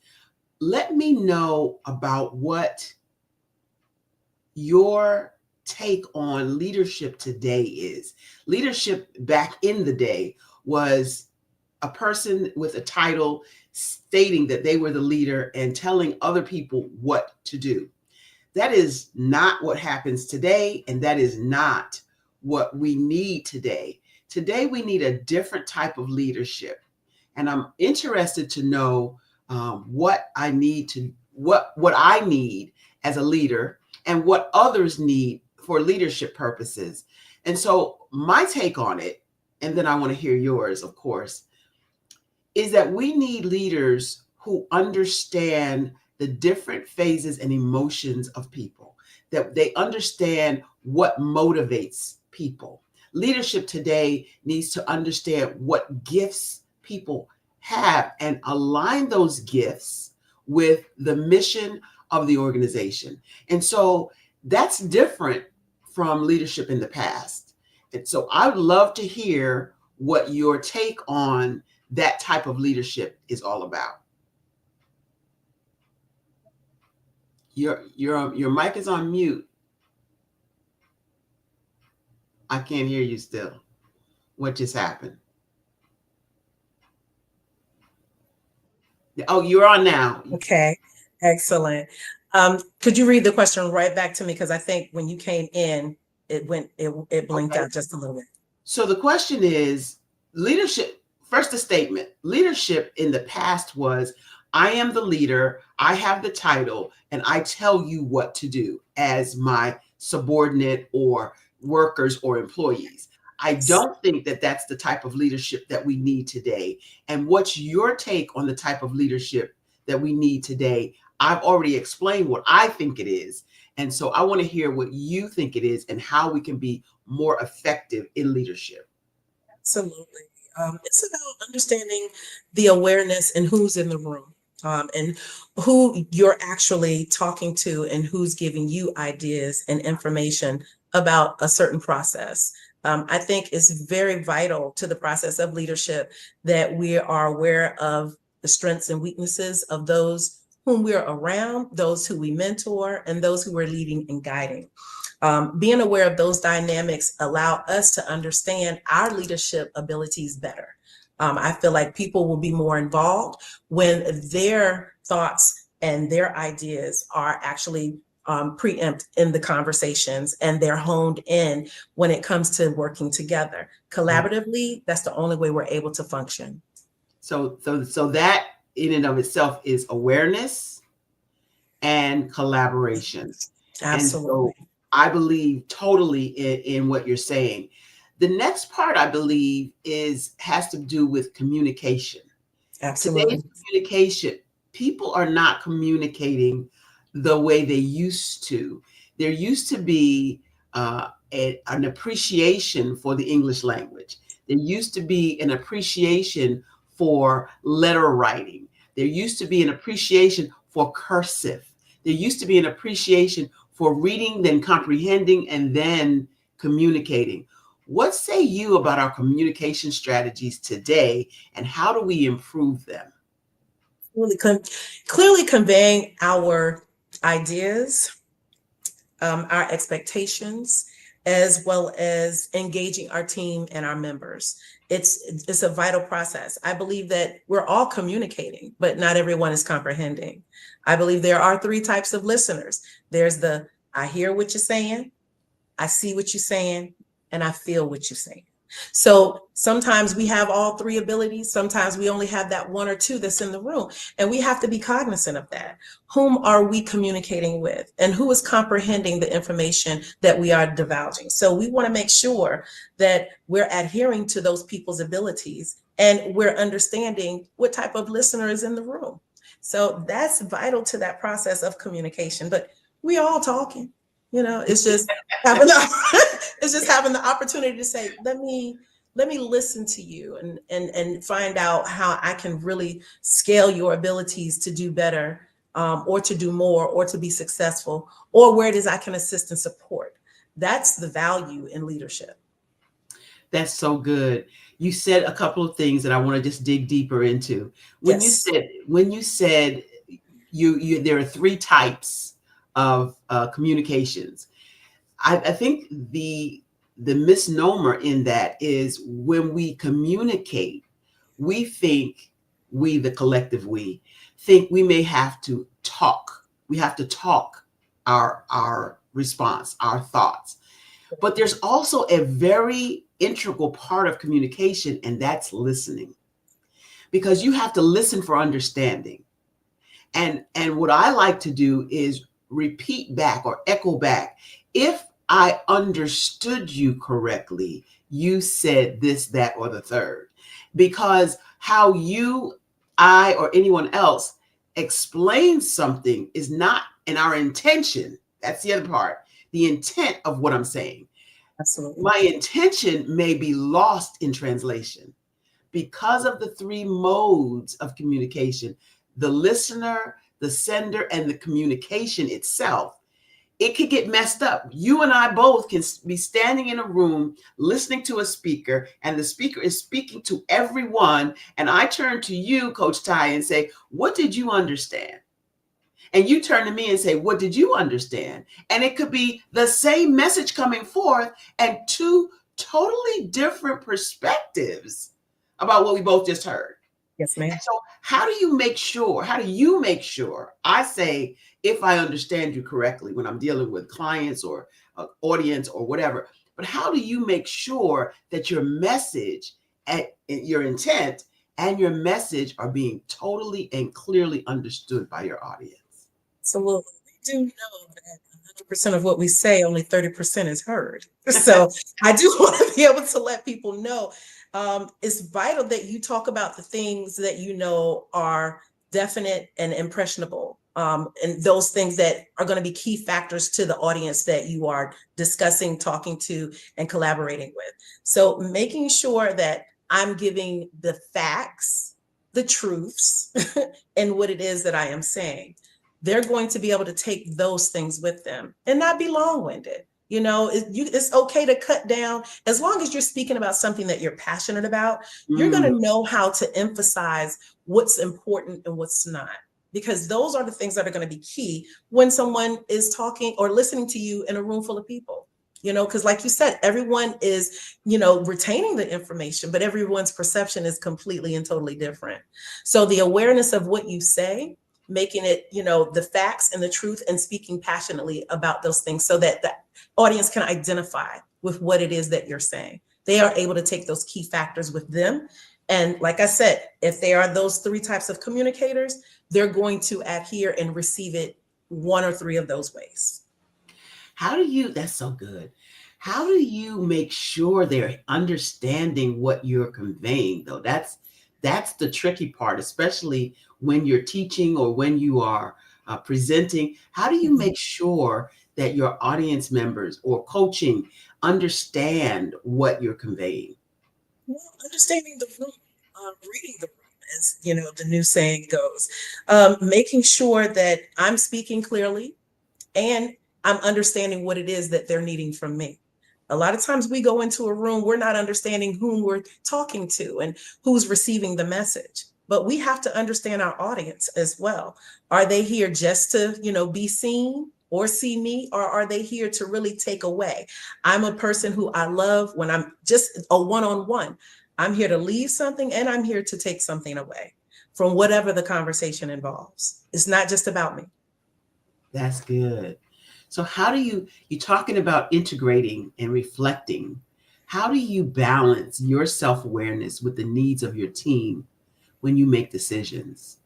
S8: let me know about what your take on leadership today is. Leadership back in the day was a person with a title stating that they were the leader and telling other people what to do. That is not what happens today, and that is not what we need today. Today, we need a different type of leadership. And I'm interested to know what I need as a leader and what others need for leadership purposes. And so my take on it, and then I want to hear yours, of course, is that we need leaders who understand the different phases and emotions of people, that they understand what motivates people. Leadership today needs to understand what gifts people have and align those gifts with the mission of the organization. And so that's different from leadership in the past. And so I would love to hear what your take on that type of leadership is all about. Your mic is on mute. I can't hear you still. What just happened? Oh, you're on now.
S5: Okay, excellent. Could you read the question right back to me? Because I think when you came in, it blinked out just a little bit.
S8: So the question is, leadership, first a statement. Leadership in the past was, I am the leader, I have the title, and I tell you what to do as my subordinate or workers or employees. I don't think that that's the type of leadership that we need today. And what's your take on the type of leadership that we need today? I've already explained what I think it is. And so I want to hear what you think it is and how we can be more effective in leadership.
S5: Absolutely. It's about understanding the awareness and who's in the room. And who you're actually talking to and who's giving you ideas and information about a certain process. I think it's very vital to the process of leadership that we are aware of the strengths and weaknesses of those whom we're around, those who we mentor, and those who we're leading and guiding. Being aware of those dynamics allow us to understand our leadership abilities better. I feel like people will be more involved when their thoughts and their ideas are actually preempt in the conversations and they're honed in when it comes to working together. Collaboratively, that's the only way we're able to function.
S8: So that in and of itself is awareness and collaboration.
S5: Absolutely.
S8: And so I believe totally in what you're saying. The next part, I believe, has to do with communication.
S5: Absolutely.
S8: Today's communication, people are not communicating the way they used to. There used to be an appreciation for the English language. There used to be an appreciation for letter writing. There used to be an appreciation for cursive. There used to be an appreciation for reading, then comprehending, and then communicating. What say you about our communication strategies today, and how do we improve them?
S5: Clearly conveying our ideas, our expectations, as well as engaging our team and our members. It's a vital process. I believe that we're all communicating, but not everyone is comprehending. I believe there are three types of listeners. There's the, I hear what you're saying, I see what you're saying, and I feel what you're saying. So sometimes we have all three abilities. Sometimes we only have that one or two that's in the room. And we have to be cognizant of that. Whom are we communicating with? And who is comprehending the information that we are divulging? So we want to make sure that we're adhering to those people's abilities and we're understanding what type of listener is in the room. So that's vital to that process of communication. But we all talking. It's just having the opportunity to say, let me listen to you and find out how I can really scale your abilities to do better, or to do more, or to be successful, or where it is I can assist and support. That's the value in leadership.
S8: That's so good. You said a couple of things that I want to just dig deeper into. When you said there are three types of communications. I think the misnomer in that is when we communicate, we think, we, the collective we, think we may have to talk. We have to talk our response, our thoughts. But there's also a very integral part of communication, and that's listening. Because you have to listen for understanding. And what I like to do is repeat back or echo back. If I understood you correctly, you said this, that, or the third. Because how you, I, or anyone else explains something is not in our intention. That's the other part. The intent of what I'm saying.
S5: Absolutely.
S8: My intention may be lost in translation because of the three modes of communication: the listener, the sender, and the communication itself. It could get messed up. You and I both can be standing in a room listening to a speaker, and the speaker is speaking to everyone. And I turn to you, Coach Ty, and say, what did you understand? And you turn to me and say, what did you understand? And it could be the same message coming forth and two totally different perspectives about what we both just heard.
S5: Yes, ma'am.
S8: So how do you make sure, I say, if I understand you correctly when I'm dealing with clients or audience or whatever, but how do you make sure that your message, your intent and your message are being totally and clearly understood by your audience?
S5: Absolutely. We do know that 100% of what we say, only 30% is heard. So I do want to be able to let people know it's vital that you talk about the things that you know are definite and impressionable, and those things that are going to be key factors to the audience that you are discussing, talking to, and collaborating with. So making sure that I'm giving the facts, the truths, and what it is that I am saying. They're going to be able to take those things with them and not be long-winded. It's okay to cut down. As long as you're speaking about something that you're passionate about, you're going to know how to emphasize what's important and what's not, because those are the things that are going to be key when someone is talking or listening to you in a room full of people. Because like you said, everyone is, retaining the information, but everyone's perception is completely and totally different. So the awareness of what you say, making it, the facts and the truth, and speaking passionately about those things so that the audience can identify with what it is that you're saying. They are able to take those key factors with them. And like I said, if they are those three types of communicators, they're going to adhere and receive it one or three of those ways.
S8: That's so good. How do you make sure they're understanding what you're conveying, though? That's the tricky part, especially when you're teaching or when you are presenting. How do you make sure that your audience members or coaching understand what you're conveying?
S5: Well, understanding the room, reading the room, as the new saying goes. Making sure that I'm speaking clearly and I'm understanding what it is that they're needing from me. A lot of times we go into a room, we're not understanding whom we're talking to and who's receiving the message. But we have to understand our audience as well. Are they here just to, be seen or see me, or are they here to really take away? I'm a person who I love when I'm just a one-on-one. I'm here to leave something and I'm here to take something away from whatever the conversation involves. It's not just about me.
S8: That's good. So how do you're talking about integrating and reflecting. How do you balance your self-awareness with the needs of your team when you make decisions?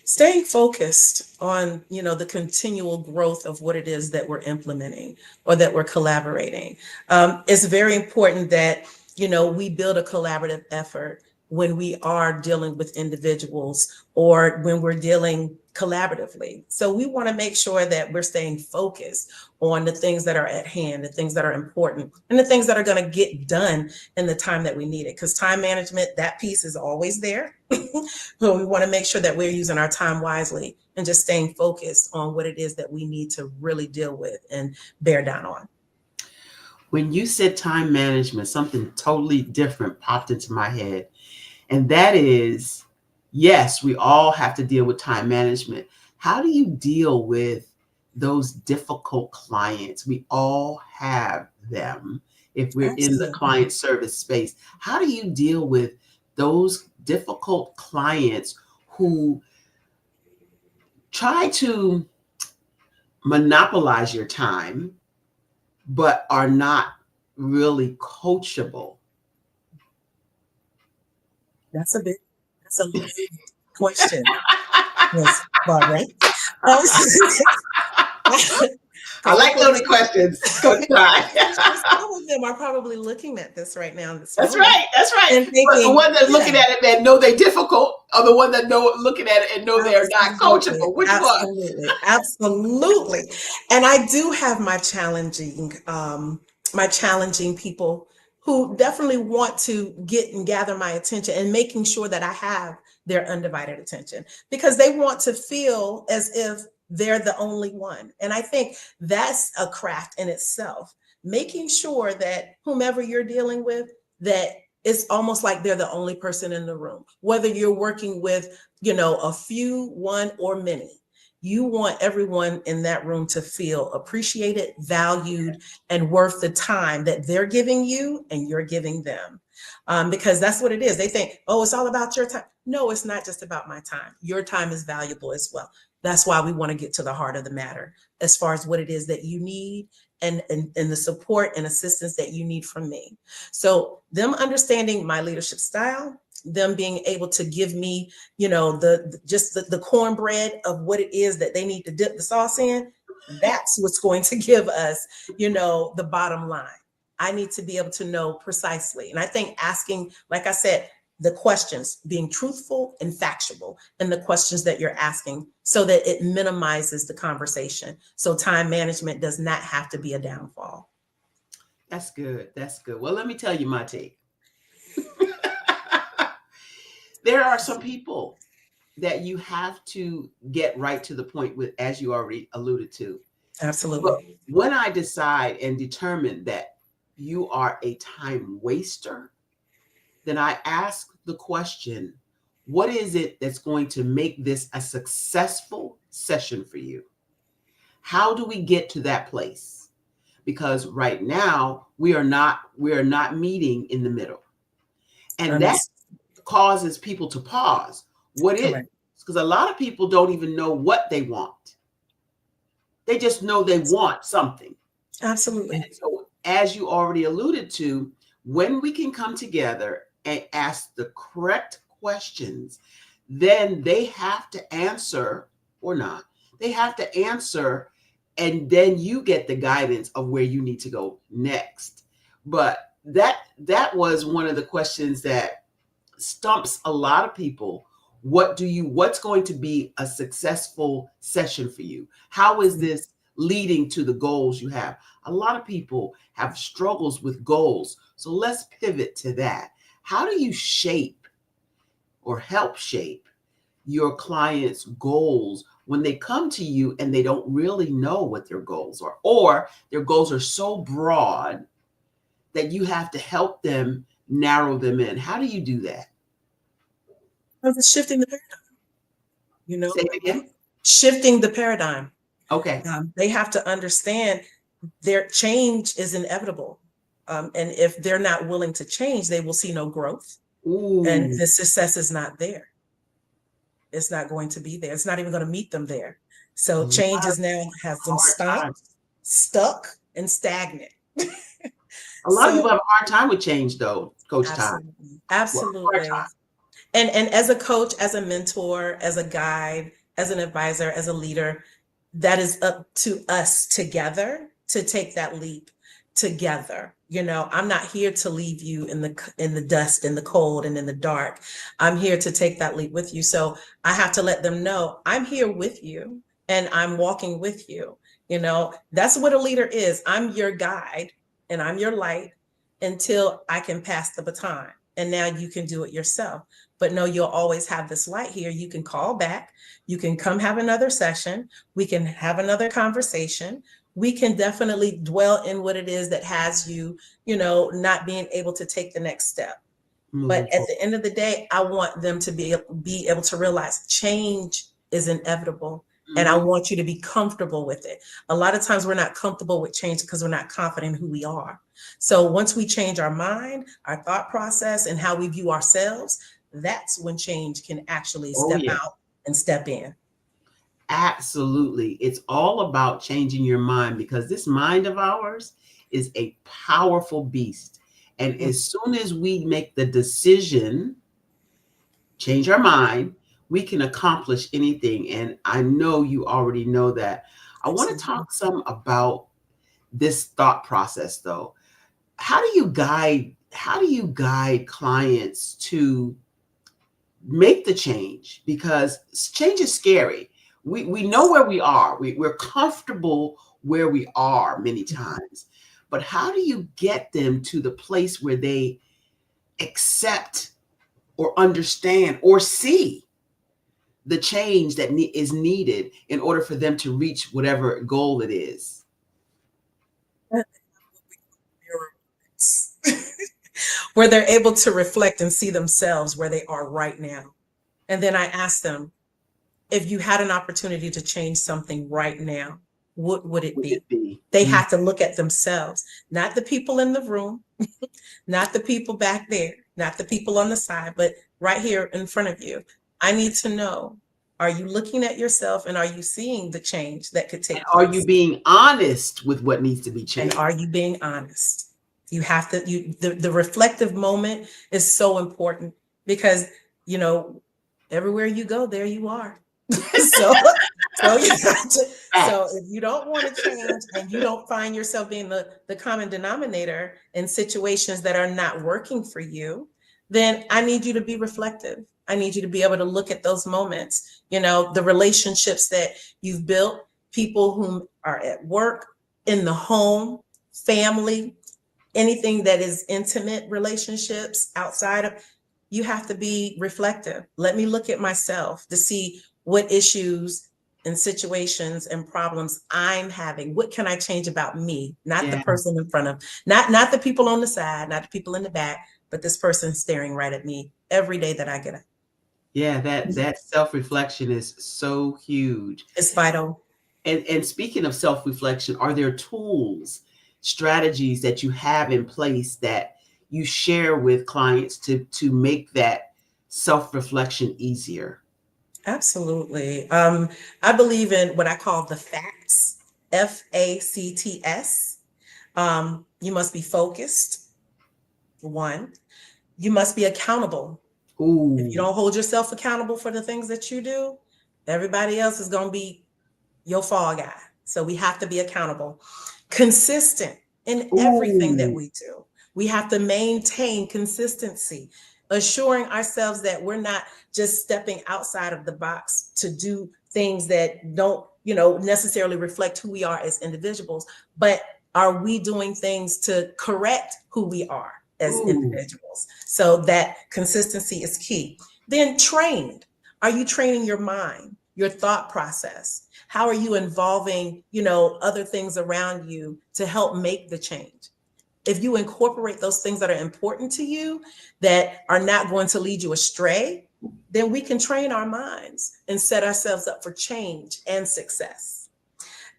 S5: Staying focused on, the continual growth of what it is that we're implementing or that we're collaborating. It's very important that, we build a collaborative effort when we are dealing with individuals or when we're dealing collaboratively. So we want to make sure that we're staying focused on the things that are at hand, the things that are important, and the things that are going to get done in the time that we need it. Because time management, that piece is always there. But we want to make sure that we're using our time wisely and just staying focused on what it is that we need to really deal with and bear down on.
S8: When you said time management, something totally different popped into my head. And that is, yes, we all have to deal with time management. How do you deal with those difficult clients? We all have them if we're in the client service space. How do you deal with those difficult clients who try to monopolize your time, but are not really coachable?
S5: That's a loaded question, Ms. Barbara.
S8: I like loaded questions, Coach Ty.
S5: Some of them are probably looking at this right now.
S8: That's right. That's right.
S5: And thinking,
S8: but the one that's looking at it that know they're difficult, or the one that know looking at it and know they're not coachable. Which one?
S5: Absolutely. And I do have my challenging people who definitely want to get and gather my attention and making sure that I have their undivided attention because they want to feel as if they're the only one. And I think that's a craft in itself, making sure that whomever you're dealing with, that it's almost like they're the only person in the room, whether you're working with, a few, one, or many. You want everyone in that room to feel appreciated, valued, and worth the time that they're giving you and you're giving them. Because that's what it is. They think, oh, it's all about your time. No, it's not just about my time. Your time is valuable as well. That's why we want to get to the heart of the matter as far as what it is that you need and the support and assistance that you need from me. So them understanding my leadership style, them being able to give me, the cornbread of what it is that they need to dip the sauce in, that's what's going to give us, the bottom line. I need to be able to know precisely. And I think asking, like I said, the questions, being truthful and factual in the questions that you're asking so that it minimizes the conversation. So time management does not have to be a downfall.
S8: That's good. That's good. Well, let me tell you my take. There are some people that you have to get right to the point with, as you already alluded to.
S5: Absolutely.
S8: But when I decide and determine that you are a time waster, then I ask the question, what is it that's going to make this a successful session for you? How do we get to that place? Because right now we are not meeting in the middle. And that causes people to pause. What is? Because a lot of people don't even know what they want. They just know they want something.
S5: Absolutely.
S8: And so, as you already alluded to, when we can come together and ask the correct questions, then they have to answer or not. They have to answer, and then you get the guidance of where you need to go next. But that was one of the questions that stumps a lot of people. What's going to be a successful session for you? How is this leading to the goals you have? A lot of people have struggles with goals. So let's pivot to that. How do you shape or help shape your clients' goals when they come to you and they don't really know what their goals are, or their goals are so broad that you have to help them narrow them in? How do you do that?
S5: It's shifting the paradigm, you know,
S8: Say it again.
S5: shifting the paradigm.
S8: Okay.
S5: They have to understand their change is inevitable. And if they're not willing to change, they will see no growth. And the success is not there. It's not going to be there. It's not even going to meet them there. So change is now has them stuck and stagnant.
S8: A lot of people have a hard time with change, though, Coach Todd.
S5: Absolutely. And as a coach, as a mentor, as a guide, as an advisor, as a leader, that is up to us together to take that leap together. You know, I'm not here to leave you in the dust, in the cold, and in the dark. I'm here to take that leap with you. So I have to let them know I'm here with you and I'm walking with you. You know, that's what a leader is. I'm your guide and I'm your light until I can pass the baton. And now you can do it yourself. But no, you'll always have this light here. You can call back. You can come have another session. We can have another conversation. We can definitely dwell in what it is that has you, you know, not being able to take the next step. But at the end of the day, I want them to be able to realize change is inevitable. And I want you to be comfortable with it. A lot of times we're not comfortable with change because we're not confident in who we are. So once we change our mind, our thought process, and how we view ourselves, that's when change can actually step out and step in.
S8: Absolutely. It's all about changing your mind, because this mind of ours is a powerful beast. And as soon as we make the decision, change our mind, we can accomplish anything. And I know you already know that. I want to talk some about this thought process, though. How do you guide clients to make the change? Because change is scary. We know where we are. We're comfortable where we are many times. But how do you get them to the place where they accept or understand or see the change that is needed in order for them to reach whatever goal it is?
S5: Where they're able to reflect and see themselves where they are right now. And then I ask them, if you had an opportunity to change something right now, what would it be? They have to look at themselves, not the people in the room, not the people back there, not the people on the side, but right here in front of you. I need to know, are you looking at yourself and are you seeing the change that could take place?
S8: Are you being honest with what needs to be changed?
S5: And are you being honest? You have to, the reflective moment is so important, because, you know, everywhere you go, there you are. So you have to, so if you don't want to change and you don't find yourself being the common denominator in situations that are not working for you, then I need you to be reflective. I need you to be able to look at those moments, you know, the relationships that you've built, people who are at work, in the home, family, anything that is intimate relationships outside of, you have to be reflective. Let me look at myself to see what issues and situations and problems I'm having. What can I change about me? Not the person in front of, not the people on the side, not the people in the back, but this person staring right at me every day that I get up.
S8: Yeah, that self-reflection is so huge.
S5: It's vital.
S8: And speaking of self-reflection, are there tools, strategies that you have in place that you share with clients to make that self-reflection easier?
S5: Absolutely. I believe in what I call the FACTS, FACTS. You must be focused. One, you must be accountable. If you don't hold yourself accountable for the things that you do, everybody else is going to be your fall guy. So we have to be accountable. Consistent in everything that we do. We have to maintain consistency, assuring ourselves that we're not just stepping outside of the box to do things that don't, you know, necessarily reflect who we are as individuals, but are we doing things to correct who we are as individuals? So that consistency is key. Then trained. Are you training your mind, your thought process? How are you involving, other things around you to help make the change? If you incorporate those things that are important to you, that are not going to lead you astray, then we can train our minds and set ourselves up for change and success.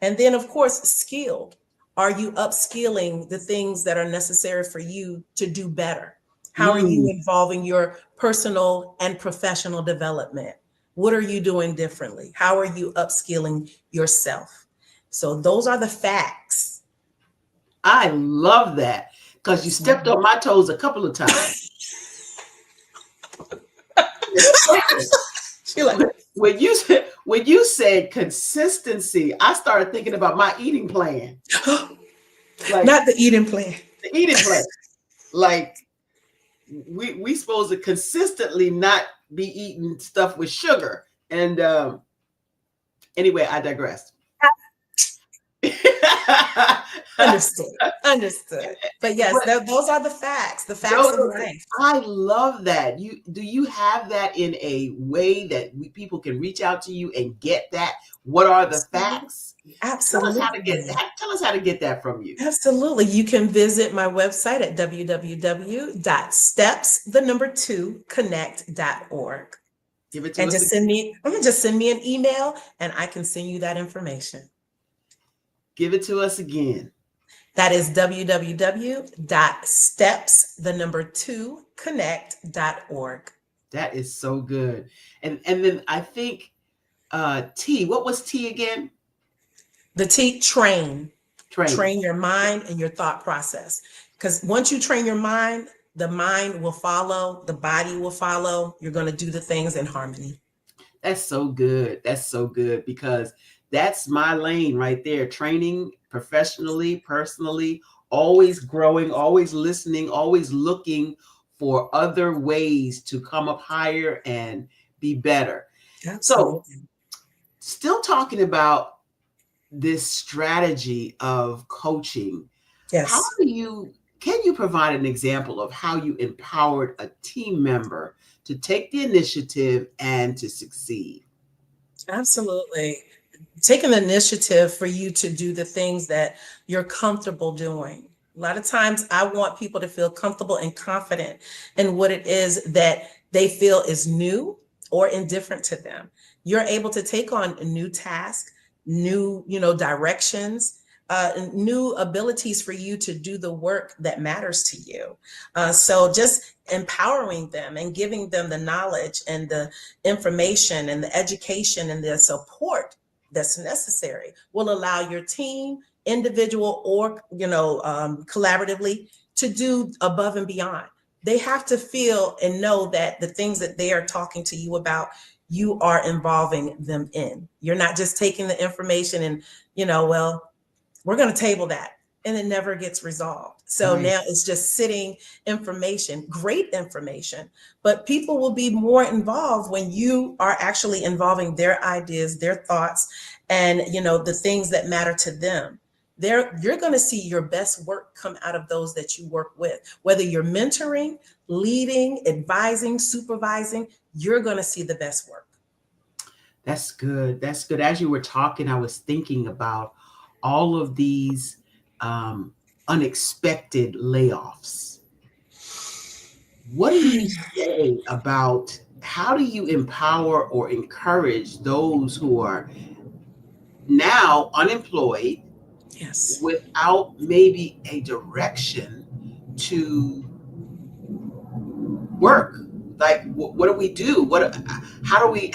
S5: And then, of course, skilled. Are you upskilling the things that are necessary for you to do better? How are you involving your personal and professional development? What are you doing differently? How are you upskilling yourself? So those are the facts.
S8: I love that, because you stepped on my toes a couple of times. When you said consistency, I started thinking about my eating plan.
S5: Not the eating plan.
S8: The eating plan. Like we supposed to consistently not be eating stuff with sugar. And anyway, I digressed.
S5: Understood. But yes, those are the facts of life.
S8: I love that. Do you have that in a way that people can reach out to you and get that? What are the facts?
S5: Absolutely.
S8: Tell us how to get that from you.
S5: Absolutely. You can visit my website at www.steps2connect.org.
S8: Give it to
S5: and
S8: us.
S5: Just send me an email and I can send you that information.
S8: Give it to us again.
S5: That is www.steps2connect.org.
S8: That is so good. And then I think T, what was T again?
S5: The T, train your mind and your thought process. Because once you train your mind, the mind will follow, the body will follow. You're going to do the things in harmony.
S8: That's so good. That's so good, because that's my lane right there. Training professionally, personally, always growing, always listening, always looking for other ways to come up higher and be better.
S5: Absolutely.
S8: So still talking about this strategy of coaching.
S5: Yes.
S8: Can you provide an example of how you empowered a team member to take the initiative and to succeed?
S5: Absolutely. Take an initiative for you to do the things that you're comfortable doing. A lot of times I want people to feel comfortable and confident in what it is that they feel is new or indifferent to them. You're able to take on a new task, new, directions, new abilities for you to do the work that matters to you. So just empowering them and giving them the knowledge and the information and the education and the support that's necessary will allow your team, individual or collaboratively, to do above and beyond. They have to feel and know that the things that they are talking to you about, you are involving them in. You're not just taking the information and, we're going to table that, and it never gets resolved. So now it's just sitting information, great information, but people will be more involved when you are actually involving their ideas, their thoughts, and the things that matter to them. You're going to see your best work come out of those that you work with. Whether you're mentoring, leading, advising, supervising, you're going to see the best work.
S8: That's good. That's good. As you were talking, I was thinking about all of these unexpected layoffs. What do you say about how do you empower or encourage those who are now unemployed,
S5: yes,
S8: without maybe a direction to work? Like, what do we do? How do we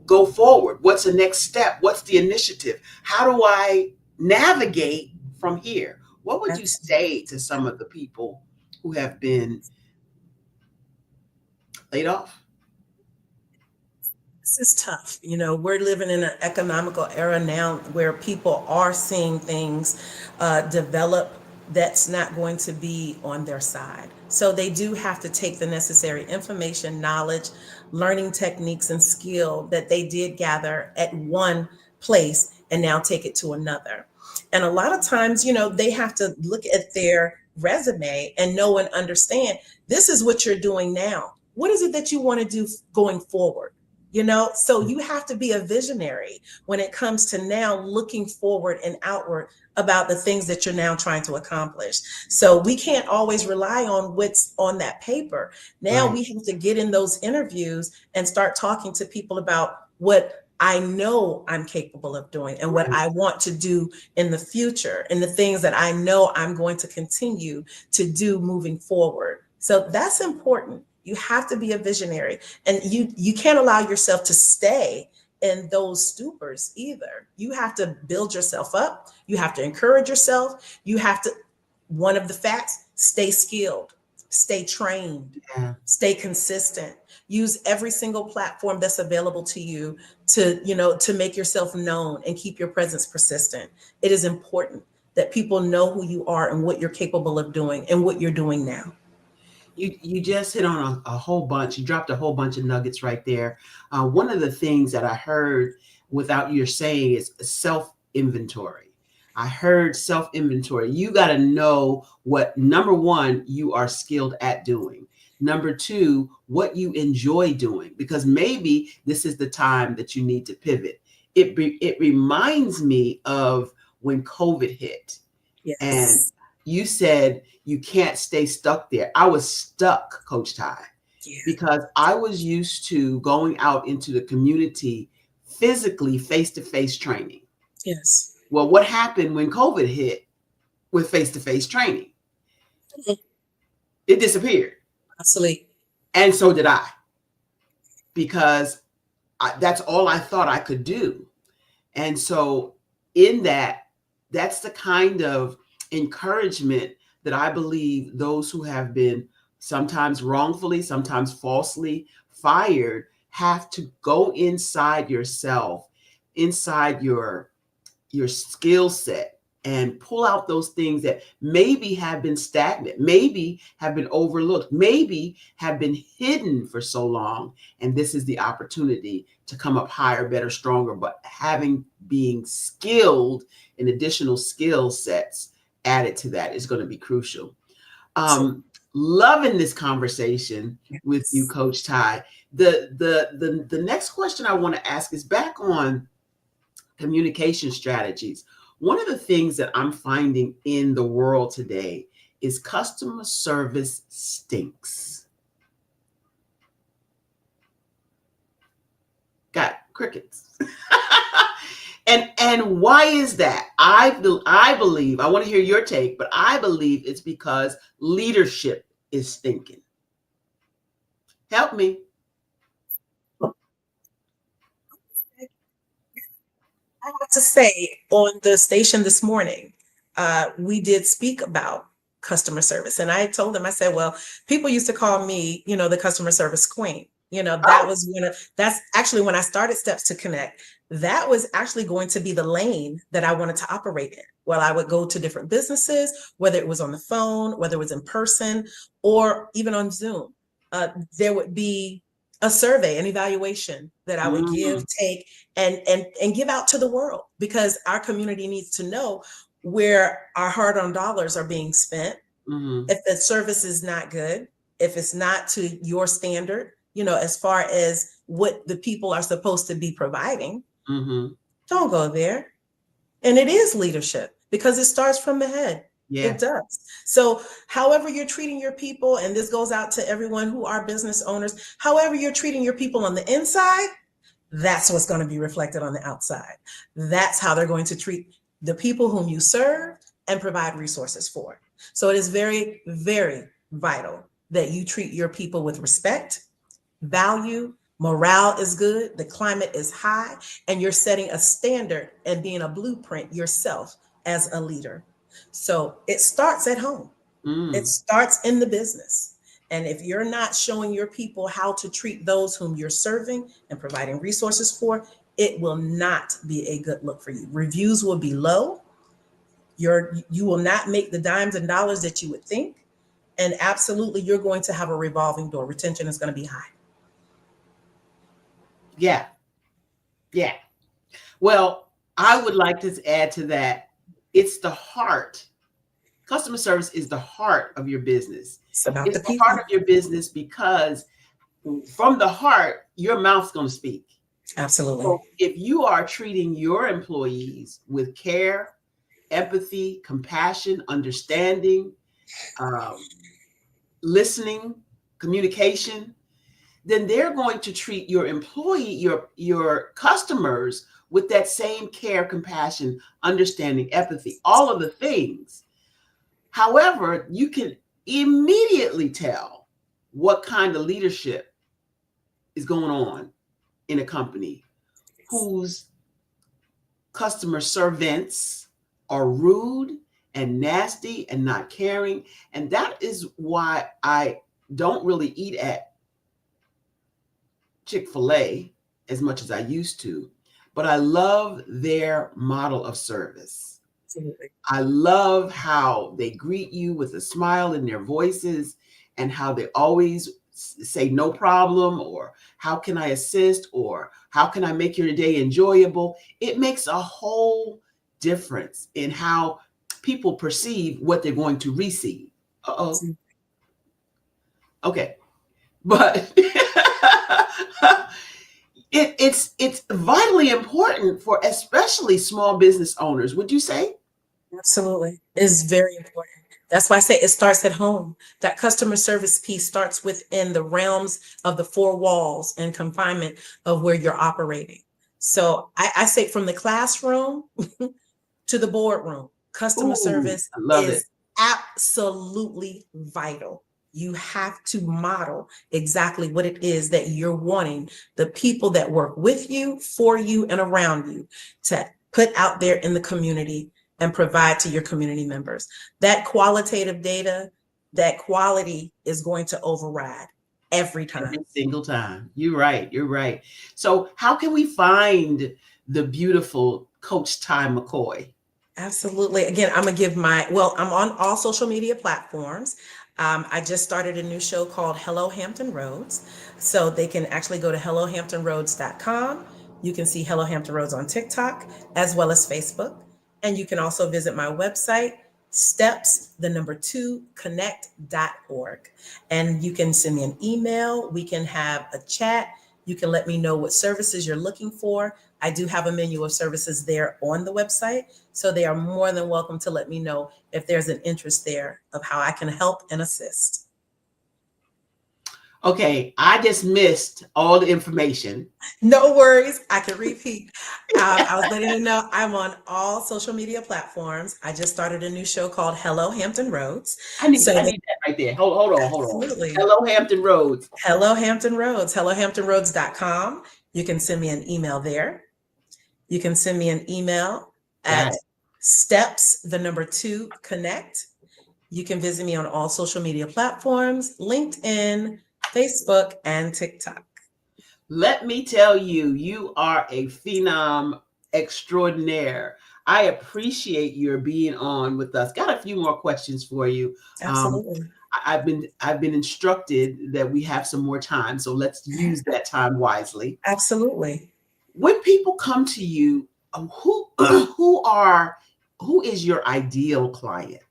S8: go forward? What's the next step? What's the initiative? How do I navigate from here? What would you say to some of the people who have been laid off?
S5: This is tough. We're living in an economical era now where people are seeing things develop that's not going to be on their side. So they do have to take the necessary information, knowledge, learning techniques, and skill that they did gather at one place and now take it to another. And a lot of times, they have to look at their resume and know and understand this is what you're doing now. what is it that you want to do going forward? You know, so you have to be a visionary when it comes to now looking forward and outward about the things that you're now trying to accomplish. So we can't always rely on what's on that paper. Now
S8: Right.
S5: we have to get in those interviews and start talking to people about what I know I'm capable of doing and what I want to do in the future and the things that I know I'm going to continue to do moving forward. So that's important. You have to be a visionary, and you can't allow yourself to stay in those stupors either. You have to build yourself up. You have to encourage yourself. You have to, one of the facts, stay skilled, stay trained, stay consistent. Use every single platform that's available to you to, you know, to make yourself known and keep your presence persistent. It is important that people know who you are and what you're capable of doing and what you're doing now.
S8: You just hit on a whole bunch. You dropped a whole bunch of nuggets right there. One of the things that I heard without your saying is self-inventory. I heard self-inventory. You got to know what, number one, you are skilled at doing. Number two, what you enjoy doing, because maybe this is the time that you need to pivot. It reminds me of when COVID hit.
S5: Yes.
S8: And you said you can't stay stuck there. I was stuck, Coach Ty, because I was used to going out into the community physically, face-to-face training.
S5: Yes.
S8: Well, what happened when COVID hit with face-to-face training? It disappeared.
S5: Absolutely.
S8: And so did I, because that's all I thought I could do. And so in that, that's the kind of encouragement that I believe those who have been sometimes wrongfully, sometimes falsely fired have to go inside yourself, inside your skill set, and pull out those things that maybe have been stagnant, maybe have been overlooked, maybe have been hidden for so long. And this is the opportunity to come up higher, better, stronger, but being skilled in additional skill sets added to that is going to be crucial. Loving this conversation with you, Coach Ty. The next question I want to ask is back on communication strategies. One of the things that I'm finding in the world today is customer service stinks. Got crickets. And why is that? I believe, I want to hear your take, but I believe it's because leadership is stinking. Help me.
S5: I have to say, on the station this morning, we did speak about customer service. And I told them, I said, well, people used to call me, you know, the customer service queen. You know, that's actually when I started Steps to Connect. That was actually going to be the lane that I wanted to operate in. Well, I would go to different businesses, whether it was on the phone, whether it was in person, or even on Zoom. There would be a survey, an evaluation that I would give, take, and give out to the world, because our community needs to know where our hard-earned dollars are being spent. If the service is not good, if it's not to your standard, you know, as far as what the people are supposed to be providing, don't go there. And it is leadership, because it starts from the head.
S8: Yeah.
S5: It does. So however you're treating your people, and this goes out to everyone who are business owners, however you're treating your people on the inside, that's what's going to be reflected on the outside. That's how they're going to treat the people whom you serve and provide resources for. So it is very, very vital that you treat your people with respect, value, morale is good, the climate is high, and you're setting a standard and being a blueprint yourself as a leader. So it starts at home. It starts in the business. And if you're not showing your people how to treat those whom you're serving and providing resources for, it will not be a good look for you. Reviews will be low. You will not make the dimes and dollars that you would think. And absolutely, you're going to have a revolving door. Retention is going to be high.
S8: Yeah. Yeah. Well, I would like to add to that. It's the heart. Customer service is the heart of your business.
S5: It's about
S8: it's
S5: the
S8: the
S5: people.
S8: heart of your business, because from the heart, your mouth's going to speak.
S5: Absolutely.
S8: So if you are treating your employees with care, empathy, compassion, understanding, listening, communication, then they're going to treat your employee, your customers with that same care, compassion, understanding, empathy, all of the things. However, you can immediately tell what kind of leadership is going on in a company whose customer servants are rude and nasty and not caring. And that is why I don't really eat at Chick-fil-A as much as I used to, but I love their model of service.
S5: Absolutely.
S8: I love how they greet you with a smile in their voices and how they always say no problem, or how can I assist, or how can I make your day enjoyable. It makes a whole difference in how people perceive what they're going to receive. Uh-oh. Okay. But it's vitally important for especially small business owners, would you say?
S5: Absolutely. It's very important. That's why I say it starts at home. That customer service piece starts within the realms of the four walls and confinement of where you're operating. So I say from the classroom to the boardroom, customer service is absolutely vital. You have to model exactly what it is that you're wanting the people that work with you, for you, and around you to put out there in the community and provide to your community members. That qualitative data, that quality is going to override every time.
S8: Every single time. You're right. You're right. So how can we find the beautiful Coach Ty McCoy?
S5: Absolutely. Again, I'm going to give I'm on all social media platforms. I just started a new show called Hello Hampton Roads. So they can actually go to hellohamptonroads.com. You can see Hello Hampton Roads on TikTok as well as Facebook. And you can also visit my website, steps2connect.org. And you can send me an email. We can have a chat. You can let me know what services you're looking for. I do have a menu of services there on the website. So they are more than welcome to let me know if there's an interest there of how I can help and assist.
S8: Okay, I just missed all the information.
S5: No worries. I can repeat. I was letting you know I'm on all social media platforms. I just started a new show called Hello Hampton Roads.
S8: I need that right there. Hold on.
S5: Absolutely.
S8: Hello Hampton Roads.
S5: Hello Hampton Roads. hellohamptonroads.com. You can send me an email there. You can send me an email at steps2connect. You can visit me on all social media platforms, LinkedIn, Facebook, and TikTok.
S8: Let me tell you, you are a phenom extraordinaire. I appreciate your being on with us. Got a few more questions for you.
S5: Absolutely.
S8: I've been instructed that we have some more time, so let's use that time wisely.
S5: Absolutely.
S8: When people come to you, who is your ideal client?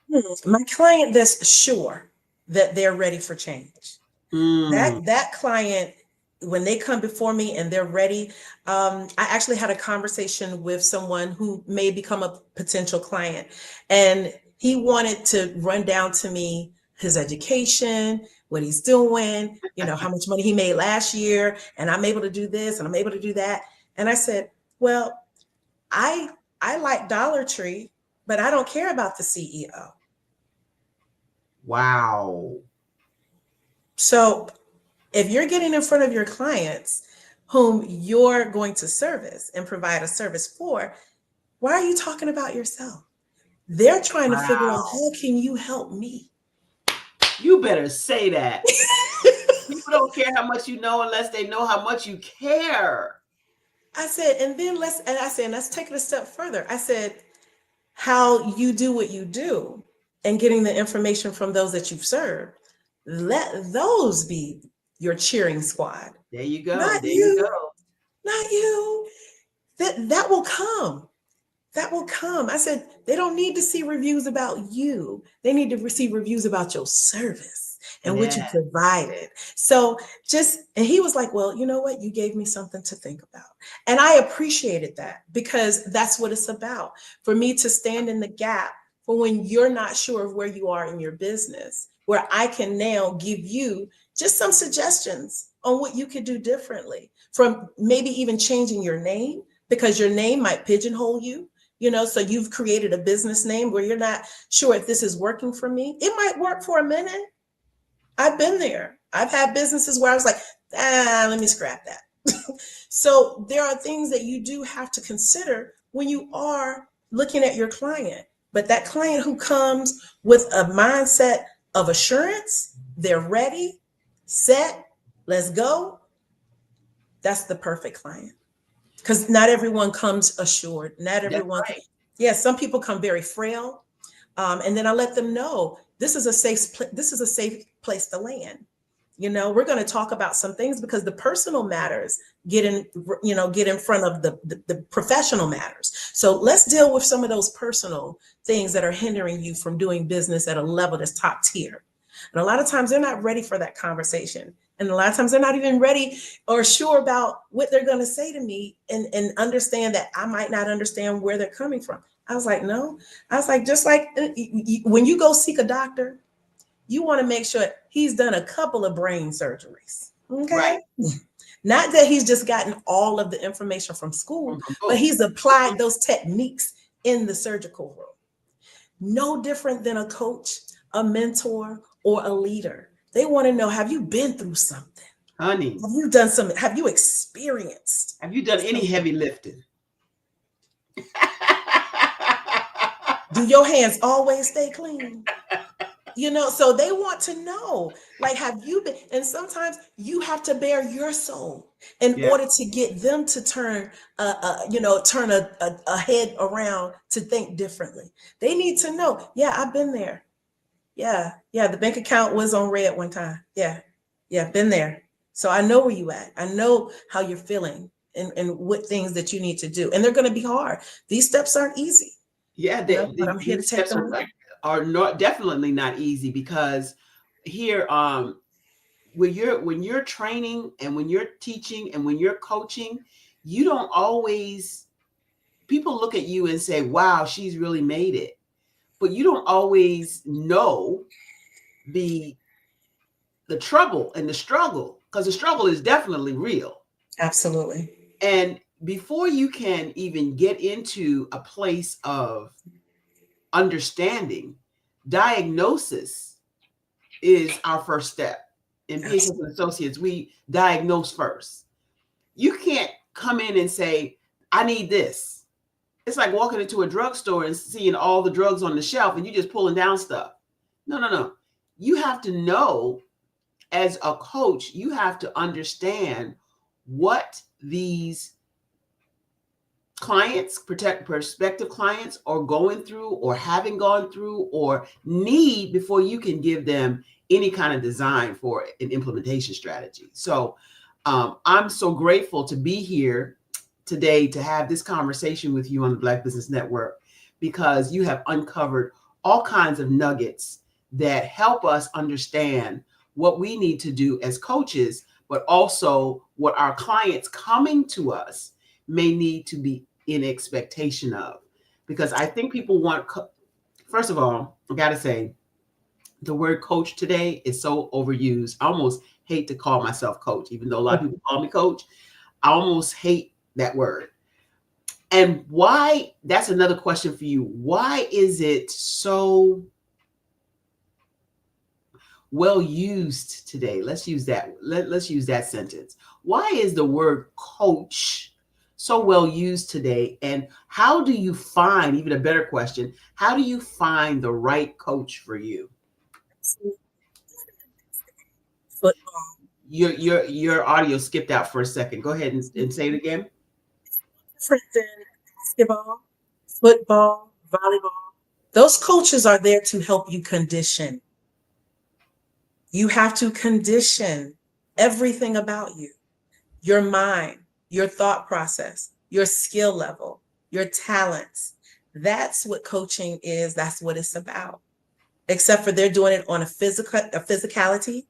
S5: My client that's sure that they're ready for change. That client, when they come before me and they're ready, I actually had a conversation with someone who may become a potential client, and he wanted to run down to me his education, what he's doing, how much money he made last year, and I'm able to do this and I'm able to do that. And I said, well, I like Dollar Tree, but I don't care about the CEO.
S8: Wow.
S5: So if you're getting in front of your clients whom you're going to service and provide a service for, why are you talking about yourself? They're trying to figure out, how can you help me?
S8: You better say that. People don't care how much you know unless they know how much you care.
S5: I said, and let's take it a step further. I said, how you do what you do and getting the information from those that you've served, let those be your cheering squad.
S8: There you go.
S5: Not you. That will come. That will come. I said, they don't need to see reviews about you. They need to receive reviews about your service. and what you
S8: Yeah.
S5: provided. So and he was like, well, you know what? You gave me something to think about. And I appreciated that, because that's what it's about. For me to stand in the gap for when you're not sure of where you are in your business, where I can now give you just some suggestions on what you could do differently, from maybe even changing your name, because your name might pigeonhole you. So you've created a business name where you're not sure if this is working for me. It might work for a minute. I've been there. I've had businesses where I was like, let me scrap that. So there are things that you do have to consider when you are looking at your client. But that client who comes with a mindset of assurance, they're ready, set, let's go, that's the perfect client. Because not everyone comes assured. Not everyone.
S8: Right.
S5: Yeah, some people come very frail. And then I let them know this is a safe place to land. We're going to talk about some things, because the personal matters get in front of the professional matters. So let's deal with some of those personal things that are hindering you from doing business at a level that's top tier. And a lot of times they're not ready for that conversation. And a lot of times they're not even ready or sure about what they're going to say to me, and understand that I might not understand where they're coming from. I was like, no. I was like, just like when you go seek a doctor, you want to make sure he's done a couple of brain surgeries. Okay.
S8: Right.
S5: Not that he's just gotten all of the information from school, but he's applied those techniques in the surgical room. No different than a coach, a mentor, or a leader. They want to know, have you been through something?
S8: Honey.
S5: Have you done something? Have you experienced?
S8: Have you done any heavy lifting?
S5: Do your hands always stay clean? So they want to know, like, have you been? And sometimes you have to bare your soul in order to get them to turn a head around to think differently. They need to know, yeah, I've been there. Yeah, the bank account was on red one time. Yeah, been there. So I know where you at. I know how you're feeling and what things that you need to do. And they're going to be hard. These steps aren't easy.
S8: Yeah,
S5: but I'm here to take them.
S8: Are not definitely not easy, because here when you're training and when you're teaching and when you're coaching, you don't always, people look at you and say, wow, she's really made it, but you don't always know the trouble and the struggle, because the struggle is definitely real.
S5: Absolutely.
S8: And before you can even get into a place of understanding, diagnosis is our first step. In Business and Associates, we diagnose first. You can't come in and say, I need this. It's like walking into a drugstore and seeing all the drugs on the shelf and you just pulling down stuff. No. You have to know, as a coach, you have to understand what these clients, prospective clients, are going through or having gone through or need before you can give them any kind of design for an implementation strategy. So I'm so grateful to be here today to have this conversation with you on the Black Business Network, because you have uncovered all kinds of nuggets that help us understand what we need to do as coaches, but also what our clients coming to us may need to be in expectation of. Because I think people want, first of all, I gotta say, the word coach today is so overused. I almost hate to call myself coach, even though a lot of people call me coach. I almost hate that word. And why, that's another question for you. Why is it so well used today? Let's use that. Let's use that sentence. Why is the word coach so well used today? And how do you find, even a better question, how do you find the right coach for you?
S5: Football.
S8: Your audio skipped out for a second. Go ahead and say it again.
S5: Different than basketball, football, volleyball. Those coaches are there to help you condition. You have to condition everything about you, your mind, your thought process, your skill level, your talents. That's what coaching is. That's what it's about. except for they're doing it on a physicality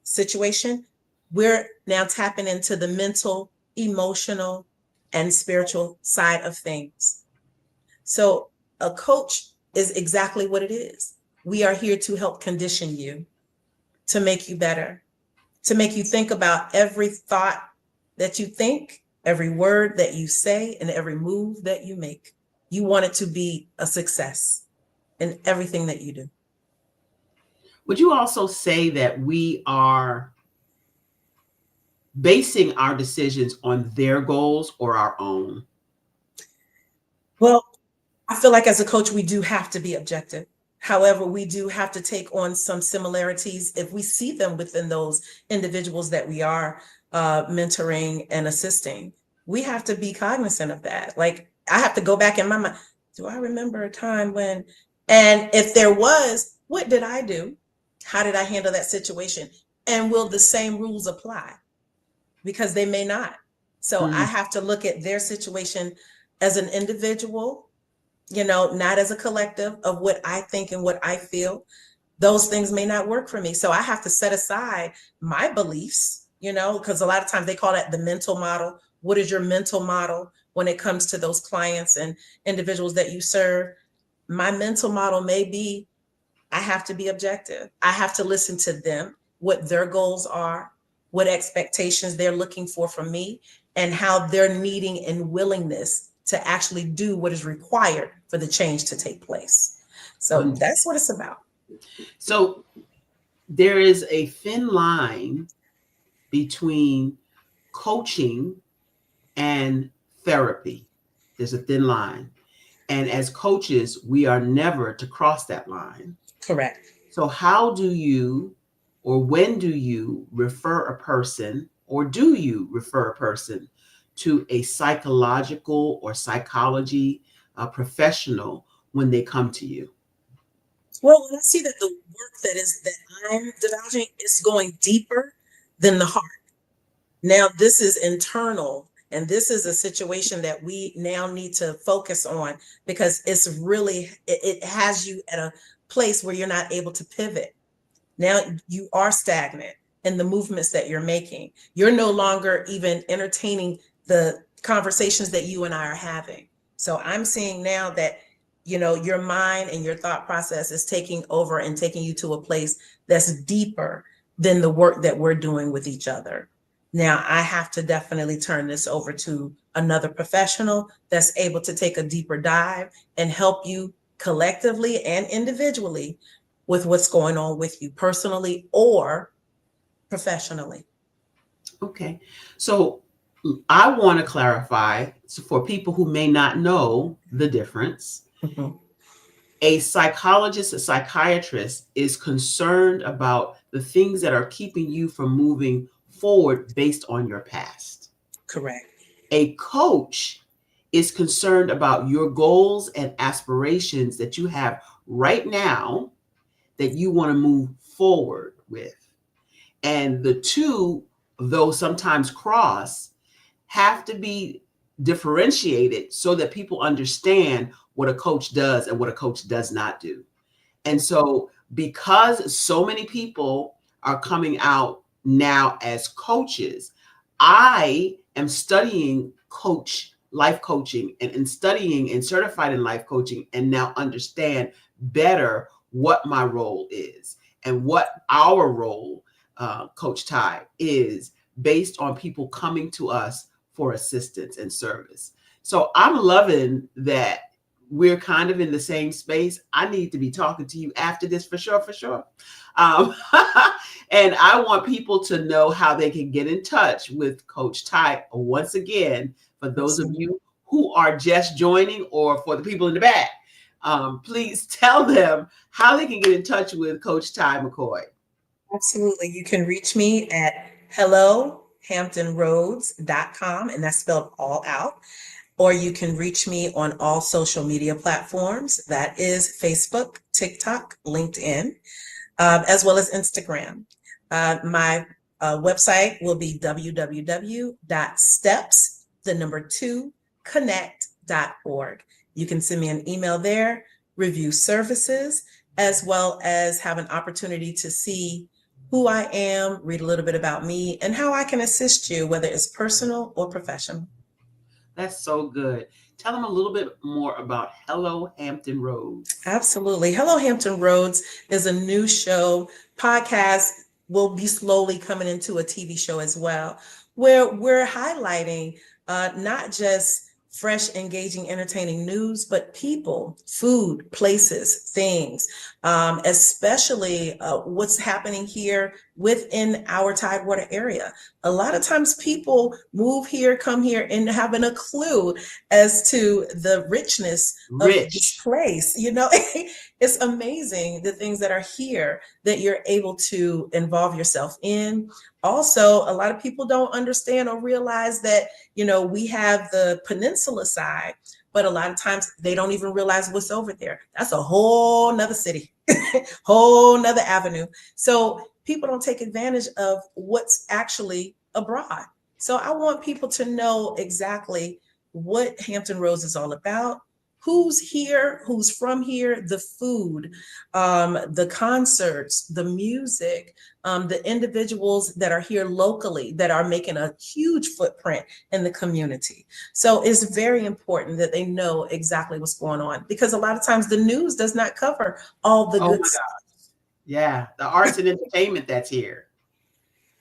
S5: situation. We're now tapping into the mental, emotional, and spiritual side of things. So a coach is exactly what it is. We are here to help condition you, to make you better, to make you think about every thought that you think, every word that you say, and every move that you make. You want it to be a success in everything that you do.
S8: Would you also say that we are basing our decisions on their goals or our own?
S5: Well, I feel like as a coach, we do have to be objective. However, we do have to take on some similarities if we see them within those individuals that we are mentoring and assisting. We have to be cognizant of that. Like, I have to go back in my mind. Do I remember a time when, and if there was, what did I do? How did I handle that situation? And will the same rules apply? Because they may not. So I have to look at their situation as an individual, not as a collective of what I think and what I feel. Those things may not work for me. So I have to set aside my beliefs, because a lot of times they call that the mental model. What is your mental model when it comes to those clients and individuals that you serve? My mental model may be, I have to be objective. I have to listen to them, what their goals are, what expectations they're looking for from me, and how they're needing and willingness to actually do what is required for the change to take place. So that's what it's about.
S8: So there is a thin line between coaching and therapy. There's a thin line. And as coaches, we are never to cross that line.
S5: Correct.
S8: So how do you, or when do you refer a person, or do you refer a person to a psychological or psychology professional when they come to you?
S5: Well, when I see that the work that I'm divulging is going deeper than the heart. Now, this is internal, and this is a situation that we now need to focus on, because it's really, it has you at a place where you're not able to pivot. Now you are stagnant in the movements that you're making. You're no longer even entertaining the conversations that you and I are having. So I'm seeing now that, your mind and your thought process is taking over and taking you to a place that's deeper than the work that we're doing with each other. Now I have to definitely turn this over to another professional that's able to take a deeper dive and help you collectively and individually with what's going on with you personally or professionally.
S8: Okay. So I want to clarify, so for people who may not know the difference, a psychologist, a psychiatrist is concerned about the things that are keeping you from moving forward based on your past.
S5: Correct.
S8: A coach is concerned about your goals and aspirations that you have right now that you want to move forward with. And the two, though sometimes cross, have to be differentiated so that people understand what a coach does and what a coach does not do. And so because so many people are coming out now as coaches, I am studying life coaching and studying and certified in life coaching, and now understand better what my role is and what our role, Coach Ty, is based on people coming to us for assistance and service. So I'm loving that we're kind of in the same space. I need to be talking to you after this for sure. And I want people to know how they can get in touch with Coach Ty. Once again, for those of you who are just joining, or for the people in the back, please tell them how they can get in touch with Coach Ty McCoy.
S5: Absolutely. You can reach me at hellohamptonroads.com, and that's spelled all out. Or you can reach me on all social media platforms. That is Facebook, TikTok, LinkedIn, as well as Instagram. My website will be www.steps2connect.org. You can send me an email there, review services, as well as have an opportunity to see who I am, read a little bit about me, and how I can assist you, whether it's personal or professional.
S8: That's so good. Tell them a little bit more about Hello Hampton Roads.
S5: Absolutely. Hello Hampton Roads is a new show. Podcast will be slowly coming into a TV show as well, where we're highlighting not just fresh, engaging, entertaining news, but people, food, places, things, especially what's happening here within our Tidewater area. A lot of times people move here, come here, and having a clue as to the richness of this place. You know, it's amazing the things that are here that you're able to involve yourself in. Also, a lot of people don't understand or realize that, you know, we have the peninsula side, but a lot of times they don't even realize what's over there. That's a whole nother city, whole nother avenue. So people don't take advantage of what's actually abroad. So I want people to know exactly what Hampton Roads is all about, who's here, who's from here, the food, the concerts, the music, the individuals that are here locally that are making a huge footprint in the community. So it's very important that they know exactly what's going on, because a lot of times the news does not cover all the good stuff.
S8: Yeah, the arts and entertainment that's here.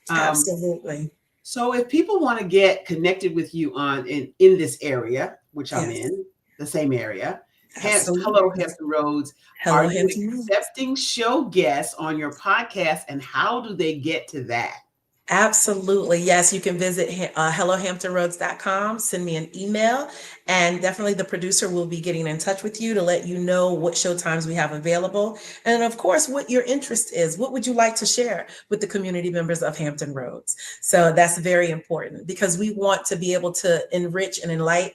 S5: Absolutely.
S8: So if people want to get connected with you in this area, which I'm in, the same area, Hello Hampton Roads, are you accepting show guests on your podcast, and how do they get to that?
S5: Absolutely. Yes, you can visit hellohamptonroads.com, send me an email, and definitely the producer will be getting in touch with you to let you know what show times we have available. And of course, what your interest is. What would you like to share with the community members of Hampton Roads? So that's very important, because we want to be able to enrich and enlighten,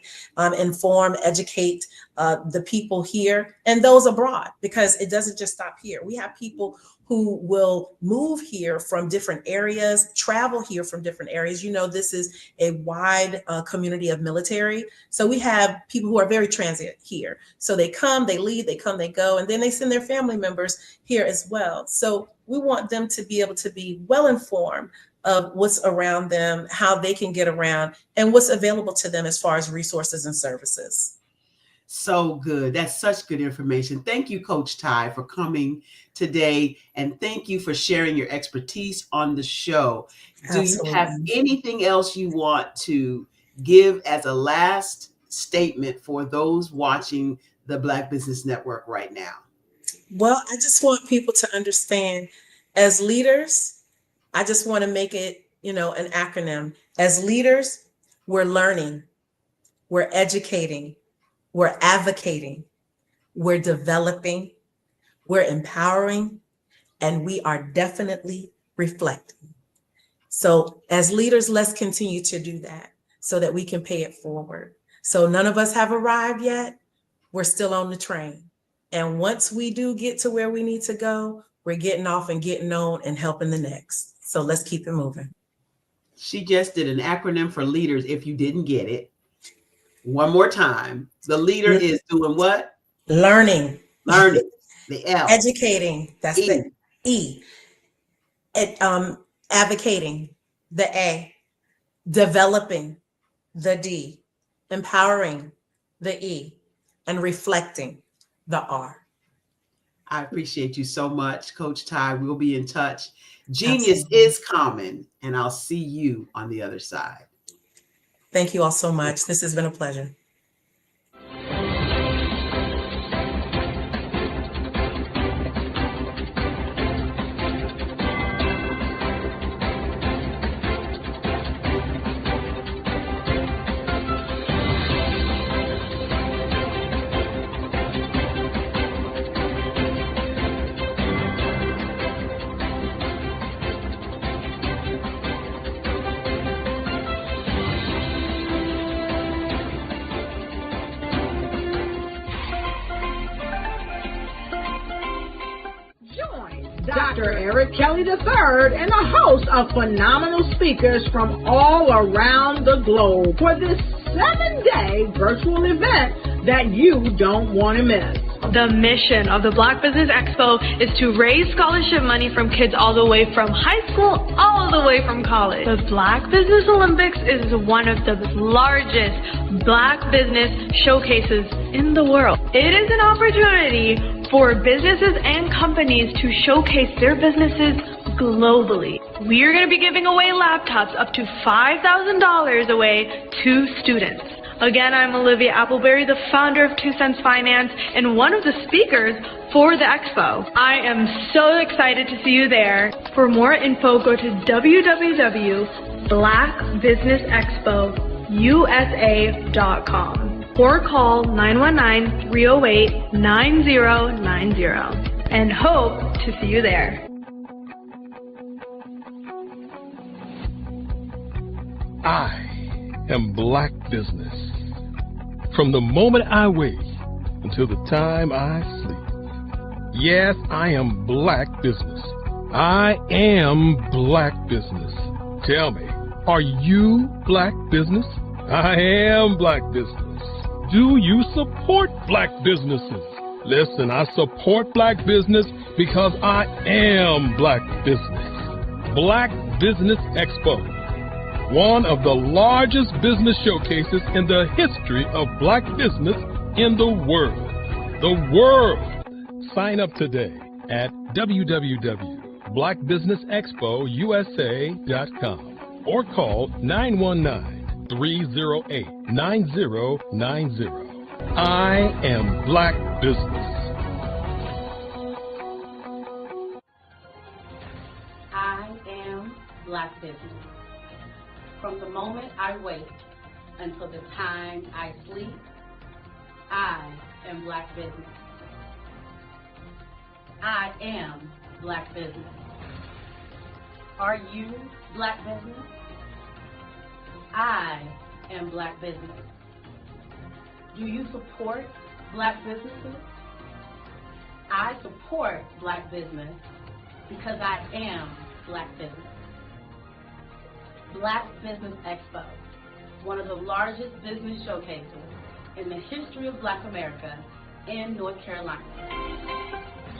S5: inform, educate the people here and those abroad, because it doesn't just stop here. We have people who will move here from different areas, travel here from different areas. You know, this is a wide community of military. So we have people who are very transient here. So they come, they leave, they come, they go, and then they send their family members here as well. So we want them to be able to be well informed of what's around them, how they can get around, and what's available to them as far as resources and services.
S8: So good. That's such good information. Thank you, Coach Ty, for coming today. And thank you for sharing your expertise on the show.
S5: Absolutely.
S8: Do you have anything else you want to give as a last statement for those watching the Black Business Network right now?
S5: Well, I just want people to understand, as leaders, I just want to make it, you know, an acronym. As leaders, we're learning, we're educating, we're advocating, we're developing, we're empowering, and we are definitely reflecting. So as leaders, let's continue to do that so that we can pay it forward. So none of us have arrived yet. We're still on the train. And once we do get to where we need to go, we're getting off and getting on and helping the next. So let's keep it moving.
S8: She just did an acronym for leaders if you didn't get it. One more time. The leader is doing what?
S5: Learning.
S8: Learning. The L.
S5: Educating. That's the E. Advocating. The A. Developing. The D. Empowering. The E. And reflecting. The R.
S8: I appreciate you so much, Coach Ty. We'll be in touch. Genius is common, and I'll see you on the other side.
S5: Thank you all so much. This has been a pleasure.
S1: Dr. Eric Kelly III and a host of phenomenal speakers from all around the globe for this 7-day virtual event that you don't want to miss.
S2: The mission of the Black Business Expo is to raise scholarship money from kids all the way from high school, all the way from college. The Black Business Olympics is one of the largest Black business showcases in the world. It is an opportunity for businesses and companies to showcase their businesses globally. We are going to be giving away laptops up to $5,000 away to students. Again, I'm Olivia Appleberry, the founder of 2 Cents Finance and one of the speakers for the expo. I am so excited to see you there. For more info, go to www.blackbusinessexpousa.com or call 919-308-9090 and hope to see you there.
S3: I am Black Business. From the moment I wake until the time I sleep. Yes, I am Black Business. I am Black Business. Tell me, are you Black Business? I am Black Business. Do you support Black businesses? Listen, I support Black business because I am Black Business. Black Business Expo, one of the largest business showcases in the history of Black business in the world. The world! Sign up today at www.blackbusinessexpousa.com or call 919-308-9090. I am Black Business.
S4: I am Black Business. From the moment I wake until the time I sleep, I am Black Business. I am Black Business. Are you Black Business? I am Black Business. Do you support Black businesses? I support Black business because I am Black Business. Black Business Expo, one of the largest business showcases in the history of Black America in North Carolina.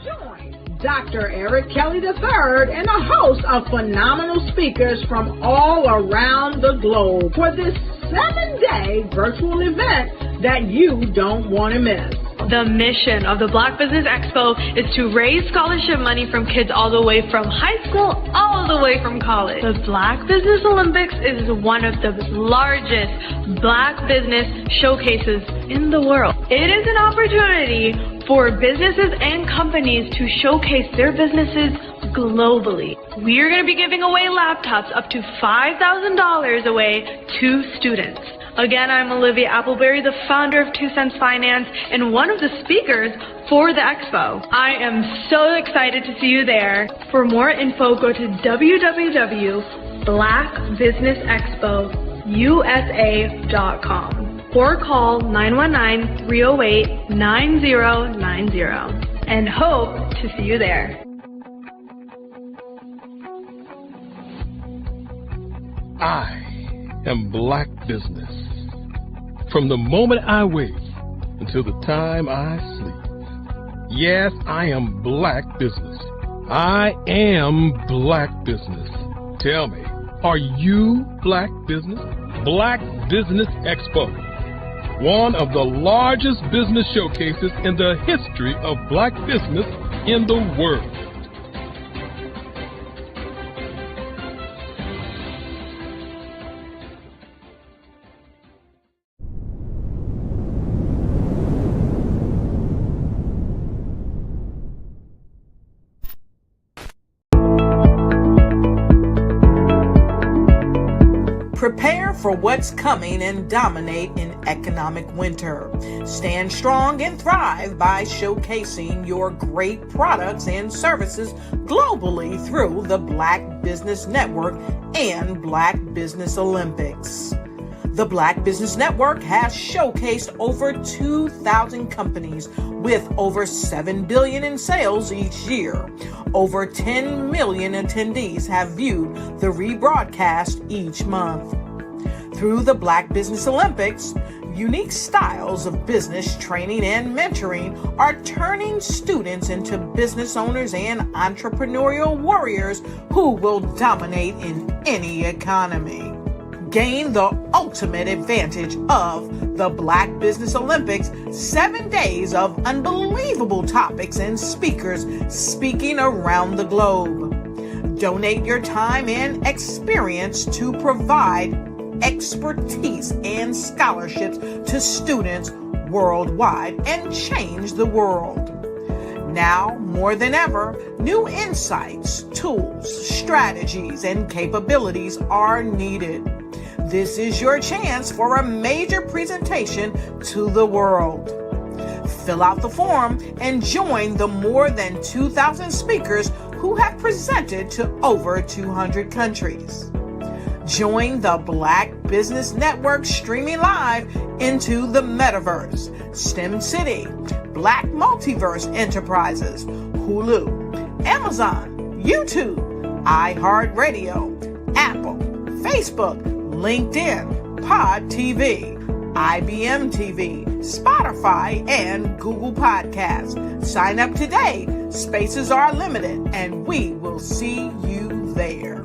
S1: Join Dr. Eric Kelly III and a host of phenomenal speakers from all around the globe for this 7-day virtual event that you don't want to miss.
S2: The mission of the Black Business Expo is to raise scholarship money from kids all the way from high school, all the way from college. The Black Business Olympics is one of the largest Black business showcases in the world. It is an opportunity for businesses and companies to showcase their businesses globally. We are going to be giving away laptops up to $5,000 away to students. Again, I'm Olivia Appleberry, the founder of 2 Cents Finance and one of the speakers for the expo. I am so excited to see you there. For more info, go to www.blackbusinessexpousa.com or call 919-308-9090 and hope to see you there.
S3: I am Black Business. From the moment I wake until the time I sleep. Yes, I am Black Business. I am Black Business. Tell me, are you Black Business? Black Business Expo, one of the largest business showcases in the history of Black business in the world.
S18: Prepare for what's coming and dominate in economic winter. Stand strong and thrive by showcasing your great products and services globally through the Black Business Network and Black Business Olympics. The Black Business Network has showcased over 2,000 companies with over $7 billion in sales each year. Over 10 million attendees have viewed the rebroadcast each month. Through the Black Business Olympics,
S1: Unique styles of business training and mentoring are turning students into business owners and entrepreneurial warriors who will dominate in any economy. Gain the ultimate advantage of the Black Business Olympics, 7 days of unbelievable topics and speakers speaking around the globe. Donate your time and experience to provide expertise and scholarships to students worldwide and change the world. Now, more than ever, new insights, tools, strategies, and capabilities are needed. This is your chance for a major presentation to the world. Fill out the form and join the more than 2,000 speakers who have presented to over 200 countries. Join the Black Business Network streaming live into the Metaverse, STEM City, Black Multiverse Enterprises, Hulu, Amazon, YouTube, iHeartRadio, Apple, Facebook, LinkedIn, Pod TV, IBM TV, Spotify, and Google Podcasts. Sign up today. Spaces are limited, and we will see you there.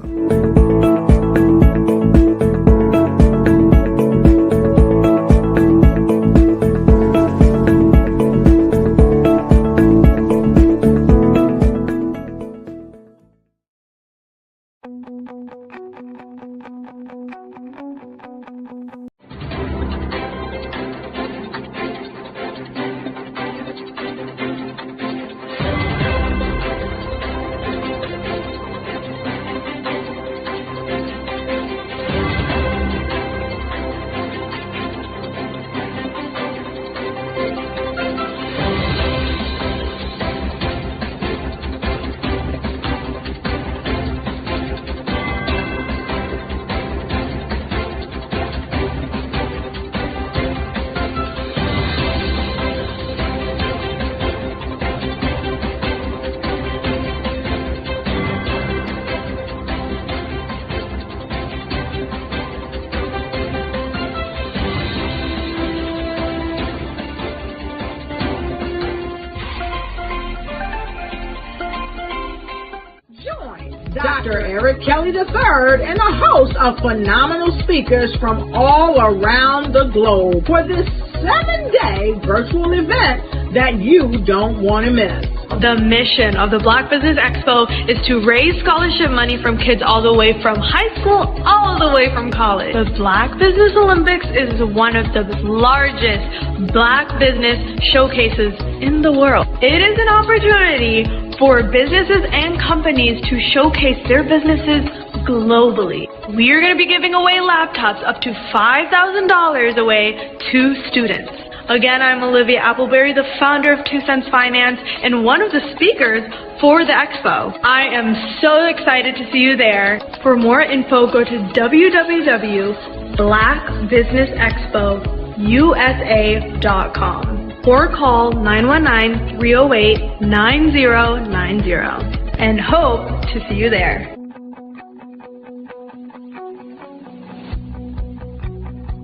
S1: Dr. Eric Kelly III and a host of phenomenal speakers from all around the globe for this 7-day virtual event that you don't want to miss.
S2: The mission of the Black Business Expo is to raise scholarship money from kids all the way from high school all the way from college. The Black Business Olympics is one of the largest Black business showcases in the world. It is an opportunity for businesses and companies to showcase their businesses globally. We are going to be giving away laptops up to $5,000 away to students. Again, I'm Olivia Appleberry, the founder of 2 Cents Finance and one of the speakers for the expo. I am so excited to see you there. For more info, go to www.blackbusinessexpousa.com or call 919-308-9090 and hope to see you there.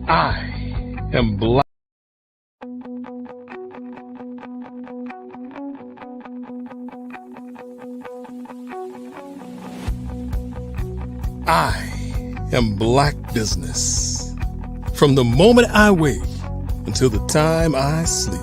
S3: I am Black. I am Black Business. From the moment I wake until the time I sleep.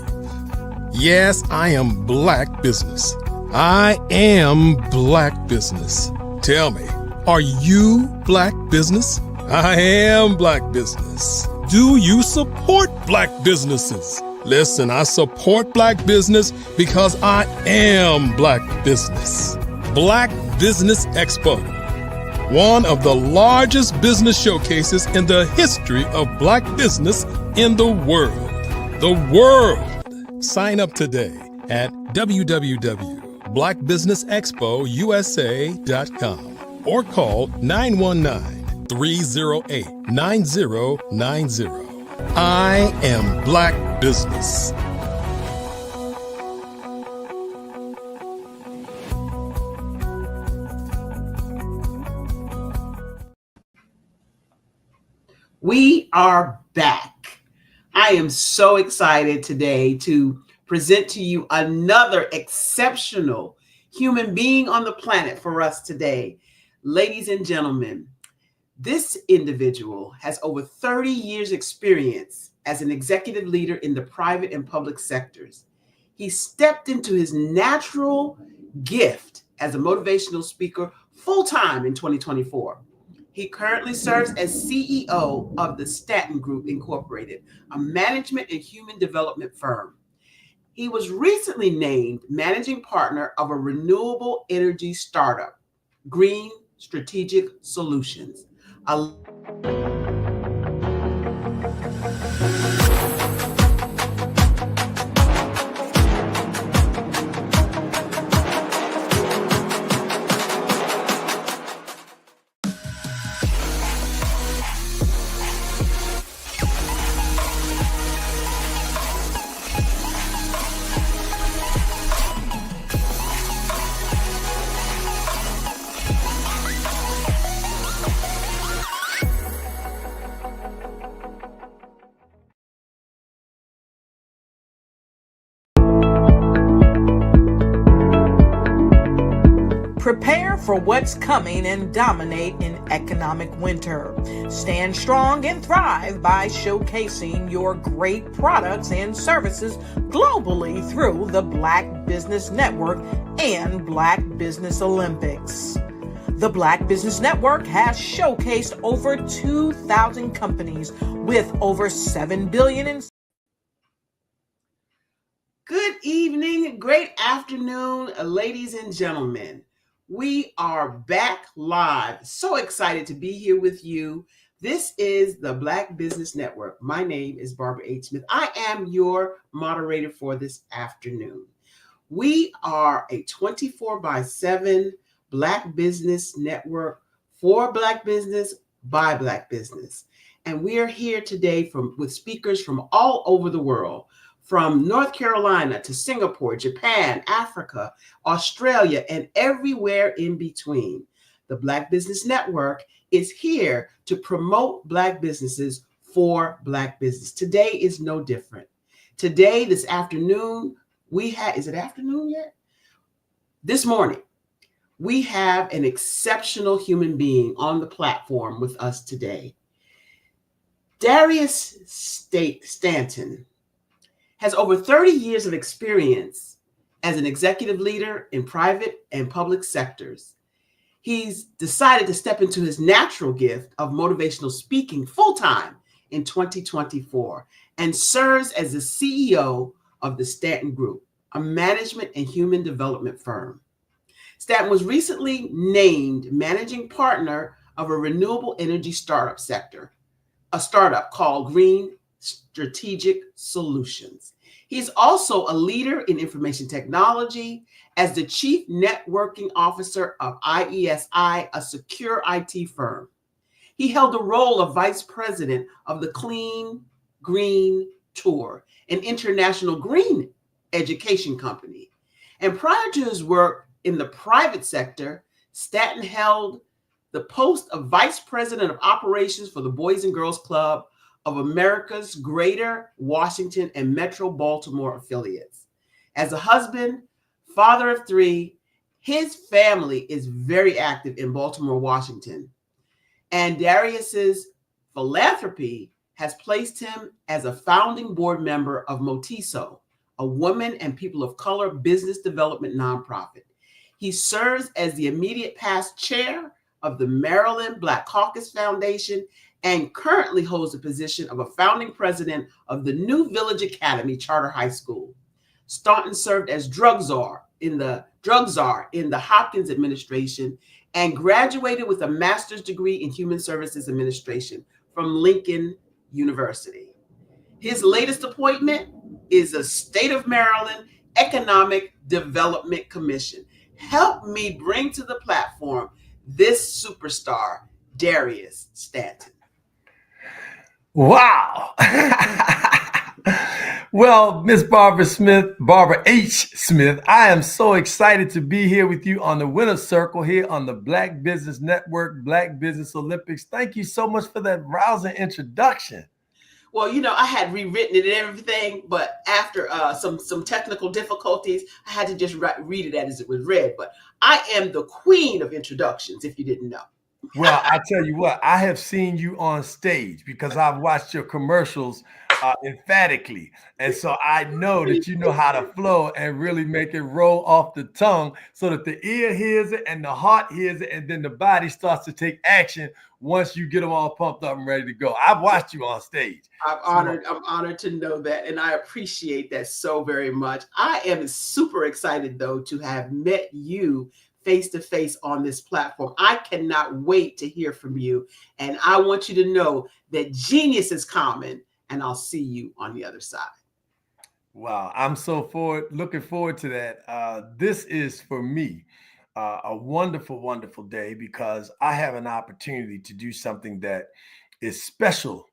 S3: Yes, I am Black Business. I am Black Business. Tell me, are you Black Business? I am Black Business. Do you support Black businesses? Listen, I support Black business because I am Black Business. Black Business Expo, one of the largest business showcases in the history of Black business in the world. The world. Sign up today at www.blackbusinessexpousa.com or call 919-308-9090. I am Black Business.
S8: We are back. I am so excited today to present to you another exceptional human being on the planet for us today. Ladies and gentlemen, this individual has over 30 years experience as an executive leader in the private and public sectors. He stepped into his natural gift as a motivational speaker full-time in 2024. He currently serves as CEO of the Stanton Group Incorporated, a management and human development firm. He was recently named managing partner of a renewable energy startup, Green Strategic Solutions.
S1: Prepare for what's coming and dominate in economic winter. Stand strong and thrive by showcasing your great products and services globally through the Black Business Network and Black Business Olympics. The Black Business Network has showcased over 2,000 companies with over $7 billion in.
S8: Good evening, great afternoon, ladies and gentlemen. We are back live. So excited to be here with you. This is the Black Business Network. My name is Barbara H. Smith. I am your moderator for this afternoon. We are a 24/7 Black Business Network for Black business by Black business. And we are here today with speakers from all over the world. From North Carolina to Singapore, Japan, Africa, Australia, and everywhere in between. The Black Business Network is here to promote Black businesses for Black business. Today is no different. Today, this afternoon, is it afternoon yet? This morning, we have an exceptional human being on the platform with us today. Darius Stanton has over 30 years of experience as an executive leader in private and public sectors. He's decided to step into his natural gift of motivational speaking full-time in 2024 and serves as the CEO of the Stanton Group, a management and human development firm. Stanton was recently named managing partner of a renewable energy startup sector, a startup called Green Strategic Solutions. He's also a leader in information technology as the Chief Networking Officer of IESI, a secure IT firm. He held the role of Vice President of the Clean Green Tour, an international green education company. And prior to his work in the private sector, Stanton held the post of Vice President of Operations for the Boys and Girls Club of America's Greater Washington and Metro Baltimore affiliates. As a husband, father of three, his family is very active in Baltimore, Washington. And Darius's philanthropy has placed him as a founding board member of Motiso, a women and people of color business development nonprofit. He serves as the immediate past chair of the Maryland Black Caucus Foundation and currently holds the position of a founding president of the New Village Academy Charter High School. Stanton served as drug czar in the Hopkins administration and graduated with a master's degree in human services administration from Lincoln University. His latest appointment is the State of Maryland Economic Development Commission. Help me bring to the platform this superstar, Darius Stanton.
S6: Wow. Well, Miss Barbara H. Smith, I am so excited to be here with you on the Winner's Circle here on the Black Business Network, Black Business Olympics. Thank you so much for that rousing introduction.
S8: Well, you know, I had rewritten it and everything, but after some technical difficulties, I had to just read it as it was read. But I am the queen of introductions, if you didn't know.
S6: Well, I tell you what, I have seen you on stage because I've watched your commercials emphatically. And so I know that you know how to flow and really make it roll off the tongue so that the ear hears it and the heart hears it, and then the body starts to take action once you get them all pumped up and ready to go. I've watched you on stage.
S8: I'm honored to know that, and I appreciate that so very much. I am super excited, though, to have met you face to face on this platform. I cannot wait to hear from you, and I want you to know that genius is common, and I'll see you on the other side.
S6: Wow, I'm so looking forward to that. This is for me a wonderful, wonderful day because I have an opportunity to do something that is special,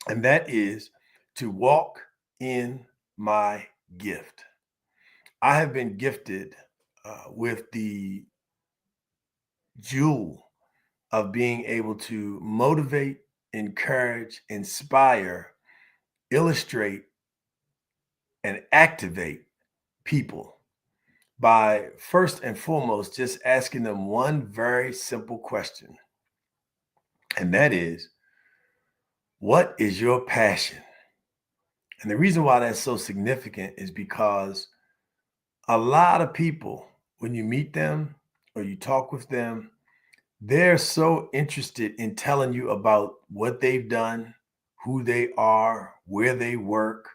S6: and that is to walk in my gift. I have been gifted with the jewel of being able to motivate, encourage, inspire, illustrate, and activate people by first and foremost just asking them one very simple question. And that is, what is your passion? And the reason why that's so significant is because a lot of people, when you meet them or you talk with them, they're so interested in telling you about what they've done, who they are, where they work,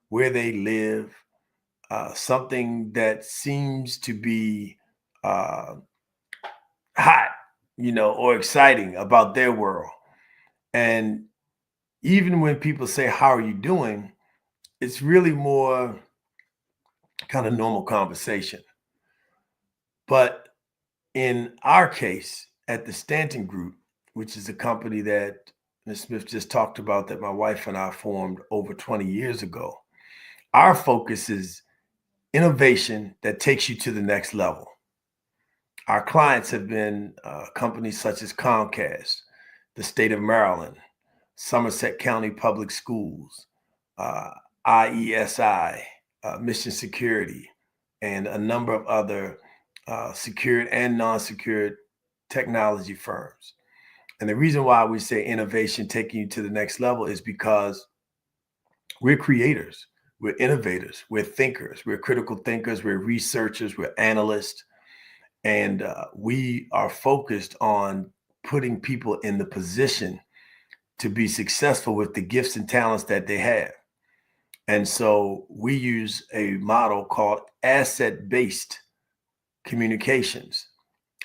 S6: where they live, something that seems to be hot, or exciting about their world. And even when people say, how are you doing? It's really more kind of normal conversation. But in our case, at the Stanton Group, which is a company that Ms. Smith just talked about that my wife and I formed over 20 years ago, our focus is innovation that takes you to the next level. Our clients have been companies such as Comcast, the state of Maryland, Somerset County Public Schools, IESI, Mission Security, and a number of other secured and non-secured technology firms. And the reason why we say innovation taking you to the next level is because we're creators, we're innovators, we're thinkers, we're critical thinkers, we're researchers, we're analysts, and we are focused on putting people in the position to be successful with the gifts and talents that they have. And so we use a model called asset-based communications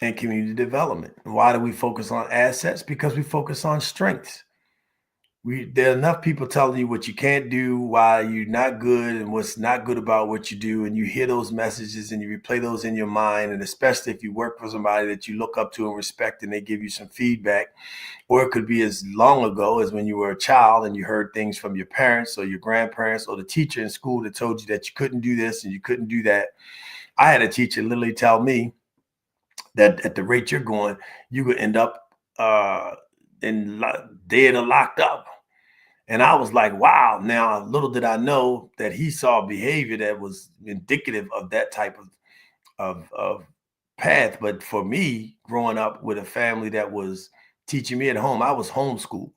S6: and community development. And why do we focus on assets? Because we focus on strengths. There are enough people telling you what you can't do, why you're not good, and what's not good about what you do. And you hear those messages and you replay those in your mind. And especially if you work for somebody that you look up to and respect and they give you some feedback, or it could be as long ago as when you were a child and you heard things from your parents or your grandparents or the teacher in school that told you that you couldn't do this and you couldn't do that. I had a teacher literally tell me that at the rate you're going, you could end up dead or locked up. And I was like, wow. Now, little did I know that he saw behavior that was indicative of that type of path. But for me, growing up with a family that was teaching me at home, I was homeschooled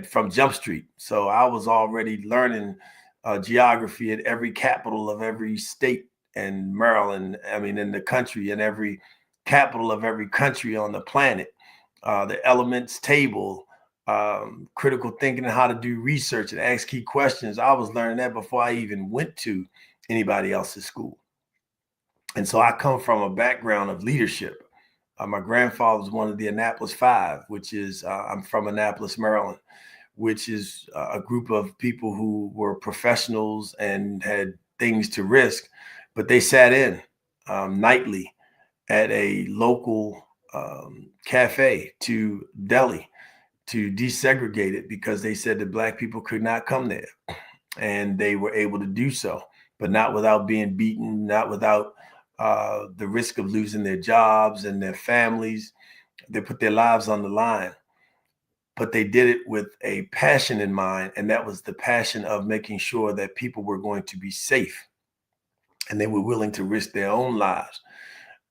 S6: from Jump Street. So I was already learning geography at every capital of every state in Maryland, in the country, and every capital of every country on the planet, the elements table, critical thinking and how to do research and ask key questions. I was learning that before I even went to anybody else's school. And so I come from a background of leadership. My grandfather was one of the Annapolis Five, which is, I'm from Annapolis, Maryland, which is a group of people who were professionals and had things to risk, but they sat in nightly at a local cafe to deli to desegregate it because they said that Black people could not come there. And they were able to do so, but not without being beaten, not without the risk of losing their jobs and their families. They put their lives on the line. but they did it with a passion in mind. And that was the passion of making sure that people were going to be safe, and they were willing to risk their own lives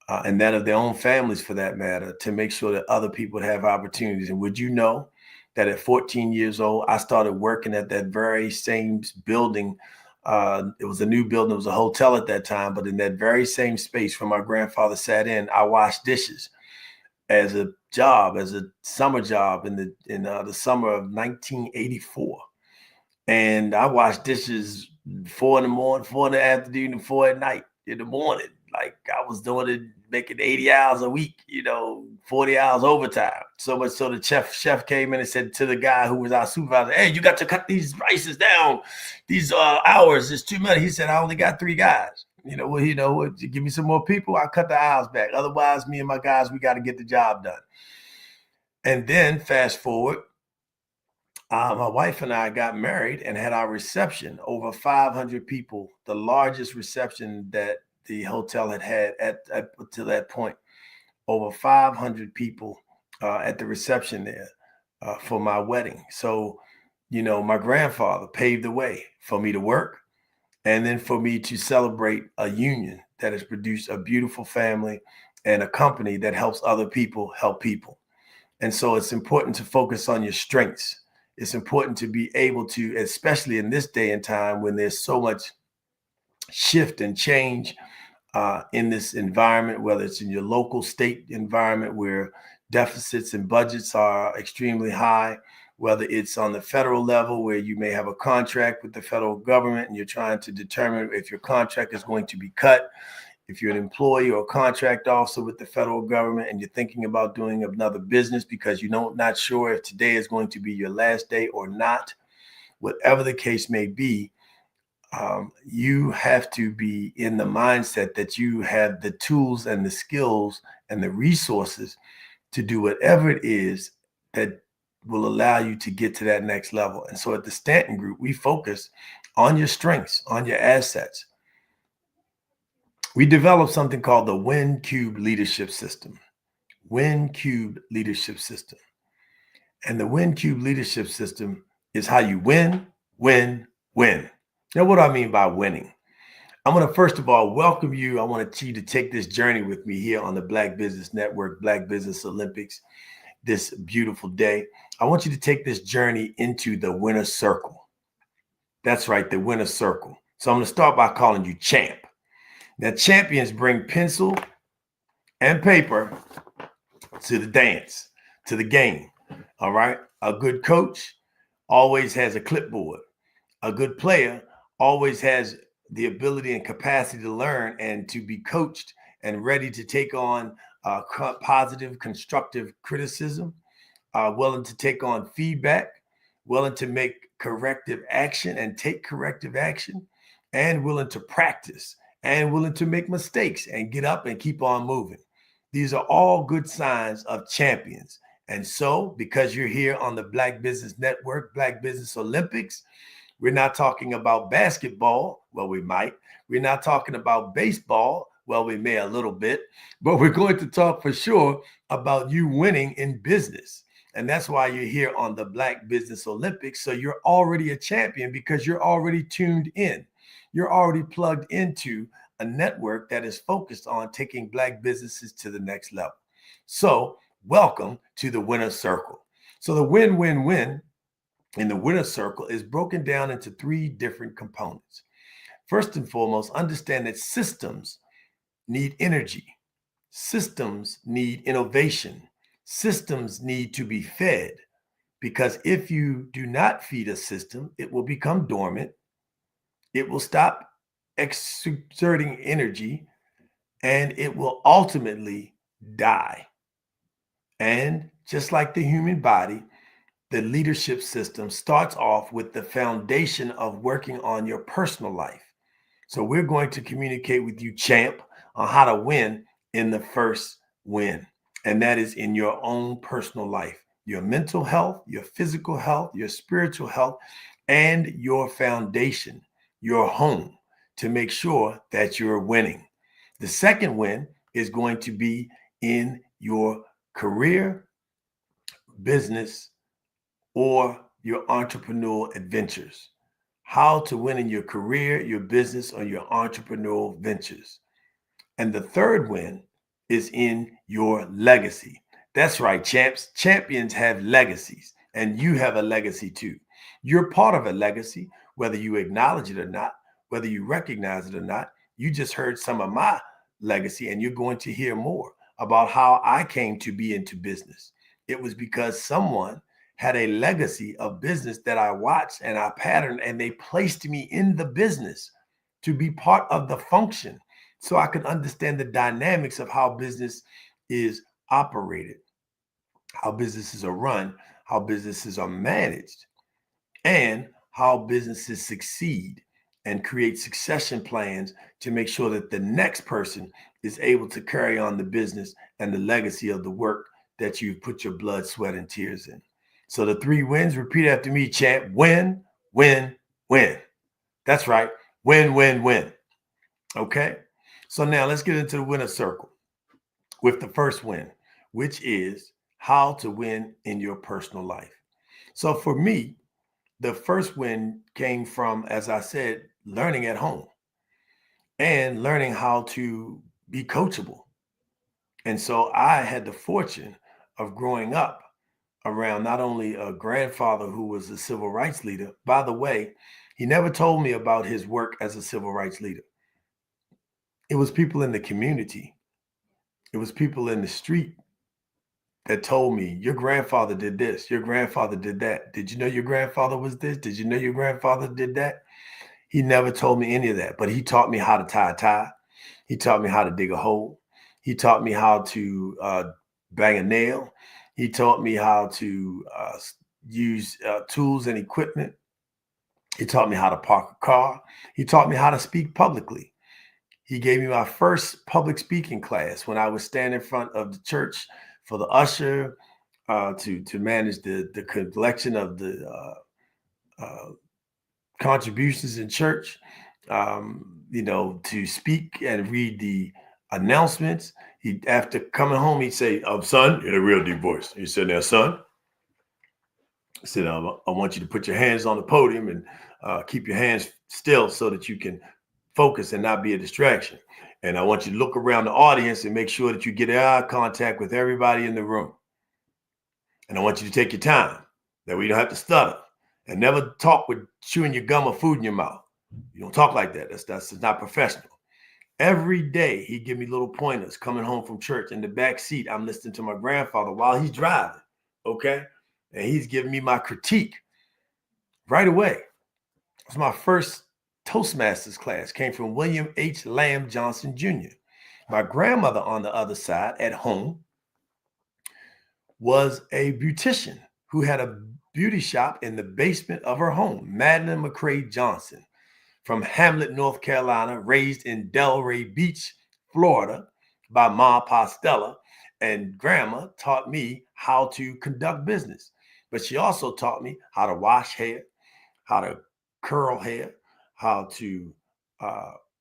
S6: and that of their own families, for that matter, to make sure that other people would have opportunities. And would you know that at 14 years old, I started working at that very same building. It was a new building. It was a hotel at that time, but in that very same space where my grandfather sat in, I washed dishes as a job, as a summer job in the summer of 1984. And I washed dishes 4 in the morning, 4 in the afternoon, and 4 at night in the morning. Like I was doing it, making 80 hours a week, 40 hours overtime. So much so the chef came in and said to the guy who was our supervisor, "Hey, you got to cut these prices down. These hours is too much." He said, "I only got 3 guys. Give me some more people, I'll cut the hours back. Otherwise, me and my guys, we got to get the job done." And then fast forward, my wife and I got married and had our reception. Over 500 people, the largest reception that the hotel had to that point. Over 500 people at the reception there for my wedding. So, my grandfather paved the way for me to work, and then for me to celebrate a union that has produced a beautiful family and a company that helps other people help people. And so it's important to focus on your strengths. It's important to be able to, especially in this day and time when there's so much shift and change in this environment, whether it's in your local state environment where deficits and budgets are extremely high, whether it's on the federal level where you may have a contract with the federal government and you're trying to determine if your contract is going to be cut. If you're an employee or a contract officer with the federal government and you're thinking about doing another business because you're not sure if today is going to be your last day or not, whatever the case may be, you have to be in the mindset that you have the tools and the skills and the resources to do whatever it is that will allow you to get to that next level. And so at the Stanton Group, we focus on your strengths, on your assets. We developed something called the Win Cube Leadership System. Win Cube Leadership System. And the Win Cube Leadership System is how you win, win, win. Now, what do I mean by winning? I'm going to first of all welcome you. I want you to take this journey with me here on the Black Business Network, Black Business Olympics, this beautiful day. I want you to take this journey into the winner's circle. That's right, the winner's circle. So I'm going to start by calling you champ. Now, champions bring pencil and paper to the dance, to the game. All right. A good coach always has a clipboard. A good player always has the ability and capacity to learn and to be coached and ready to take on positive, constructive criticism, willing to take on feedback, willing to make corrective action and take corrective action, and willing to practice and willing to make mistakes and get up and keep on moving. These are all good signs of champions. And so, because you're here on the Black Business Network, Black Business Olympics, we're not talking about basketball. Well, we might. We're not talking about baseball. Well, we may a little bit, but we're going to talk for sure about you winning in business. And that's why you're here on the Black Business Olympics. So you're already a champion because you're already tuned in. You're already plugged into a network that is focused on taking Black businesses to the next level. So welcome to the winner's circle. So the win-win-win in the winner's circle is broken down into 3 different components. First and foremost, understand that systems need energy. Systems need innovation. Systems need to be fed, because if you do not feed a system, it will become dormant. It will stop exerting energy, and it will ultimately die. And just like the human body, the leadership system starts off with the foundation of working on your personal life. So we're going to communicate with you, champ, on how to win in the first win. And that is in your own personal life, your mental health, your physical health, your spiritual health, and your foundation, your home, to make sure that you're winning. The second win is going to be in your career, business, or your entrepreneurial adventures. How to win in your career, your business, or your entrepreneurial ventures. And the third win is in your legacy. That's right, champs. Champions have legacies, and you have a legacy too. You're part of a legacy, whether you acknowledge it or not, whether you recognize it or not. You just heard some of my legacy, and you're going to hear more about how I came to be into business. It was because someone had a legacy of business that I watched and I patterned, and they placed me in the business to be part of the function so I could understand the dynamics of how business is operated, how businesses are run, how businesses are managed, and how businesses succeed and create succession plans to make sure that the next person is able to carry on the business and the legacy of the work that you've put your blood, sweat, and tears in. So the 3 wins, repeat after me, champ. Win, win, win. That's right. Win, win, win. Okay. So now let's get into the winner circle with the first win, which is how to win in your personal life. So for me, the first win came from, as I said, learning at home and learning how to be coachable. And so I had the fortune of growing up around not only a grandfather who was a civil rights leader. By the way, he never told me about his work as a civil rights leader. It was people in the community. It was people in the street that told me, your grandfather did this, your grandfather did that. Did you know your grandfather was this? Did you know your grandfather did that? He never told me any of that, but he taught me how to tie a tie. He taught me how to dig a hole. He taught me how to bang a nail. He taught me how to use tools and equipment. He taught me how to park a car. He taught me how to speak publicly. He gave me my first public speaking class when I was standing in front of the church for the usher to manage the collection of the contributions in church, to speak and read the announcements. He, after coming home, he'd say, son, in a real deep voice. He said, now, son, I said, I want you to put your hands on the podium and keep your hands still so that you can focus and not be a distraction. And I want you to look around the audience and make sure that you get eye contact with everybody in the room. And I want you to take your time, that we don't have to stutter, and never talk with chewing your gum or food in your mouth. You don't talk like that. That's not professional. Every day he'd give me little pointers coming home from church. In the back seat, I'm listening to my grandfather while he's driving. Okay. And he's giving me my critique right away. It was my first Toastmasters class, came from William H. Lamb Johnson Jr. My grandmother on the other side at home was a beautician who had a beauty shop in the basement of her home, Madeline McCrae Johnson, from Hamlet, North Carolina, raised in Delray Beach, Florida, by Ma Postella. And grandma taught me how to conduct business. But she also taught me how to wash hair, how to curl hair, how to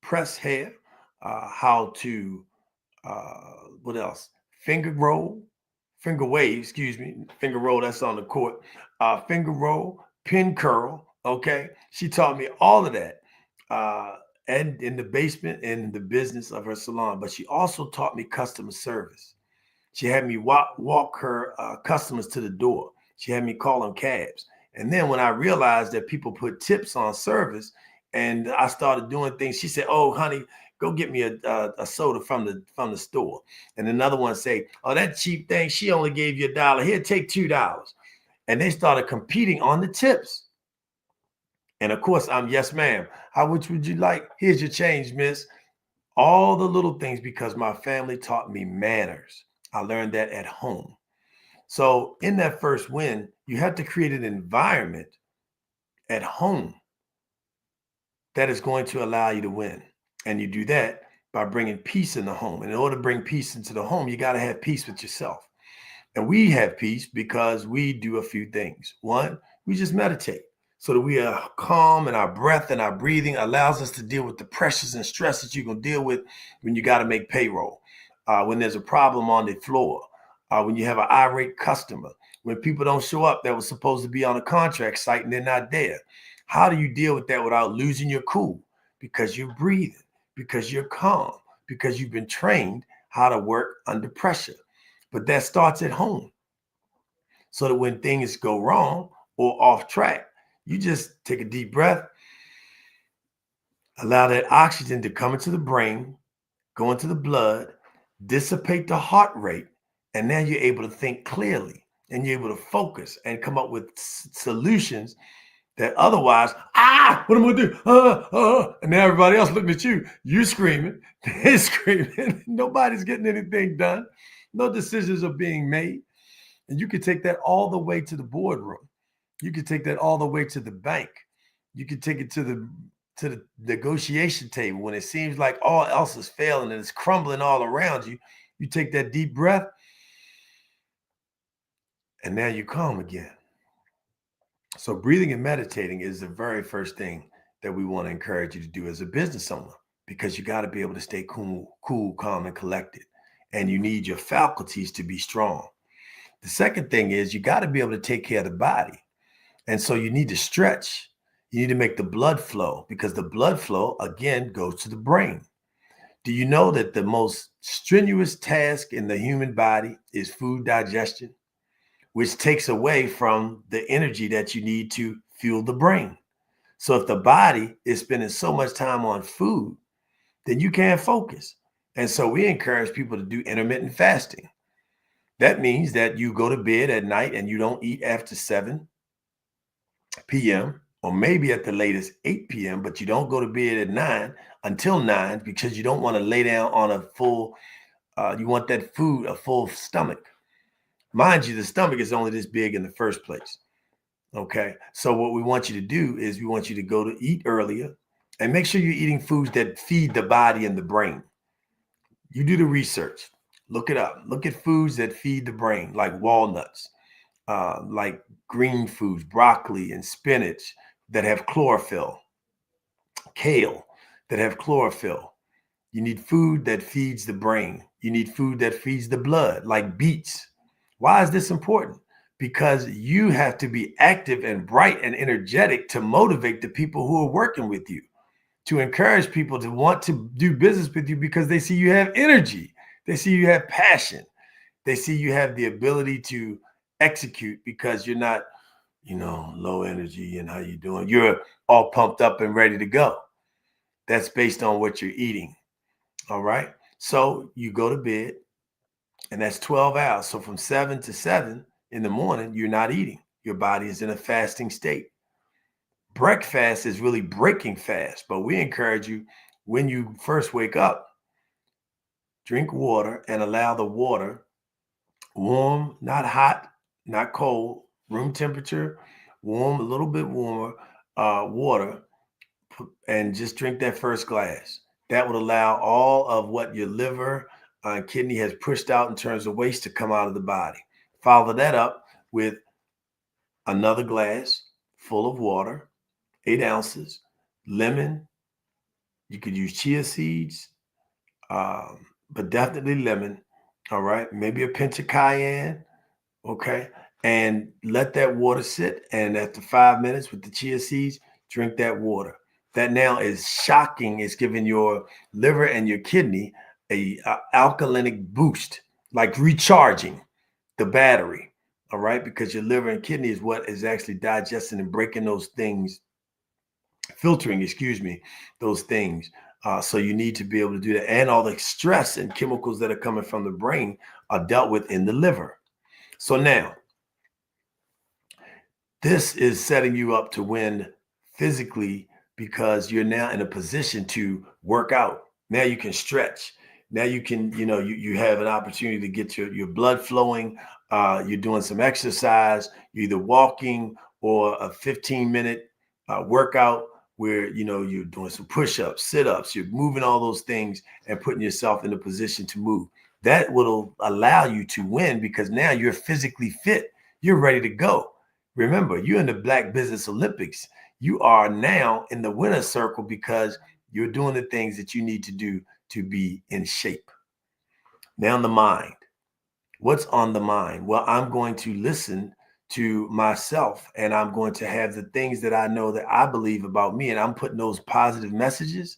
S6: press hair, how to, what else? Finger wave, finger roll, that's on the court, finger roll, pin curl, okay? She taught me all of that. And in the basement and in the business of her salon, but she also taught me customer service. She had me walk her customers to the door. She had me call them cabs. And then when I realized that people put tips on service and I started doing things, she said, oh, honey, go get me a soda from the store. And another one say, oh, that cheap thing, she only gave you $1. Here, take $2. And they started competing on the tips. And of course, I'm yes, ma'am. How much would you like? Here's your change, miss. All the little things because my family taught me manners. I learned that at home. So in that first win, you have to create an environment at home that is going to allow you to win. And you do that by bringing peace in the home. And in order to bring peace into the home, you got to have peace with yourself. And we have peace because we do a few things. One, we just meditate so that we are calm, and our breath and our breathing allows us to deal with the pressures and stress that you're going to deal with when you got to make payroll, when there's a problem on the floor, when you have an irate customer, when people don't show up that was supposed to be on a contract site and they're not there. How do you deal with that without losing your cool? Because you're breathing, because you're calm, because you've been trained how to work under pressure. But that starts at home. So that when things go wrong or off track, you just take a deep breath, allow that oxygen to come into the brain, go into the blood, dissipate the heart rate, and now you're able to think clearly and you're able to focus and come up with solutions that otherwise, what am I gonna do? And now everybody else looking at you, you screaming, they're screaming, nobody's getting anything done. No decisions are being made. And you could take that all the way to the boardroom. You could take that all the way to the bank. You could take it to the negotiation table when it seems like all else is failing and it's crumbling all around you. You take that deep breath, and now you're calm again. So breathing and meditating is the very first thing that we want to encourage you to do as a business owner, because you got to be able to stay cool, calm, and collected. And you need your faculties to be strong. The second thing is you got to be able to take care of the body. And so you need to stretch. You need to make the blood flow, because the blood flow, again, goes to the brain. Do you know that the most strenuous task in the human body is food digestion, which takes away from the energy that you need to fuel the brain? So if the body is spending so much time on food, then you can't focus. And so we encourage people to do intermittent fasting. That means that you go to bed at night and you don't eat after 7 p.m. or maybe at the latest 8 p.m., but you don't go to bed at 9 until 9 because you don't want to lay down on a full, you want that food, a full stomach. Mind you, the stomach is only this big in the first place. Okay. So what we want you to do is we want you to go to eat earlier and make sure you're eating foods that feed the body and the brain. You do the research, look it up, look at foods that feed the brain, like walnuts, like green foods, broccoli and spinach that have chlorophyll, kale that have chlorophyll. You need food that feeds the brain. You need food that feeds the blood, like beets. Why is this important? Because you have to be active and bright and energetic to motivate the people who are working with you, to encourage people to want to do business with you because they see you have energy. They see you have passion. They see you have the ability to execute because you're not, low energy and how you doing. You're all pumped up and ready to go. That's based on what you're eating. All right. So you go to bed and that's 12 hours. So from 7 to 7 in the morning, you're not eating. Your body is in a fasting state. Breakfast is really breaking fast, but we encourage you when you first wake up, drink water and allow the water warm, not hot, not cold, room temperature, warm, a little bit warmer water, and just drink that first glass. That would allow all of what your liver and kidney has pushed out in terms of waste to come out of the body. Follow that up with another glass full of water, 8 ounces, lemon. You could use chia seeds, but definitely lemon. All right. Maybe a pinch of cayenne. Okay. And let that water sit. And after 5 minutes with the chia seeds, drink that water. That now is shocking. It's giving your liver and your kidney a alkalinic boost, like recharging the battery. All right. Because your liver and kidney is what is actually digesting and breaking those things, filtering, those things. So you need to be able to do that. And all the stress and chemicals that are coming from the brain are dealt with in the liver. So now, this is setting you up to win physically because you're now in a position to work out. Now you can stretch. Now you can, you have an opportunity to get your blood flowing. You're doing some exercise. You're either walking or a 15-minute workout where, you're doing some push-ups, sit-ups. You're moving all those things and putting yourself in a position to move. That will allow you to win because now you're physically fit. You're ready to go. Remember, you're in the Black Business Olympics. You are now in the winner's circle because you're doing the things that you need to do to be in shape. Now the mind. What's on the mind? Well, I'm going to listen to myself, and I'm going to have the things that I know that I believe about me, and I'm putting those positive messages,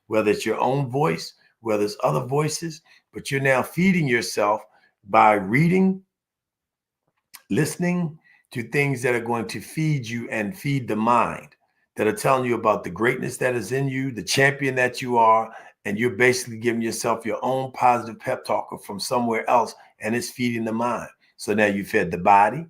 S6: whether it's your own voice, whether it's other voices, but you're now feeding yourself by reading, listening to things that are going to feed you and feed the mind, that are telling you about the greatness that is in you, the champion that you are, and you're basically giving yourself your own positive pep talker from somewhere else, and it's feeding the mind. So now you fed the body,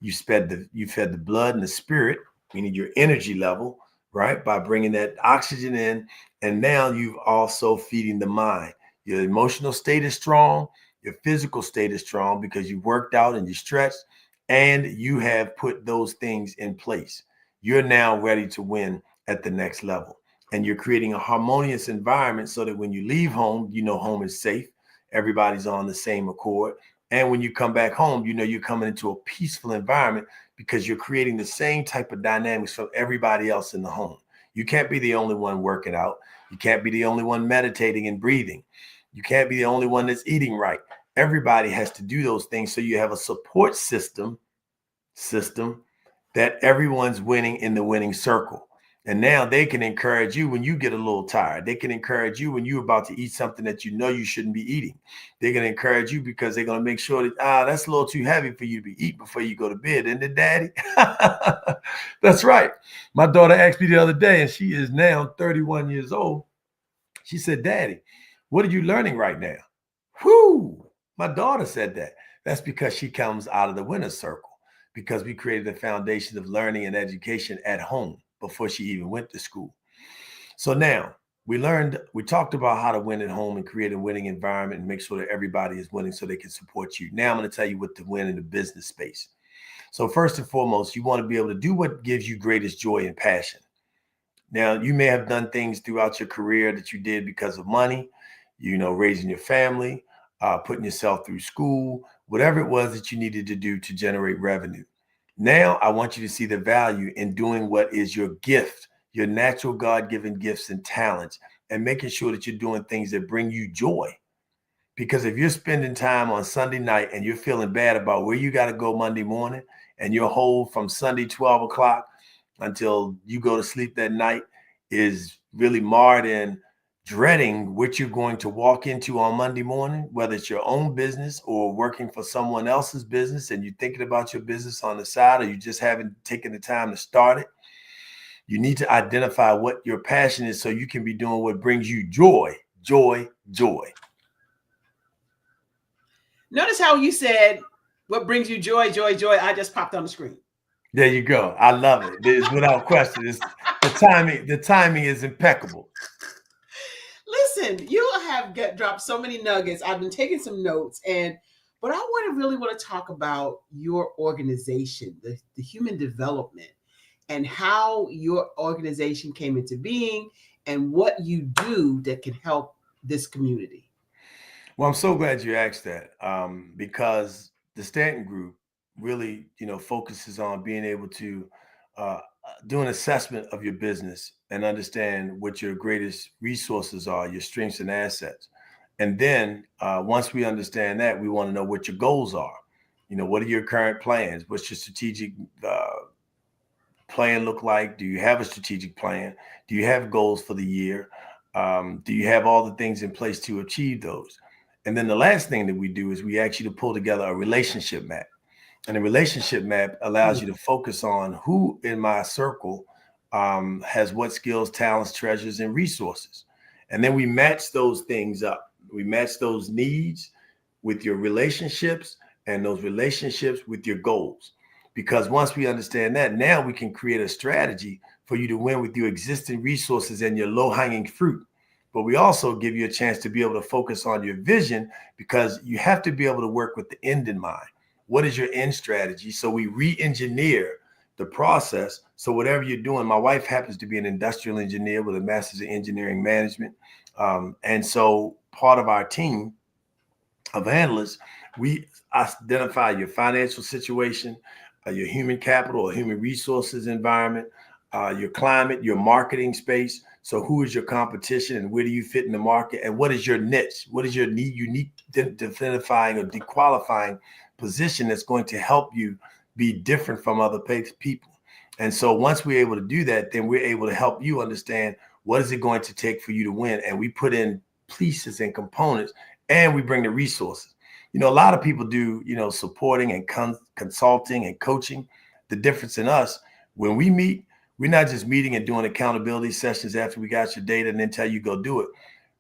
S6: you fed the blood and the spirit, meaning your energy level, right? By bringing that oxygen in, and now you've also feeding the mind. Your emotional state is strong, your physical state is strong because you worked out and you stretched, and you have put those things in place. You're now ready to win at the next level. And you're creating a harmonious environment so that when you leave home, you know home is safe. Everybody's on the same accord. And when you come back home, you know you're coming into a peaceful environment because you're creating the same type of dynamics from everybody else in the home. You can't be the only one working out. You can't be the only one meditating and breathing. You can't be the only one that's eating right. Everybody has to do those things. So you have a support system that everyone's winning in the winning circle. And now they can encourage you when you get a little tired. They can encourage you when you're about to eat something that you know you shouldn't be eating. They're going to encourage you because they're going to make sure that, that's a little too heavy for you to be eating before you go to bed. Isn't it, Daddy? That's right. My daughter asked me the other day, and she is now 31 years old. She said, Daddy, what are you learning right now? Whoo! My daughter said that. That's because she comes out of the winner's circle, because we created a foundation of learning and education at home before she even went to school. So now we talked about how to win at home and create a winning environment and make sure that everybody is winning so they can support you. Now I'm going to tell you what to win in the business space. So first and foremost, you want to be able to do what gives you greatest joy and passion. Now, you may have done things throughout your career that you did because of money, raising your family, putting yourself through school, whatever it was that you needed to do to generate revenue. Now, I want you to see the value in doing what is your gift, your natural God-given gifts and talents, and making sure that you're doing things that bring you joy. Because if you're spending time on Sunday night and you're feeling bad about where you got to go Monday morning, and your whole from Sunday 12 o'clock until you go to sleep that night is really marred in dreading what you're going to walk into on Monday morning, whether it's your own business or working for someone else's business, and you're thinking about your business on the side, or you just haven't taken the time to start it. You need to identify what your passion is so you can be doing what brings you joy, joy, joy.
S8: Notice how you said, what brings you joy, joy, joy. I just popped on the screen.
S6: There you go. I love it. It's without question. The timing is impeccable.
S8: Listen, you have dropped so many nuggets. I've been taking some notes, but I really want to talk about your organization, the human development, and how your organization came into being and what you do that can help this community.
S6: Well, I'm so glad you asked that, because the Stanton Group really, focuses on being able to do an assessment of your business and understand what your greatest resources are, your strengths and assets. And then once we understand that, we want to know what your goals are. What are your current plans? What's your strategic plan look like? Do you have a strategic plan? Do you have goals for the year? Do you have all the things in place to achieve those? And then the last thing that we do is we ask you to pull together a relationship map. And a relationship map allows you to focus on who in my circle has what skills, talents, treasures, and resources. And then we match those things up. We match those needs with your relationships and those relationships with your goals. Because once we understand that, now we can create a strategy for you to win with your existing resources and your low-hanging fruit. But we also give you a chance to be able to focus on your vision, because you have to be able to work with the end in mind. What is your end strategy? So we re-engineer the process. So whatever you're doing, my wife happens to be an industrial engineer with a master's in engineering management. And so part of our team of analysts, we identify your financial situation, your human capital or human resources environment, your climate, your marketing space, So who is your competition and where do you fit in the market? And what is your niche? What is your unique definifying or dequalifying position that's going to help you be different from other people? And so once we're able to do that, then we're able to help you understand what is it going to take for you to win. And we put in pieces and components, and we bring the resources. You know, a lot of people do, you know, supporting and consulting and coaching. The difference in us, when we meet, we're not just meeting and doing accountability sessions after we got your data and then tell you go do it.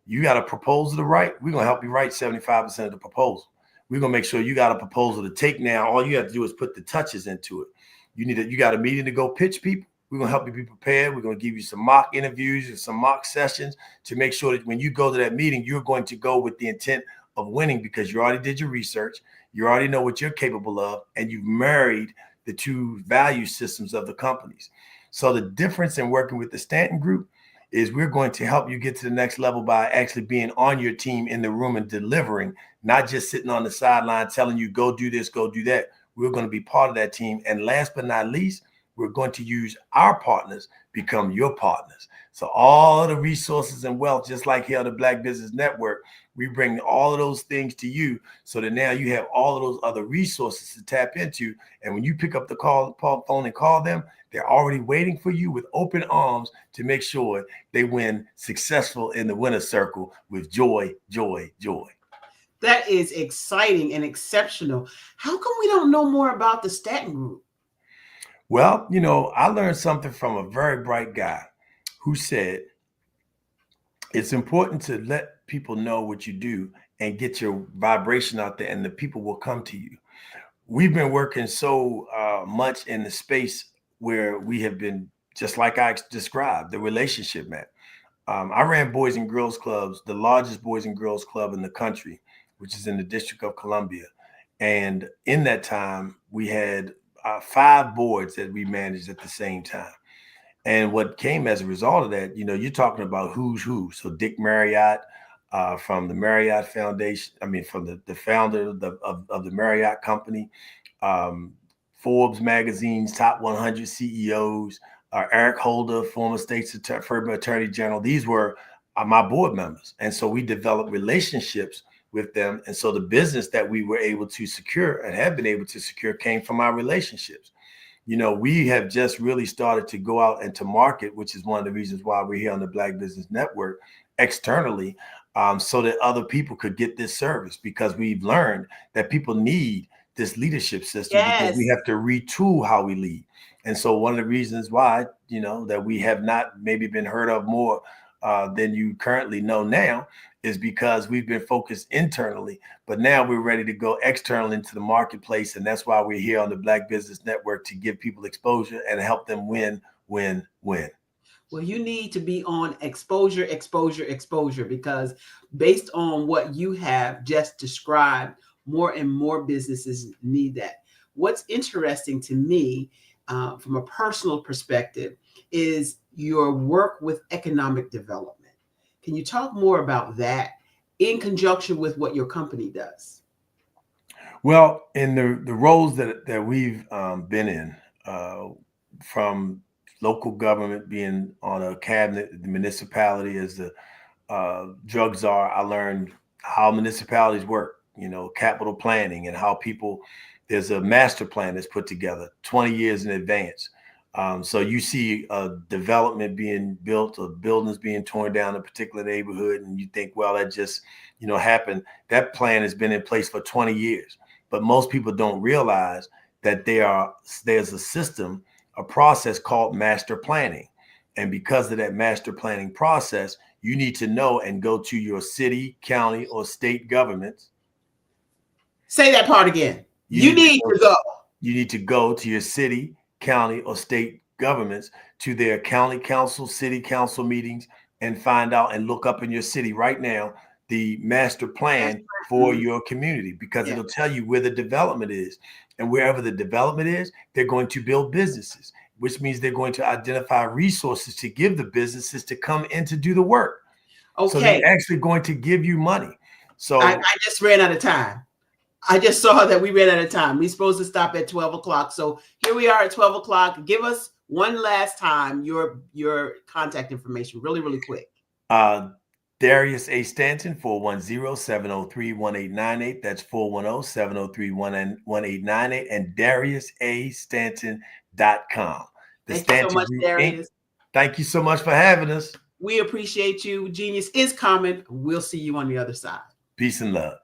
S6: You got a proposal to write. We're going to help you write 75% of the proposal. We're going to make sure you got a proposal to take now. All you have to do is put the touches into it. You got a meeting to go pitch people. We're going to help you be prepared. We're going to give you some mock interviews and some mock sessions to make sure that when you go to that meeting, you're going to go with the intent of winning because you already did your research. You already know what you're capable of, and you've married the two value systems of the companies. So the difference in working with the Stanton Group is we're going to help you get to the next level by actually being on your team in the room and delivering, not just sitting on the sideline telling you, go do this, go do that. We're going to be part of that team. And last but not least, we're going to use our partners become your partners. So all of the resources and wealth, just like here on the Black Business Network, we bring all of those things to you so that now you have all of those other resources to tap into. And when you pick up the phone and call them, they're already waiting for you with open arms to make sure they win successful in the winner's circle with joy, joy, joy.
S8: That is exciting and exceptional. How come we don't know more about the Stanton Group?
S6: Well, you know, I learned something from a very bright guy who said, it's important to let people know what you do and get your vibration out there and the people will come to you. We've been working so much in the space where we have been, just like I described, the relationship man. I ran Boys and Girls Clubs, the largest Boys and Girls Club in the country, which is in the District of Columbia. And in that time, we had 5 boards that we managed at the same time. And what came as a result of that, you know, you're talking about who's who. So Dick Marriott from the Marriott Foundation, from the founder of the Marriott Company, Forbes magazine's top 100 CEOs, Eric Holder, former state's attorney general. These were my board members. And so we developed relationships with them. And so the business that we were able to secure and have been able to secure came from our relationships. You know, we have just really started to go out and to market, which is one of the reasons why we're here on the Black Business Network externally, so that other people could get this service, because we've learned that people need this leadership system.
S8: Yes.
S6: Because we have to retool how we lead. And so one of the reasons why, you know, that we have not maybe been heard of more than you currently know now is because we've been focused internally, but now we're ready to go external into the marketplace. And that's why we're here on the Black Business Network, to give people exposure and help them win, win, win.
S8: Well, you need to be on exposure, exposure, exposure, because based on what you have just described, more and more businesses need that. What's interesting to me from a personal perspective is your work with economic development. Can you talk more about that in conjunction with what your company does?
S6: Well, in the roles that we've been in, from local government, being on a cabinet, the municipality as the drug czar, I learned how municipalities work, you know, capital planning, and how there's a master plan that's put together 20 years in advance. So you see a development being built or buildings being torn down in a particular neighborhood, and you think, well, that just, you know, happened. That plan has been in place for 20 years. But most people don't realize that there's a system, a process called master planning. And because of that master planning process, you need to know and go to your city, county, or state governments.
S8: Say that part again. You need to go.
S6: You need to go to your city, county, or state governments, to their county council, city council meetings, and find out and look up in your city right now the master plan for your community, because it'll tell you where the development is. And wherever the development is, they're going to build businesses, which means they're going to identify resources to give the businesses to come in to do the work. Okay. So they're actually going to give you money. So
S8: I just ran out of time. I just saw that we ran out of time. We're supposed to stop at 12 o'clock. So here we are at 12 o'clock. Give us one last time your contact information, really, really quick.
S6: Darius A. Stanton, 410-703-1898. That's 410-703-1898. And DariusAStanton.com.
S8: Thank you so much, Darius.
S6: Thank you so much for having us.
S8: We appreciate you. Genius is coming. We'll see you on the other side.
S6: Peace and love.